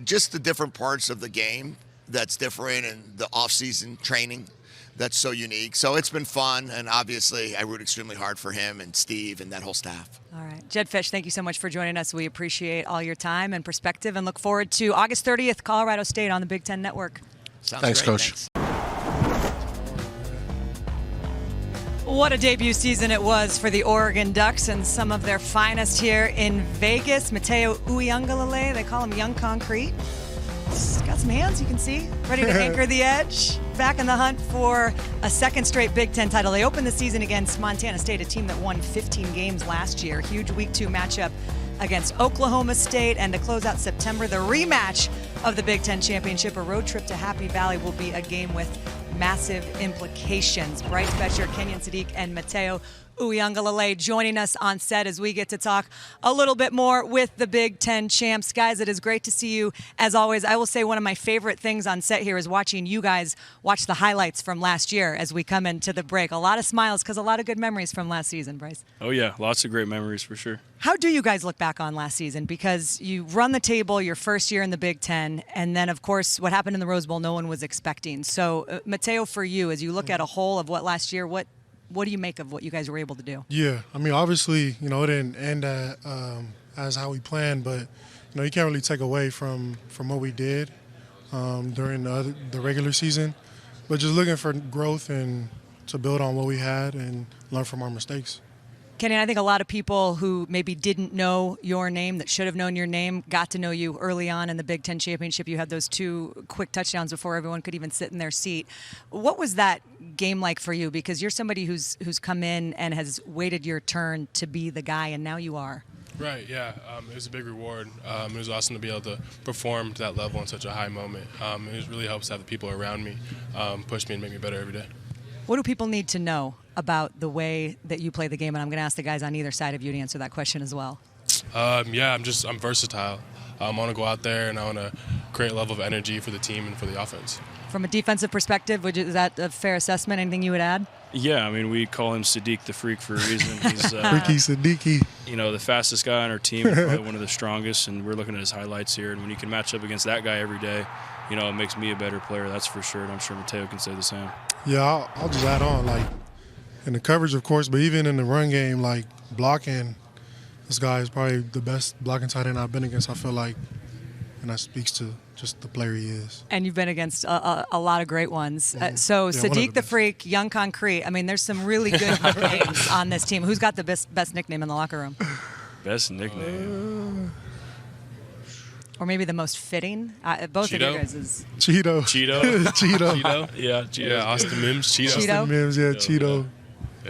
just the different parts of the game that's different and the off-season training that's so unique. So it's been fun, and obviously I root extremely hard for him and Steve and that whole staff. All right. Jedd Fisch, thank you so much for joining us. We appreciate all your time and perspective and look forward to August 30th, Colorado State on the Big Ten Network. Thanks, Coach. Thanks. What a debut season it was for the Oregon Ducks and some of their finest here in Vegas. Matayo Uiagalelei, they call him Young Concrete. He's got some hands, you can see. Ready to anchor the edge. Back in the hunt for a second straight Big Ten title. They opened the season against Montana State, a team that won 15 games last year. Huge Week 2 matchup against Oklahoma State. And to close out September, the rematch of the Big Ten Championship. A road trip to Happy Valley will be a game with massive implications. Bryce, Boettcher, Kenyon, Saiq, and Matayo Uiagalelei joining us on set as we get to talk a little bit more with the Big Ten champs. Guys, it is great to see you. As always, I will say one of my favorite things on set here is watching you guys watch the highlights from last year as we come into the break. A lot of smiles because a lot of good memories from last season, Bryce. Oh, yeah. Lots of great memories for sure. How do you guys look back on last season? Because you run the table your first year in the Big Ten, and then, of course, what happened in the Rose Bowl no one was expecting. So, Matayo, for you, as you look at a whole of what last year, what do you make of what you guys were able to do? Yeah, I mean, obviously, it didn't end as how we planned, but you can't really take away from what we did during the regular season. But just looking for growth and to build on what we had and learn from our mistakes. Kenyon, I think a lot of people who maybe didn't know your name, that should have known your name, got to know you early on in the Big Ten championship. You had those 2 quick touchdowns before everyone could even sit in their seat. What was that game like for you? Because you're somebody who's come in and has waited your turn to be the guy, and now you are. Right, yeah. It was a big reward. It was awesome to be able to perform to that level in such a high moment. It really helps to have the people around me push me and make me better every day. What do people need to know about the way that you play the game? And I'm going to ask the guys on either side of you to answer that question as well. I'm versatile. I want to go out there and I want to create a level of energy for the team and for the offense. From a defensive perspective, is that a fair assessment? Anything you would add? Yeah, I mean, we call him Saiq the Freak for a reason. He's Freaky Saiq. The fastest guy on our team, and probably one of the strongest, and we're looking at his highlights here. And when you can match up against that guy every day, it makes me a better player, that's for sure. And I'm sure Matayo can say the same. Yeah, I'll just add on, in the coverage, of course, but even in the run game, blocking, this guy is probably the best blocking tight end I've been against, I feel like. And that speaks to just the player he is. And you've been against a lot of great ones. So Saiq the Freak, Young Concrete. I mean, there's some really good nicknames on this team. Who's got the best nickname in the locker room? Best nickname? Or maybe the most fitting? Both Cheeto? of you guys is... Cheeto. Cheeto? Yeah, Austin Mims. Cheeto. Austin Mims, Cheeto.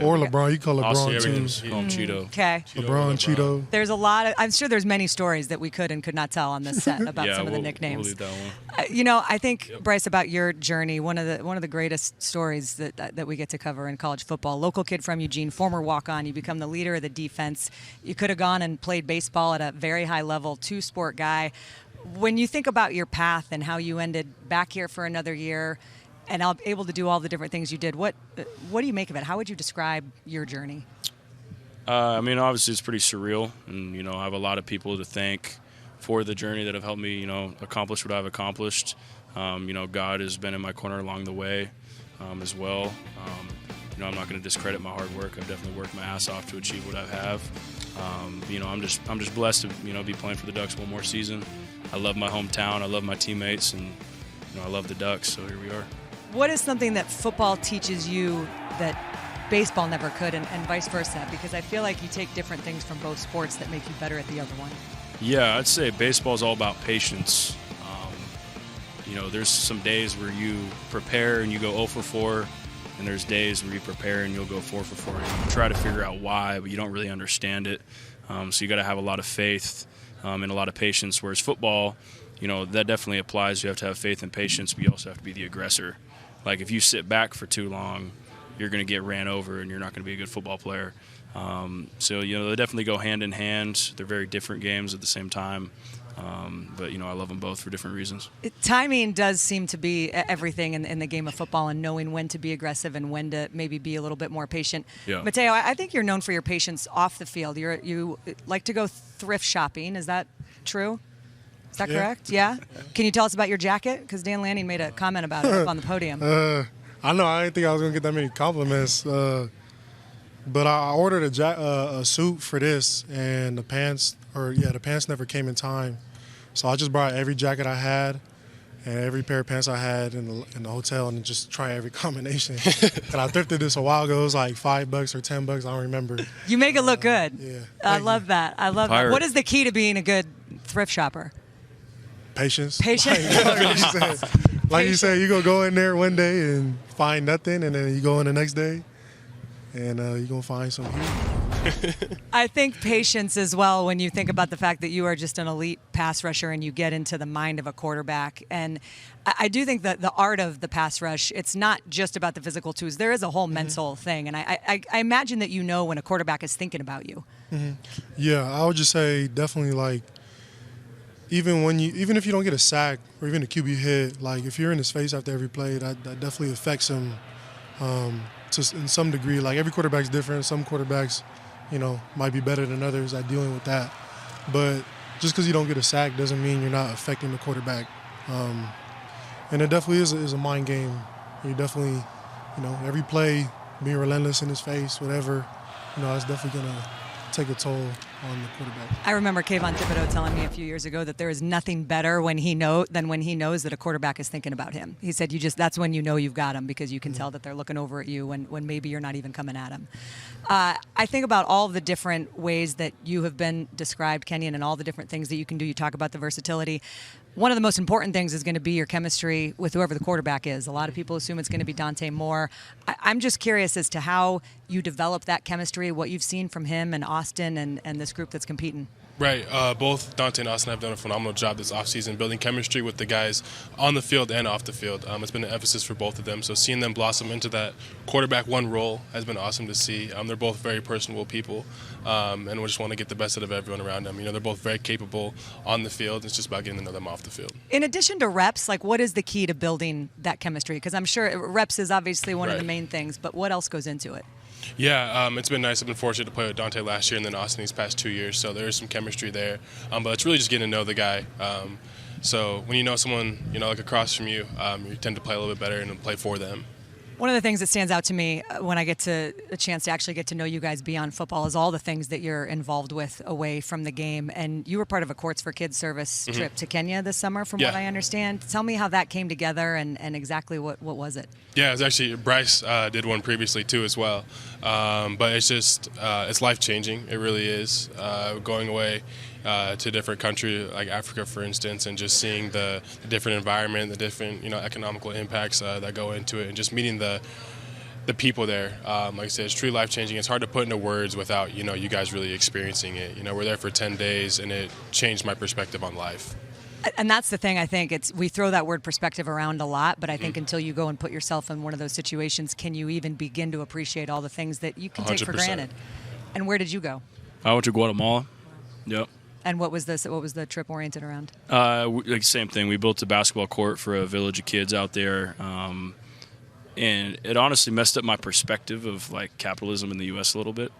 Or LeBron. You call LeBron, too. You call him Cheeto. Okay. LeBron, Cheeto. There's a lot of... I'm sure there's many stories that we could and could not tell on this set about some of the nicknames. We'll leave that one. I think, Bryce, about your journey, one of the greatest stories that we get to cover in college football. Local kid from Eugene, former walk-on. You become the leader of the defense. You could have gone and played baseball at a very high level, 2-sport guy. When you think about your path and how you ended back here for another year and able to do all the different things you did, what do you make of it? How would you describe your journey? Obviously it's pretty surreal, and I have a lot of people to thank for the journey that have helped me, accomplish what I've accomplished. God has been in my corner along the way as well. I'm not going to discredit my hard work. I've definitely worked my ass off to achieve what I have. I'm just blessed to be playing for the Ducks one more season. I love my hometown. I love my teammates, and I love the Ducks. So here we are. What is something that football teaches you that baseball never could, and vice versa? Because I feel like you take different things from both sports that make you better at the other one. Yeah, I'd say baseball is all about patience. There's some days where you prepare and you go 0 for 4, and there's days where you prepare and you'll go 4 for 4. And you try to figure out why, but you don't really understand it. So you got to have a lot of faith and a lot of patience. Whereas football, that definitely applies. You have to have faith and patience, but you also have to be the aggressor. Like if you sit back for too long, you're going to get ran over and you're not going to be a good football player. So they definitely go hand in hand. They're very different games at the same time. But I love them both for different reasons. Timing does seem to be everything in the game of football, and knowing when to be aggressive and when to maybe be a little bit more patient. Yeah. Matayo, I think you're known for your patience off the field. You like to go thrift shopping. Is that true? Is that correct? Yeah? Can you tell us about your jacket? Because Dan Lanning made a comment about it up on the podium. I know. I didn't think I was going to get that many compliments. But I ordered a suit for this, and the pants never came in time. So I just brought every jacket I had and every pair of pants I had in the hotel and just try every combination. And I thrifted this a while ago. It was like $5 or $10. I don't remember. You make it look good. Yeah. I love that. I love that. What is the key to being a good thrift shopper? Patience. Patience. Like you said, you're going to go in there one day and find nothing, and then you go in the next day, and you're going to find some heat. I think patience as well when you think about the fact that you are just an elite pass rusher and you get into the mind of a quarterback. And I do think that the art of the pass rush, it's not just about the physical tools. There is a whole mental thing. And I imagine that when a quarterback is thinking about you. Mm-hmm. Yeah, I would just say definitely even if you don't get a sack or even a QB hit, if you're in his face after every play, that definitely affects him in some degree. Every quarterback's different. Some quarterbacks, might be better than others at dealing with that. But just because you don't get a sack doesn't mean you're not affecting the quarterback. And it definitely is a mind game. You definitely, every play, being relentless in his face, whatever, it's definitely going to take a toll. on the quarterback. I remember Kayvon Thibodeau telling me a few years ago that there is nothing better than when he knows that a quarterback is thinking about him. He said that's when you know you've got him, because you can tell that they're looking over at you when maybe you're not even coming at him. I think about all the different ways that you have been described, Kenyon, and all the different things that you can do. You talk about the versatility. One of the most important things is going to be your chemistry with whoever the quarterback is. A lot of people assume it's going to be Dante Moore. I'm just curious as to how you develop that chemistry, what you've seen from him and Austin and this group that's competing. Right. Both Dante and Austin have done a phenomenal job this offseason building chemistry with the guys on the field and off the field. It's been an emphasis for both of them. So seeing them blossom into that quarterback one role has been awesome to see. They're both very personable people, and we just want to get the best out of everyone around them. They're both very capable on the field. It's just about getting to know them off the field. In addition to reps, what is the key to building that chemistry? Because I'm sure reps is obviously one of the main things, but what else goes into it? Yeah, it's been nice. I've been fortunate to play with Dante last year and then Austin these past 2 years, so there is some chemistry there. But it's really just getting to know the guy. So when you know someone, across from you, you tend to play a little bit better and play for them. One of the things that stands out to me when I get a chance to actually get to know you guys beyond football is all the things that you're involved with away from the game. And you were part of a Courts for Kids service trip to Kenya this summer, from what I understand. Tell me how that came together and exactly what was it? Yeah, it was actually Bryce did one previously too as well. But it's just it's life-changing. It really is. Going away to a different country like Africa, for instance, and just seeing the different environment, the different economical impacts that go into it, and just meeting the people there. Like I said, it's truly life-changing. It's hard to put into words without you guys really experiencing it. We're there for 10 days, and it changed my perspective on life. And that's the thing. I think we throw that word perspective around a lot, but I think until you go and put yourself in one of those situations, can you even begin to appreciate all the things that you can 100%. Take for granted? And where did you go? I went to Guatemala. Yep. And what was the trip oriented around? Same thing. We built a basketball court for a village of kids out there, and it honestly messed up my perspective of capitalism in the U.S. a little bit.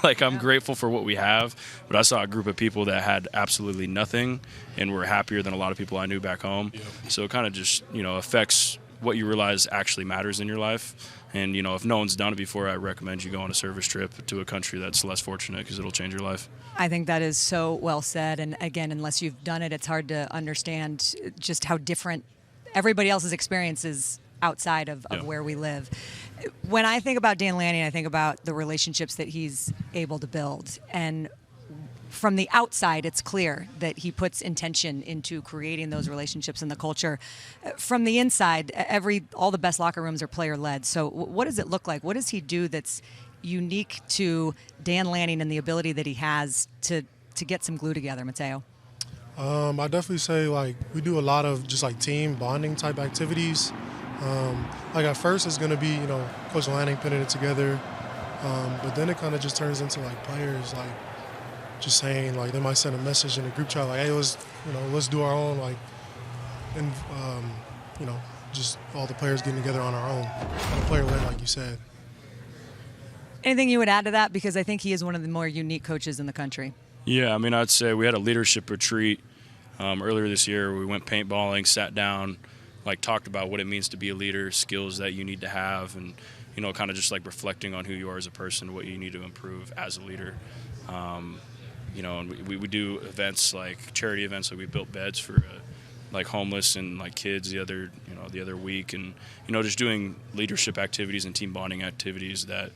I'm grateful for what we have, but I saw a group of people that had absolutely nothing and were happier than a lot of people I knew back home. Yep. So it kind of just affects what you realize actually matters in your life. And if no one's done it before, I recommend you go on a service trip to a country that's less fortunate, because it'll change your life. I think that is so well said. And again, unless you've done it, it's hard to understand just how different everybody else's experience is outside of where we live. When I think about Dan Lanning, I think about the relationships that he's able to build. And from the outside, it's clear that he puts intention into creating those relationships in the culture. From the inside, all the best locker rooms are player-led. So what does it look like? What does he do that's unique to Dan Lanning and the ability that he has to get some glue together, Matayo? I definitely say we do a lot of just team bonding type activities. At first it's going to be, Coach Lanning putting it together. But then it kind of just turns into players just saying they might send a message in the group chat hey, let's do our own and just all the players getting together on our own, kind of player-led, like you said. Anything you would add to that? Because I think he is one of the more unique coaches in the country. Yeah, I'd say we had a leadership retreat earlier this year. We went paintballing, sat down, talked about what it means to be a leader, skills that you need to have, and kind of just reflecting on who you are as a person, what you need to improve as a leader. And we do events charity events. We built beds for homeless and kids the other week, and just doing leadership activities and team bonding activities that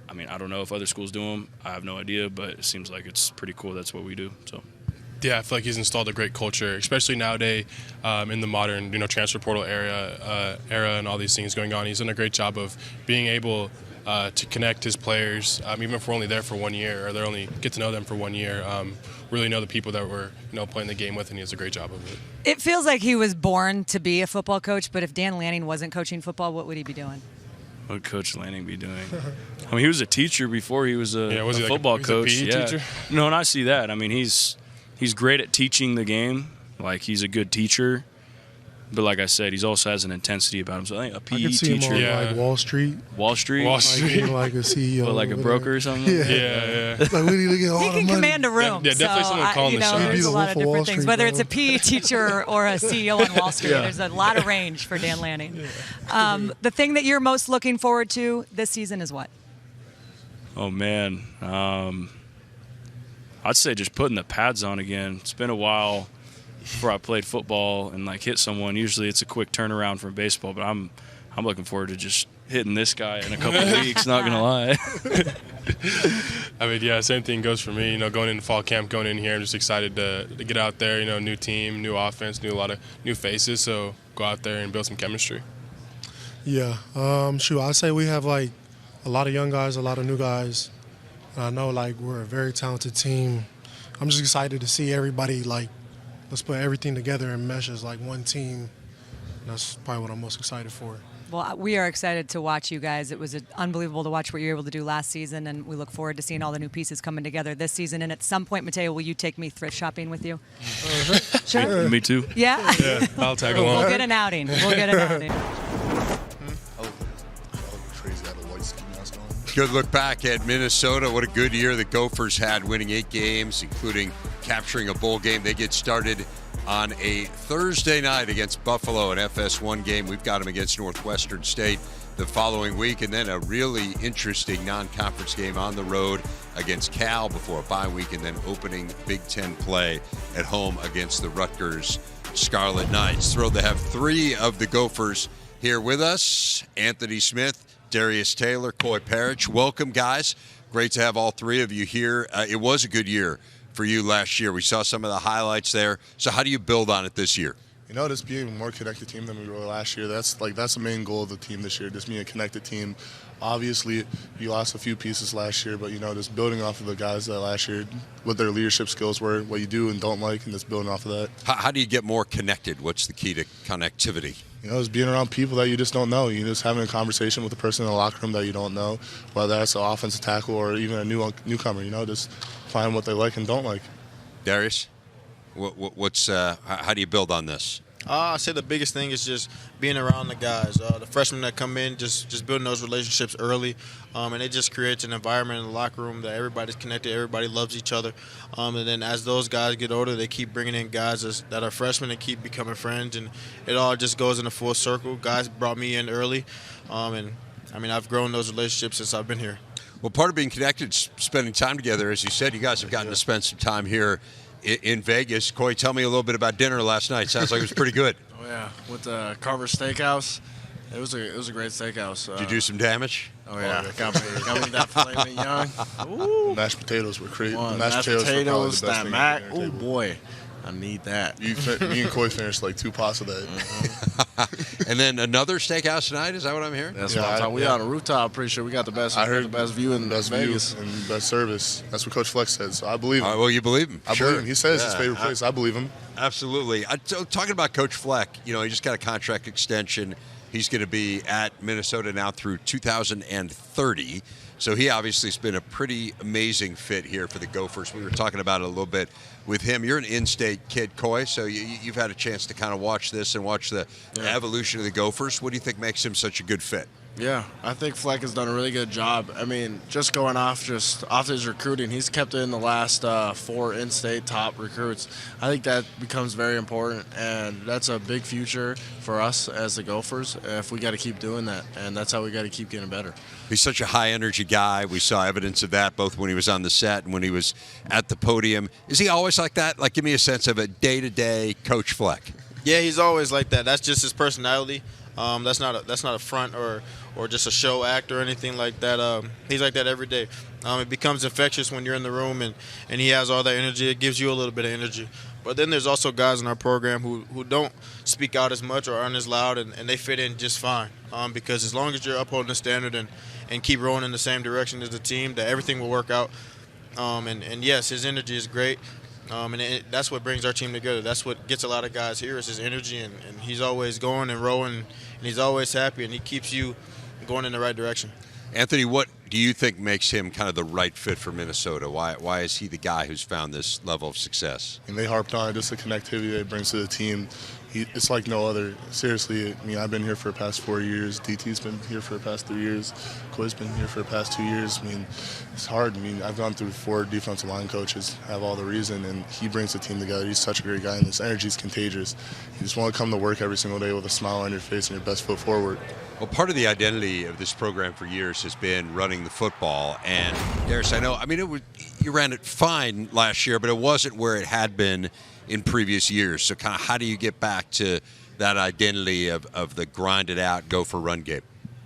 I don't know if other schools do them. I have no idea, but it seems like it's pretty cool. That's what we do. So. Yeah, I feel like he's installed a great culture, especially nowadays in the modern, transfer portal era and all these things going on. He's done a great job of being able to connect his players, even if we're only there for 1 year, or they only get to know them for 1 year. Really know the people that we're playing the game with, and he does a great job of it. It feels like he was born to be a football coach, but if Dan Lanning wasn't coaching football, what would he be doing? What would Coach Lanning be doing? He was a teacher before he was a football coach. A PE teacher? No, and I see that. He's great at teaching the game. He's a good teacher. But like I said, he also has an intensity about him. So I think a PE I could see teacher. him on Wall Street. Wall Street? Wall Street. Like a CEO. But like a broker or something? Yeah. We need to get all he the can money. command a room. Yeah, definitely someone calling the shots. There's a lot of different things. Whether it's a PE teacher or a CEO on Wall Street, there's a lot of range for Dan Lanning. The thing that you're most looking forward to this season is what? Oh, man. I'd say just putting the pads on again. It's been a while before I played football and like hit someone. Usually it's a quick turnaround from baseball, but I'm looking forward to just hitting this guy in a couple of weeks, not going to lie. I mean, yeah, same thing goes for me. Going into fall camp, going in here, I'm just excited to get out there. New team, new offense, a lot of new faces. So go out there and build some chemistry. Yeah, I'd say we have like a lot of young guys, a lot of new guys. And I know like we're a very talented team. I'm just excited to see everybody like let's put everything together and mesh as like one team. That's probably what I'm most excited for. Well, we are excited to watch you guys. It was unbelievable to watch what you were able to do last season, and we look forward to seeing all the new pieces coming together this season. And at some point, Matayo, will you take me thrift shopping with you? Sure. Me too. Yeah? Yeah, I'll tag along. We'll get an outing. Good look back at Minnesota. What a good year the Gophers had, winning 8 games, including capturing a bowl game. They get started on a Thursday night against Buffalo, an FS1 game. We've got them against Northwestern State the following week, and then a really interesting non-conference game on the road against Cal before a bye week, and then opening Big Ten play at home against the Rutgers Scarlet Knights. Thrilled to have 3 of the Gophers here with us. Anthony Smith, Darius Taylor, Coy Perich. Welcome, guys. Great to have all 3 of you here. It was a good year for you last year. We saw some of the highlights there. So how do you build on it this year? Just being a more connected team than we were last year. That's the main goal of the team this year, just being a connected team. Obviously, you lost a few pieces last year, but, just building off of the guys that last year, what their leadership skills were, what you do and don't like, and just building off of that. How do you get more connected? What's the key to connectivity? Just being around people that you just don't know. You just having a conversation with a person in the locker room that you don't know, whether that's an offensive tackle or even a newcomer. Just find what they like and don't like. Darius, how do you build on this? I say the biggest thing is just being around the guys, the freshmen that come in, just building those relationships early, and it just creates an environment in the locker room that everybody's connected, everybody loves each other, and then as those guys get older, they keep bringing in guys that are freshmen and keep becoming friends, and it all just goes in a full circle. Guys brought me in early, and I've grown those relationships since I've been here. Well, part of being connected is spending time together. As you said, you guys have gotten to spend some time here in Vegas. Coy, tell me a little bit about dinner last night. Sounds like it was pretty good. Oh yeah, with the Carver Steakhouse. It was a great steakhouse. Did you do some damage? Oh yeah, got me that filet mignon. Ooh. Mashed potatoes were crazy. Mashed potatoes, that mac. Oh boy, I need that. Me and Coy finished like 2 pots of that. And then another steakhouse tonight. Is that what I'm hearing? That's what I'm talking. We on a rooftop. Pretty sure we got the best. I heard the best view in best Vegas view and best service. That's what Coach Fleck said. So I believe him. Well, you believe him. I believe him. He says his favorite place. I believe him. Absolutely. Talking about Coach Fleck, he just got a contract extension. He's going to be at Minnesota now through 2030. So he obviously has been a pretty amazing fit here for the Gophers. We were talking about it a little bit with him. You're an in-state kid, Coy, so you've had a chance to kind of watch this and watch the evolution of the Gophers. What do you think makes him such a good fit? Yeah, I think Fleck has done a really good job. Just going off his recruiting, he's kept in the last 4 in-state top recruits. I think that becomes very important, and that's a big future for us as the Gophers if we got to keep doing that, and that's how we got to keep getting better. He's such a high-energy guy. We saw evidence of that both when he was on the set and when he was at the podium. Is he always like that? Give me a sense of a day-to-day Coach Fleck. Yeah, he's always like that. That's just his personality. That's not a front or just a show act or anything like that. He's like that every day. It becomes infectious when you're in the room and he has all that energy. It gives you a little bit of energy. But then there's also guys in our program who don't speak out as much or aren't as loud, and they fit in just fine. Because as long as you're upholding the standard and keep rowing in the same direction as the team, that everything will work out. And yes, his energy is great. That's what brings our team together. That's what gets a lot of guys here is his energy, and he's always going and rowing, and he's always happy, and he keeps you going in the right direction. Anthony, what do you think makes him kind of the right fit for Minnesota? Why is he the guy who's found this level of success? And they harped on just the connectivity that he brings to the team. It's like no other. Seriously, I've been here for the past 4 years. DT's been here for the past 3 years. Coy's been here for the past 2 years. It's hard. I've gone through 4 defensive line coaches, have all the reason, and he brings the team together. He's such a great guy, and his energy is contagious. You just want to come to work every single day with a smile on your face and your best foot forward. Well, part of the identity of this program for years has been running the football. And Darius, I know, you you ran it fine last year, but it wasn't where it had been in previous years. So kind of how do you get back to that identity of the grind it out, go for run game?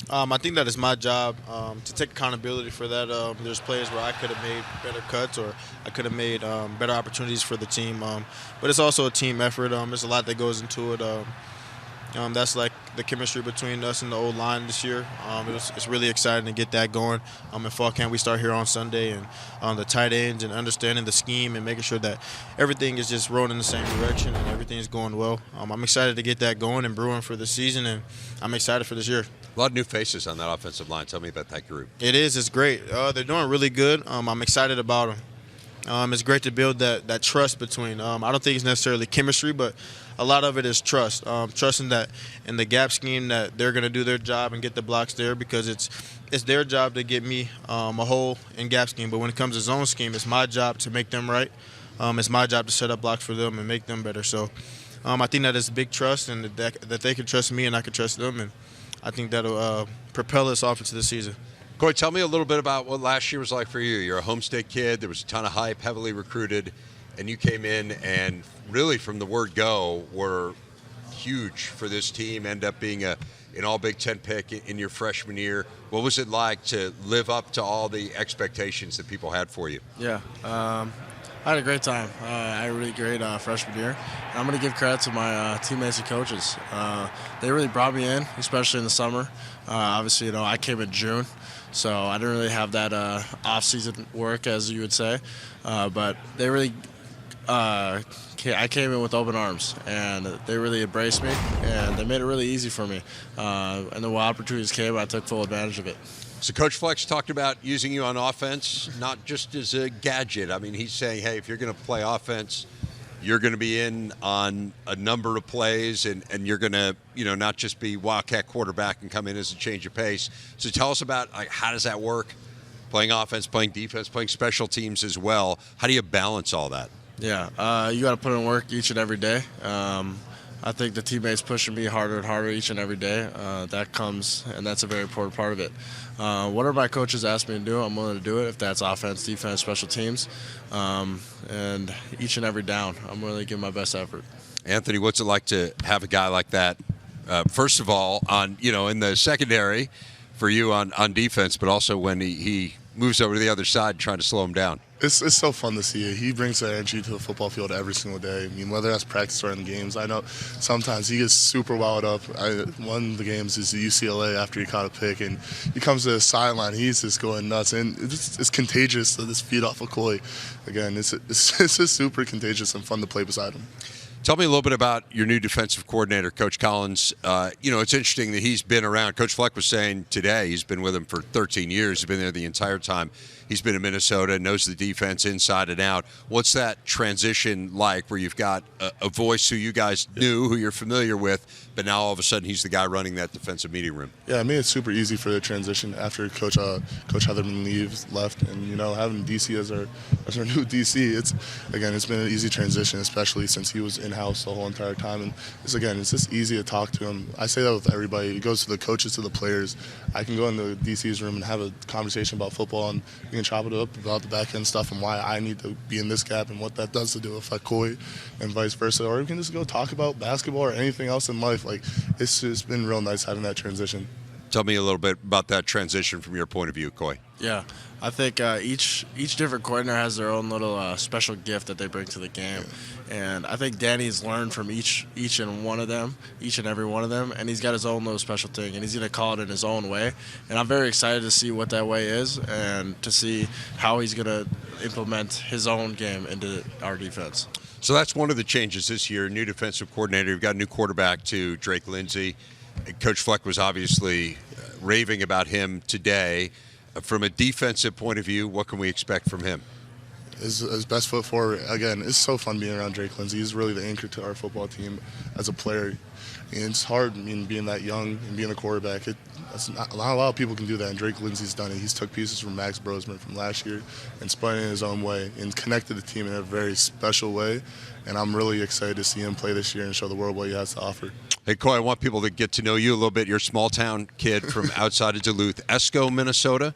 I think that is my job to take accountability for that. There's plays where I could have made better cuts or I could have made better opportunities for the team. But it's also a team effort. There's a lot that goes into it. That's like the chemistry between us and the old line this year. It's really exciting to get that going. In fall camp, we start here on Sunday, and the tight ends and understanding the scheme and making sure that everything is just rolling in the same direction and everything is going well. I'm excited to get that going and brewing for the season, and I'm excited for this year. A lot of new faces on that offensive line. Tell me about that group. It is. It's great. They're doing really good. I'm excited about them. It's great to build that trust between. I don't think it's necessarily chemistry, but a lot of it is trust. Trusting that in the gap scheme that they're going to do their job and get the blocks there, because it's their job to get me a hole in gap scheme. But when it comes to zone scheme, it's my job to make them right. It's my job to set up blocks for them and make them better. So I think that is big trust, and that they can trust me and I can trust them. And I think that'll propel us off into the season. Coy, tell me a little bit about what last year was like for you. You're a home state kid. There was a ton of hype, heavily recruited, and you came in and really from the word go were huge for this team, end up being an all Big Ten pick in your freshman year. What was it like to live up to all the expectations that people had for you? Yeah. I had a great time. I had a really great freshman year. And I'm going to give credit to my teammates and coaches. They really brought me in, especially in the summer. Obviously, I came in June, so I didn't really have that off-season work, as you would say. But they really I came in with open arms, and they really embraced me, and they made it really easy for me. And then when opportunities came, I took full advantage of it. So Coach Fleck's talked about using you on offense, not just as a gadget. I mean, he's saying, hey, if you're going to play offense, you're going to be in on a number of plays, and you're going to, not just be wildcat quarterback and come in as a change of pace. So tell us about how does that work, playing offense, playing defense, playing special teams as well. How do you balance all that? Yeah, you got to put in work each and every day. I think the teammates pushing me harder and harder each and every day. That comes, and that's a very important part of it. Whatever my coaches ask me to do, I'm willing to do it, if that's offense, defense, special teams. And each and every down, I'm really giving my best effort. Anthony, what's it like to have a guy like that, first of all, on in the secondary for you on defense, but also when he moves over to the other side trying to slow him down? It's so fun to see it. He brings that energy to the football field every single day. I mean, whether that's practice or in games, I know sometimes he gets super wound up. One of the games is UCLA after he caught a pick, and he comes to the sideline. He's just going nuts, and it's contagious to just feed off of Coy. Again, it's just super contagious and fun to play beside him. Tell me a little bit about your new defensive coordinator, Coach Collins. It's interesting that he's been around. Coach Fleck was saying today he's been with him for 13 years. He's been there the entire time. He's been in Minnesota, knows the defense inside and out. What's that transition like where you've got a voice who you guys knew, who you're familiar with, but now all of a sudden he's the guy running that defensive meeting room? Yeah, I mean, it's super easy for the transition after Coach Heatherman left, and having DC as our new DC. It's been an easy transition, especially since he was in-house the whole entire time. And it's just easy to talk to him. I say that with everybody. It goes to the coaches, to the players. I can go in the DC's room and have a conversation about football, and we can chop it up about the back end stuff and why I need to be in this gap and what that does to do with Coy and vice versa. Or we can just go talk about basketball or anything else in life. It's just been real nice having that transition. Tell me a little bit about that transition from your point of view, Coy. Yeah, I think each different coordinator has their own little special gift that they bring to the game. And I think Danny's learned from each and every one of them, and he's got his own little special thing, and he's going to call it in his own way. And I'm very excited to see what that way is and to see how he's going to implement his own game into our defense. So that's one of the changes this year, new defensive coordinator. You've got a new quarterback to Drake Lindsay. Coach Fleck was obviously raving about him today. From a defensive point of view, what can we expect from him? his best foot forward. Again, it's so fun being around Drake Lindsay. He's really the anchor to our football team as a player. And it's hard, being that young and being a quarterback. Not a lot of people can do that, and Drake Lindsay's done it. He's took pieces from Max Brosman from last year and spun it in his own way and connected the team in a very special way. And I'm really excited to see him play this year and show the world what he has to offer. Hey, Coy, I want people to get to know you a little bit. You're a small-town kid from outside of Duluth, Esco, Minnesota.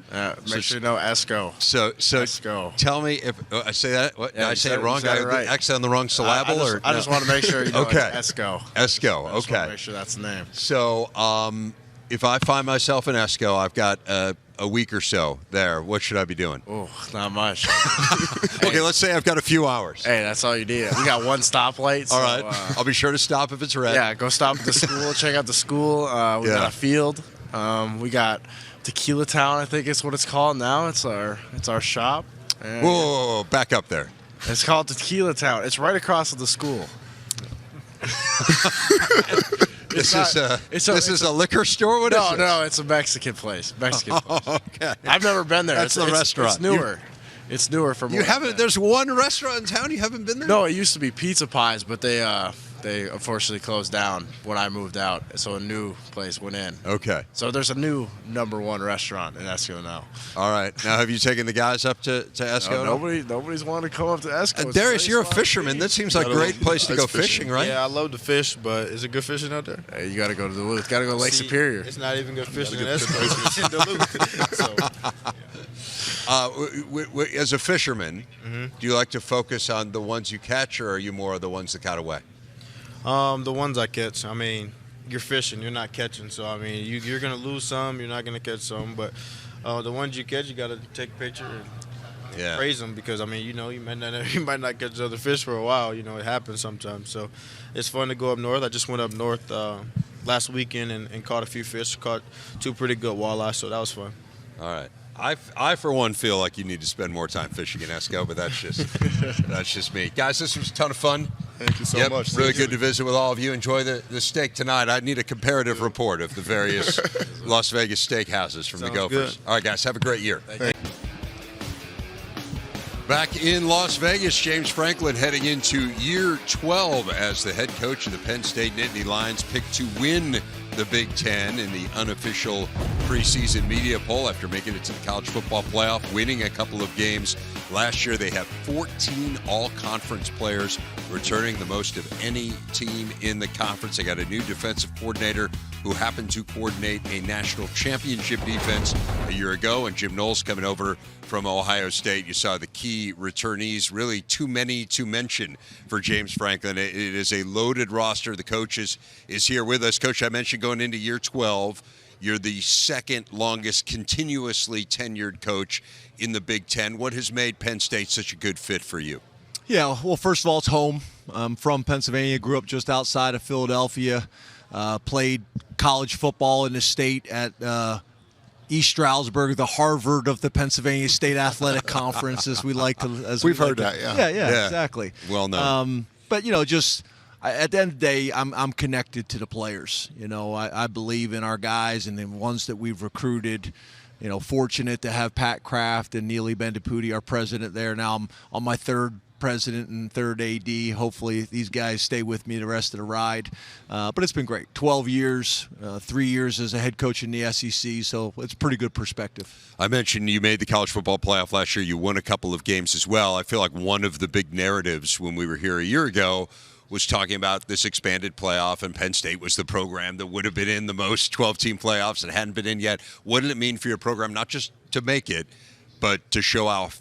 Make sure you know Esco. So Esco. Tell me if I say that. What, Yeah, did I you say said- it wrong? you said it Did I right. accent on the wrong syllable? I just want to make sure you know okay. it's Esco. Esco. I just want Okay. to make sure that's the name. So, if I find myself in Esco, I've got a week or so there. What should I be doing? Oh, not much. Okay, let's say I've got a few hours. Hey, that's all you need. We got one stoplight. All right. I'll be sure to stop if it's red. Yeah, go stop at the school. Check out the school. We got a field. We got Tequila Town, I think is what it's called now. It's our shop. And Whoa, back up there. It's called Tequila Town. It's right across from the school. This is a liquor store? What is this? No, it's a Mexican place. Mexican place. Okay. I've never been there. That's the restaurant. It's newer. It's newer from. You haven't? There's one restaurant in town you haven't been there? No, it used to be Pizza Pies, but they unfortunately closed down when I moved out, so a new place went in. Okay. So there's a new #1 restaurant in Esco now. All right. Now, have you taken the guys up to Esco? Nobody's wanted to come up to Esco. It's Darius, a you're a nice fisherman. That seems like a great place to go fishing, right? Yeah, I love to fish, but is it good fishing out there? Hey, you got to go to Duluth. Got to go to Lake Superior. It's not even good fishing in Esco. It's in Duluth. So. As a fisherman, Mm-hmm. do you like to focus on the ones you catch, or are you more of the ones that got away? The ones I catch. I mean, you're fishing, you're not catching. So I mean, you're gonna lose some, you're not gonna catch some. But the ones you catch, you gotta take a picture and praise them, because I mean, you might not catch other fish for a while. You know, it happens sometimes. So it's fun to go up north. I just went up north last weekend and caught a few fish. Caught 2 pretty good walleyes, so that was fun. All right. I for one feel like you need to spend more time fishing in Esco, but that's just me. Guys, this was a ton of fun. Thank you so much. Really good to visit with all of you. Enjoy the steak tonight. I need a comparative report of the various Las Vegas steakhouses from the Gophers. Good. All right, guys, have a great year. Back in Las Vegas, James Franklin heading into year 12 as the head coach of the Penn State Nittany Lions, picked to win the Big Ten in the unofficial preseason media poll after making it to the college football playoff, winning a couple of games. Last year, they have 14 all-conference players, returning the most of any team in the conference. They got a new defensive coordinator who happened to coordinate a national championship defense a year ago, and Jim Knowles coming over from Ohio State. You saw the key returnees, really too many to mention for James Franklin. It is a loaded roster. The coach is here with us. Coach, I mentioned going into year 12, you're the second longest continuously tenured coach in the Big Ten. What has made Penn State such a good fit for you? Yeah, well, first of all, it's home. I'm from Pennsylvania, grew up just outside of Philadelphia, played college football in the state at East Stroudsburg, the Harvard of the Pennsylvania State Athletic Conference, as we like to. We've heard that, yeah. Yeah, exactly. Well known. But just at the end of the day, I'm connected to the players. I believe in our guys and the ones that we've recruited. Fortunate to have Pat Kraft and Neely Bendapudi, our president, there. Now I'm on my third president and third AD. Hopefully these guys stay with me the rest of the ride. But it's been great. 12 years, 3 years as a head coach in the SEC, so it's a pretty good perspective. I mentioned you made the college football playoff last year. You won a couple of games as well. I feel like one of the big narratives when we were here a year ago was talking about this expanded playoff, and Penn State was the program that would have been in the most 12-team playoffs and hadn't been in yet. What did it mean for your program, not just to make it, but to show out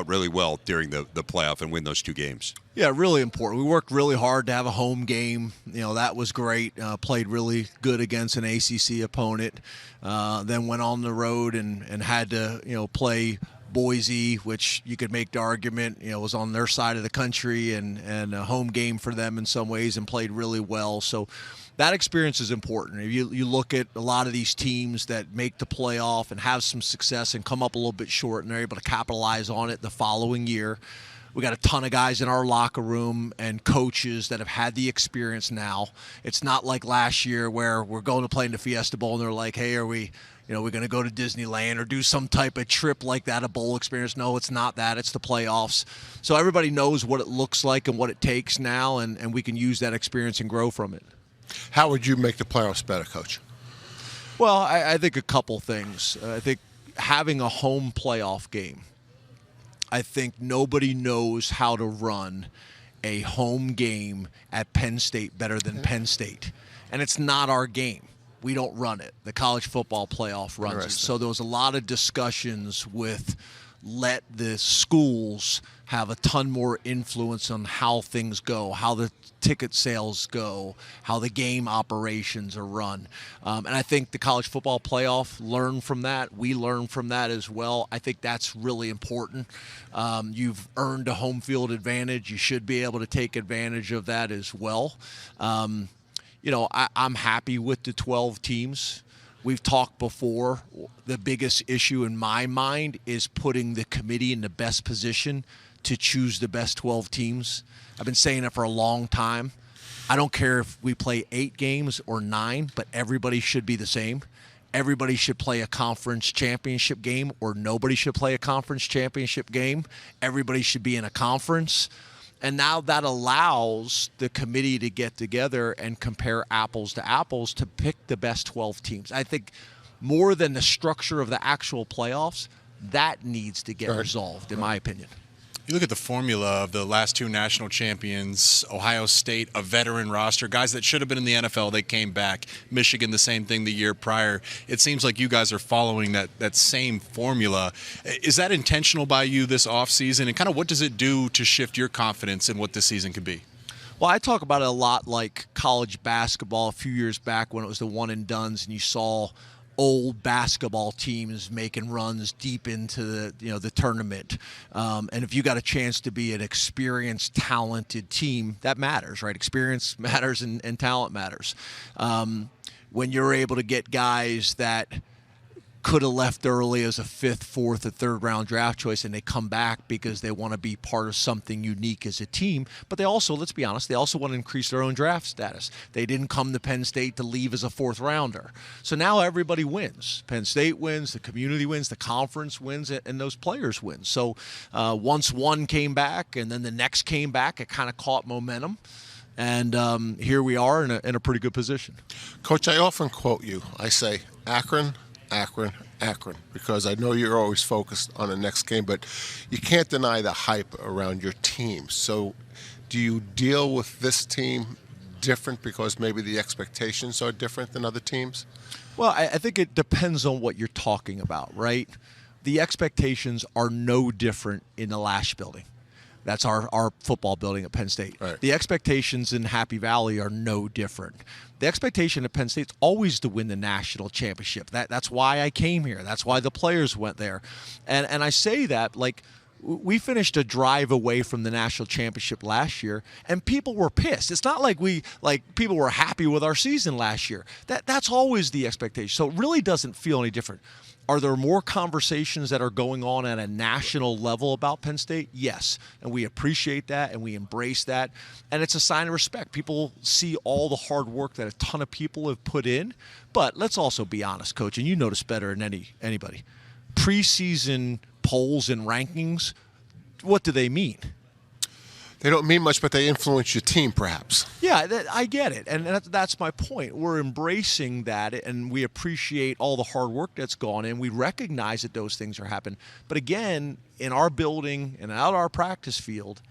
really well during the playoff and win those 2 games? Yeah, really important. We worked really hard to have a home game. That was great. Played really good against an ACC opponent. Then went on the road and had to, play Boise, which you could make the argument, was on their side of the country and a home game for them in some ways, and played really well. So that experience is important. If you look at a lot of these teams that make the playoff and have some success and come up a little bit short, and they're able to capitalize on it the following year. We got a ton of guys in our locker room and coaches that have had the experience now. It's not like last year where we're going to play in the Fiesta Bowl and they're like, hey, are we we're going to go to Disneyland or do some type of trip like that, a bowl experience. No, it's not that. It's the playoffs. So everybody knows what it looks like and what it takes now, and we can use that experience and grow from it. How would you make the playoffs better, Coach? Well, I think a couple things. I think having a home playoff game, I think nobody knows how to run a home game at Penn State better than Penn State. And it's not our game. We don't run it. The college football playoff runs it. So there was a lot of discussions with let the schools have a ton more influence on how things go, how the ticket sales go, how the game operations are run. And I think the college football playoff learned from that. We learned from that as well. I think that's really important. You've earned a home field advantage. You should be able to take advantage of that as well. I'm happy with the 12 teams. We've talked before. The biggest issue in my mind is putting the committee in the best position to choose the best 12 teams. I've been saying it for a long time. I don't care if we play 8 games or 9, but everybody should be the same. Everybody should play a conference championship game, or nobody should play a conference championship game. Everybody should be in a conference. And now that allows the committee to get together and compare apples to apples to pick the best 12 teams. I think more than the structure of the actual playoffs, that needs to get resolved, in my opinion. You look at the formula of the last 2 national champions, Ohio State, a veteran roster, guys that should have been in the NFL, they came back. Michigan, the same thing the year prior. It seems like you guys are following that same formula. Is that intentional by you this offseason? And kind of what does it do to shift your confidence in what this season could be? Well, I talk about it a lot like college basketball a few years back when it was the one and dones and you saw old basketball teams making runs deep into the tournament. And if you got a chance to be an experienced, talented team, that matters, right? Experience matters and talent matters. When you're able to get guys that could have left early as a 5th, 4th, or 3rd round draft choice, and they come back because they want to be part of something unique as a team. But they also, let's be honest, they also want to increase their own draft status. They didn't come to Penn State to leave as a 4th rounder. So now everybody wins. Penn State wins, the community wins, the conference wins, and those players win. So once one came back and then the next came back, it kind of caught momentum. And here we are in a pretty good position. Coach, I often quote you. I say, Akron, Akron, Akron, because I know you're always focused on the next game, but you can't deny the hype around your team. So do you deal with this team different because maybe the expectations are different than other teams? Well, I think it depends on what you're talking about, right? The expectations are no different in the Lash building. That's our football building at Penn State. Right. The expectations in Happy Valley are no different. The expectation at Penn State is always to win the national championship. That's why I came here. That's why the players went there. And I say that, like, we finished a drive away from the national championship last year, and people were pissed. It's not like people were happy with our season last year. That's always the expectation. So it really doesn't feel any different. Are there more conversations that are going on at a national level about Penn State? Yes, and we appreciate that and we embrace that, and it's a sign of respect. People see all the hard work that a ton of people have put in, but let's also be honest, Coach, and you know this better than anybody. Preseason polls and rankings, what do they mean? They don't mean much, but they influence your team, perhaps. Yeah, I get it, and that's my point. We're embracing that, and we appreciate all the hard work that's gone in. We recognize that those things are happening. But again, in our building and out our practice field,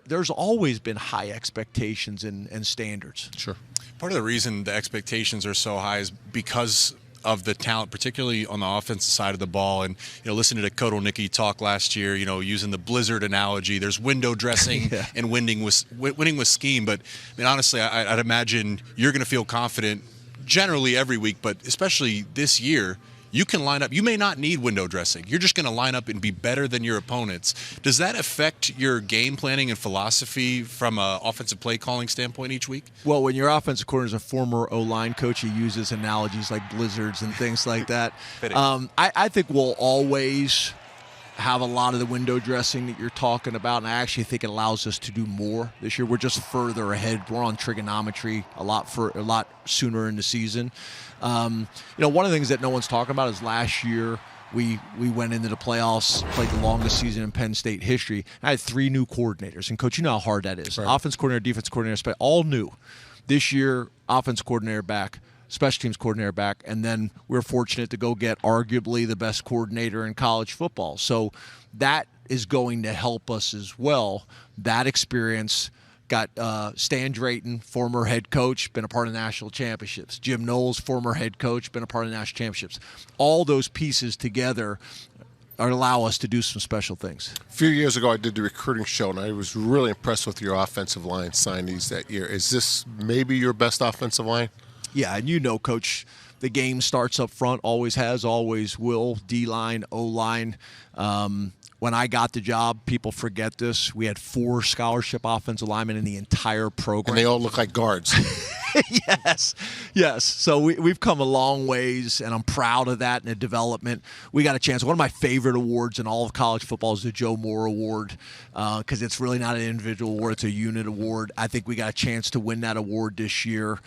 there's always been high expectations and standards. Sure. Part of the reason the expectations are so high is because of the talent, particularly on the offensive side of the ball. And, listening to Koto Nicky talk last year, using the blizzard analogy, there's window dressing and winning with scheme. But, honestly, I'd imagine you're going to feel confident generally every week, but especially this year, you can line up. You may not need window dressing. You're just going to line up and be better than your opponents. Does that affect your game planning and philosophy from an offensive play calling standpoint each week? Well, when your offensive coordinator is a former O-line coach, he uses analogies like blizzards and things like that. I think we'll always have a lot of the window dressing that you're talking about, and I actually think it allows us to do more this year. We're just further ahead. We're on trigonometry a lot sooner in the season. One of the things that no one's talking about is last year we went into the playoffs, played the longest season in Penn State history. I had 3 new coordinators, and Coach, you know how hard that is. Right. Offense coordinator, defense coordinator, all new. This year, offense coordinator back, special teams coordinator back, and then we're fortunate to go get arguably the best coordinator in college football. So that is going to help us as well. That experience got Stan Drayton, former head coach, been a part of national championships. Jim Knowles, former head coach, been a part of national championships. All those pieces together allow us to do some special things. A few years ago, I did the recruiting show, and I was really impressed with your offensive line signees that year. Is this maybe your best offensive line? Yeah, and Coach, the game starts up front, always has, always will, D-line, O-line. When I got the job, people forget this, we had 4 scholarship offensive linemen in the entire program. And they all look like guards. Yes. So we've come a long ways, and I'm proud of that and the development. We got a chance. One of my favorite awards in all of college football is the Joe Moore Award, because it's really not an individual award, it's a unit award. I think we got a chance to win that award this year.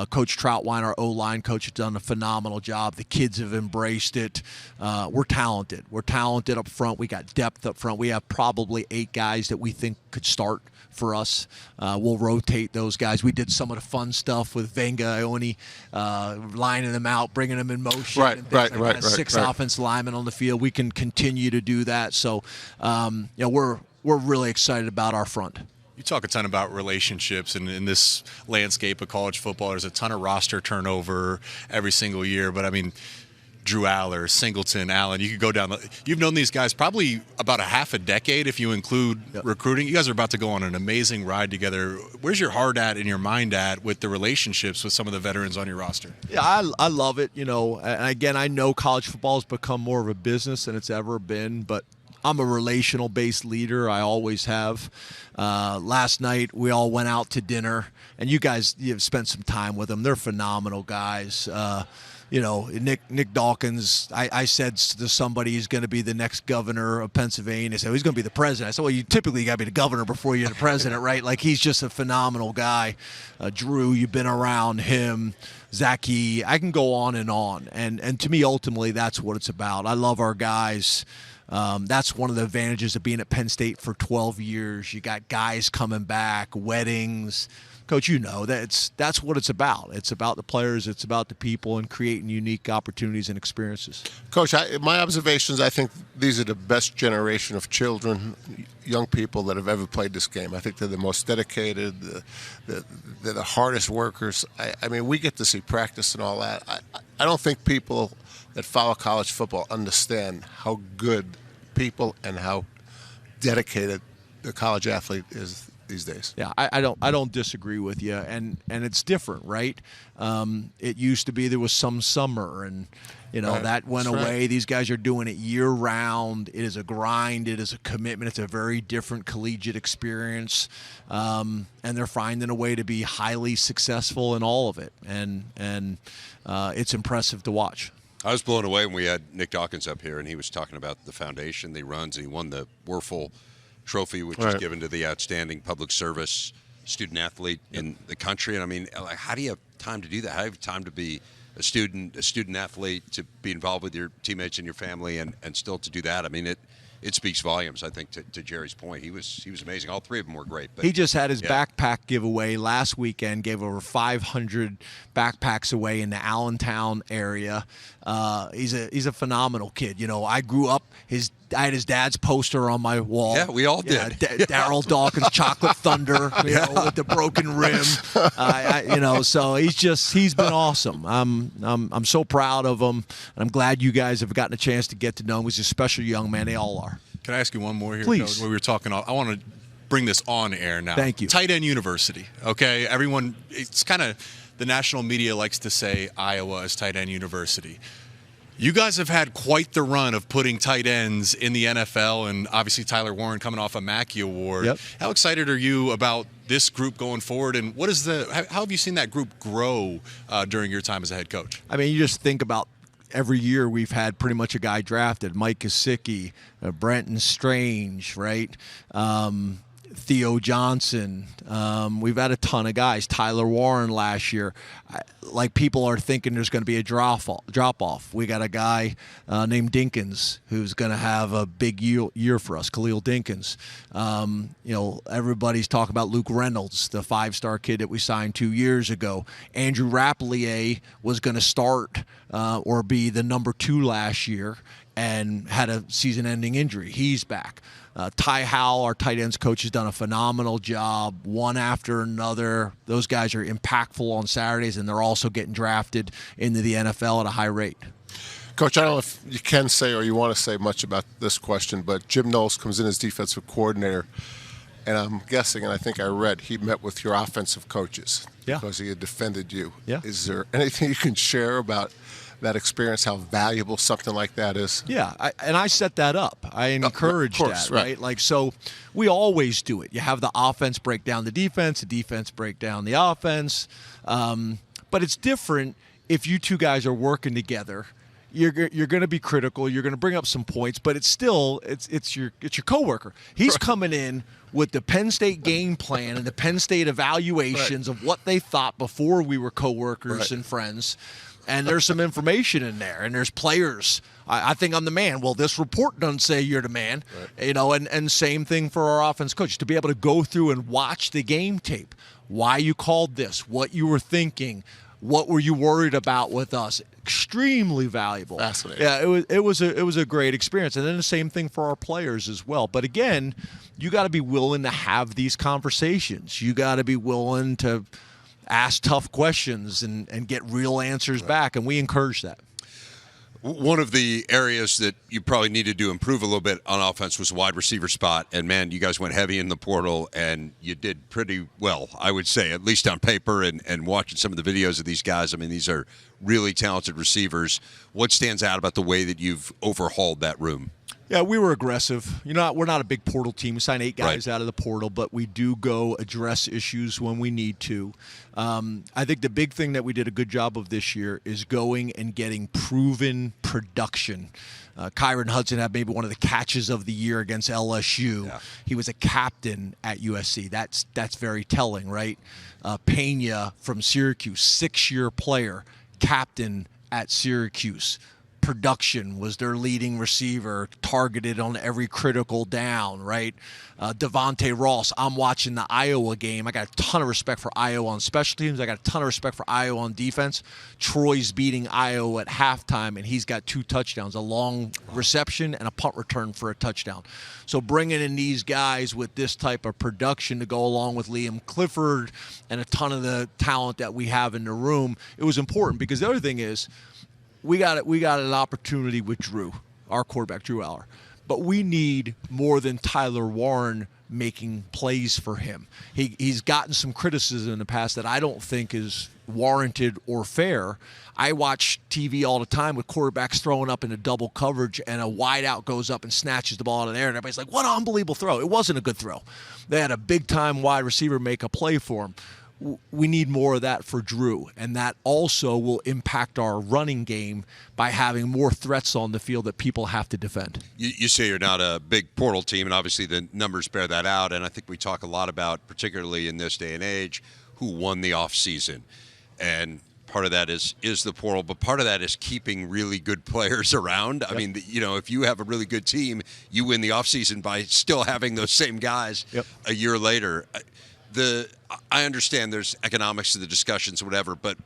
Coach Troutwine, our O-line coach, has done a phenomenal job. The kids have embraced it. We're talented. We're talented up front. We got depth up front. We have probably 8 guys that we think could start for us. We'll rotate those guys. We did some of the fun stuff with Venga Ione, lining them out, bringing them in motion. Right. 6 offensive linemen on the field. We can continue to do that. So, we're really excited about our front. You talk a ton about relationships, and in this landscape of college football, there's a ton of roster turnover every single year. But I mean, Drew Allar, Singleton, Allen, you could go down. You've known these guys probably about a half a decade if you include recruiting. You guys are about to go on an amazing ride together. Where's your heart at and your mind at with the relationships with some of the veterans on your roster? Yeah, I love it. And again, I know college football has become more of a business than it's ever been, but I'm a relational-based leader. I always have. Last night, we all went out to dinner, and you guys, you've spent some time with them. They're phenomenal guys. Nick Dawkins, I said to somebody he's going to be the next governor of Pennsylvania. They said, he's going to be the president. I said, well, you typically got to be the governor before you're the president, right? Like, he's just a phenomenal guy. Drew, you've been around him. Zakee, I can go on. And to me, ultimately, that's what it's about. I love our guys. That's one of the advantages of being at Penn State for 12 years. You got guys coming back, weddings. Coach, that's what it's about. It's about the players. It's about the people and creating unique opportunities and experiences. Coach, my observations, I think these are the best generation of children, young people that have ever played this game. I think they're the most dedicated. They're the hardest workers. I mean, we get to see practice and all that. I don't think people that follow college football understand how good people and how dedicated the college athlete is these days. Yeah, I don't disagree with you, and it's different, right? It used to be there was some summer, and that went away. These guys are doing it year round. It is a grind. It is a commitment. It's a very different collegiate experience, and they're finding a way to be highly successful in all of it, and it's impressive to watch. I was blown away when we had Nick Dawkins up here, and he was talking about the foundation he runs, and he won the Werfel Trophy, which is given to the outstanding public service student athlete in the country. And I mean, like, how do you have time to do that? How do you have time to be a student athlete, to be involved with your teammates and your family, and still to do that? I mean, it speaks volumes, I think, to Jerry's point. He was amazing. All 3 of them were great. But he just had his backpack giveaway last weekend, gave over 500 backpacks away in the Allentown area. He's a phenomenal kid. I grew up, I had his dad's poster on my wall. Yeah, we all did. Daryl Dawkins, Chocolate Thunder, with the broken rim. So he's been awesome. I'm so proud of him, and I'm glad you guys have gotten a chance to get to know him. He's a special young man. They all are. Can I ask you one more here? Please. Coach? We were talking. I want to bring this on air now. Thank you. Tight end university. Okay, everyone. It's kind of the national media likes to say Iowa is tight end university. You guys have had quite the run of putting tight ends in the NFL, and obviously Tyler Warren coming off a Mackey Award. Yep. How excited are you about this group going forward, and how have you seen that group grow during your time as a head coach? I mean, you just think about every year we've had pretty much a guy drafted. Mike Gesicki, Brenton Strange, right? Theo Johnson. We've had a ton of guys. Tyler Warren last year. Like, people are thinking there's going to be a drop-off. We got a guy named Dinkins who's going to have a big year for us, Khalil Dinkins. Everybody's talking about Luke Reynolds, the 5-star kid that we signed 2 years ago. Andrew Rapplier was going to start or be the number 2 last year and had a season-ending injury. He's back. Ty Howell, our tight ends coach, has done a phenomenal job, one after another. Those guys are impactful on Saturdays, and they're also getting drafted into the NFL at a high rate. Coach, I don't know if you can say or you want to say much about this question, but Jim Knowles comes in as defensive coordinator, and I'm guessing, and I think I read, he met with your offensive coaches because he had defended you. Yeah. Is there anything you can share about that experience, how valuable something like that is? Yeah, I set that up. I encourage that, right? Like, so we always do it. You have the offense break down the defense break down the offense. But it's different if you two guys are working together. You're going to be critical. You're going to bring up some points, but it's still it's your coworker. He's coming in with the Penn State game plan and the Penn State evaluations of what they thought before we were coworkers and friends. And there's some information in there, and there's players. I think I'm the man. Well, this report doesn't say you're the man, and same thing for our offense coach, to be able to go through and watch the game tape, why you called this, what you were thinking, what were you worried about with us. Extremely valuable. Fascinating. Yeah, it was a great experience, and then the same thing for our players as well. But again, you got to be willing to have these conversations. You got to be willing to ask tough questions and get real answers back, and we encourage that. One of the areas that you probably needed to improve a little bit on offense was the wide receiver spot, and man, you guys went heavy in the portal, and you did pretty well, I would say, at least on paper, and watching some of the videos of these guys. I mean, these are really talented receivers. What stands out about the way that you've overhauled that room? Yeah, we were aggressive. We're not a big portal team. We sign 8 guys out of the portal, but we do go address issues when we need to. I think the big thing that we did a good job of this year is going and getting proven production. Kyron Hudson had maybe one of the catches of the year against LSU. Yeah. He was a captain at USC. That's very telling, right? Pena from Syracuse, 6-year player, captain at Syracuse. Production, was their leading receiver, targeted on every critical down, right? Devontae Ross, I'm watching the Iowa game. I got a ton of respect for Iowa on special teams. I got a ton of respect for Iowa on defense. Troy's beating Iowa at halftime, and he's got 2 touchdowns, a long reception and a punt return for a touchdown. So bringing in these guys with this type of production to go along with Liam Clifford and a ton of the talent that we have in the room, it was important, because the other thing is, we got an opportunity with Drew, our quarterback, Drew Allar. But we need more than Tyler Warren making plays for him. He's gotten some criticism in the past that I don't think is warranted or fair. I watch TV all the time with quarterbacks throwing up into double coverage, and a wideout goes up and snatches the ball out of the air, and everybody's like, what an unbelievable throw. It wasn't a good throw. They had a big-time wide receiver make a play for him. We need more of that for Drew, and that also will impact our running game by having more threats on the field that people have to defend. You say you're not a big portal team, and obviously the numbers bear that out, and I think we talk a lot about, particularly in this day and age, who won the offseason. And part of that is the portal, but part of that is keeping really good players around. Yep. I mean, if you have a really good team, you win the offseason by still having those same guys a year later. I understand there's economics to the discussions or whatever, but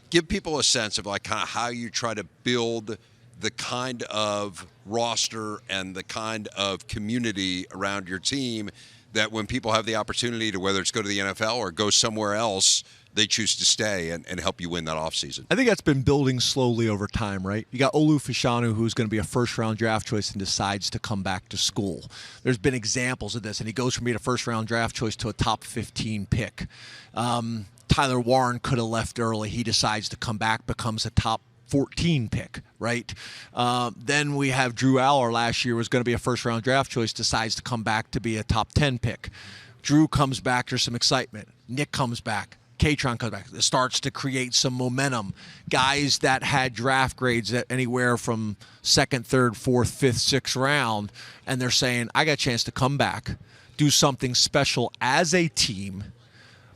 give people a sense of like kind of how you try to build the kind of roster and the kind of community around your team that when people have the opportunity to, whether it's go to the NFL or go somewhere else, they choose to stay and help you win that offseason. I think that's been building slowly over time, right? You got Olu Fashanu, who's going to be a first-round draft choice and decides to come back to school. There's been examples of this, and he goes from being a first-round draft choice to a top 15 pick. Tyler Warren could have left early. He decides to come back, becomes a top 14 pick, right? Then we have Drew Allar last year, was going to be a first-round draft choice, decides to come back to be a top 10 pick. Drew comes back, there's some excitement. Nick comes back, Katron comes back. It starts to create some momentum. Guys that had draft grades at anywhere from 2nd, 3rd, 4th, 5th, 6th round, and they're saying, I got a chance to come back, do something special as a team,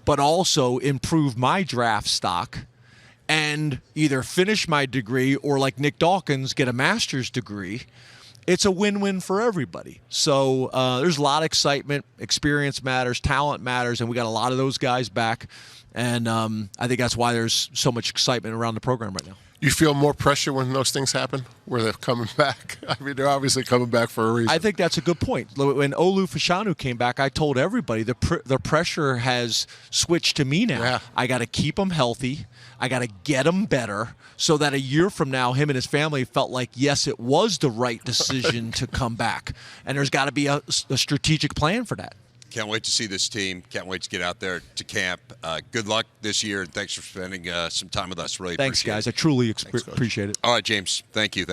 but also improve my draft stock and either finish my degree or, like Nick Dawkins, get a master's degree. It's a win-win for everybody. So there's a lot of excitement. Experience matters. Talent matters. And we got a lot of those guys back. And I think that's why there's so much excitement around the program right now. You feel more pressure when those things happen, where they're coming back? I mean, they're obviously coming back for a reason. I think that's a good point. When Olu Fashanu came back, I told everybody the pressure has switched to me now. Yeah. I got to keep him healthy. I got to get him better so that a year from now, him and his family felt like, yes, it was the right decision to come back. And there's got to be a strategic plan for that. Can't wait to see this team. Can't wait to get out there to camp. Good luck this year, and thanks for spending some time with us. Really Thanks, appreciate guys. it. I truly appreciate it. All right, James. Thank you.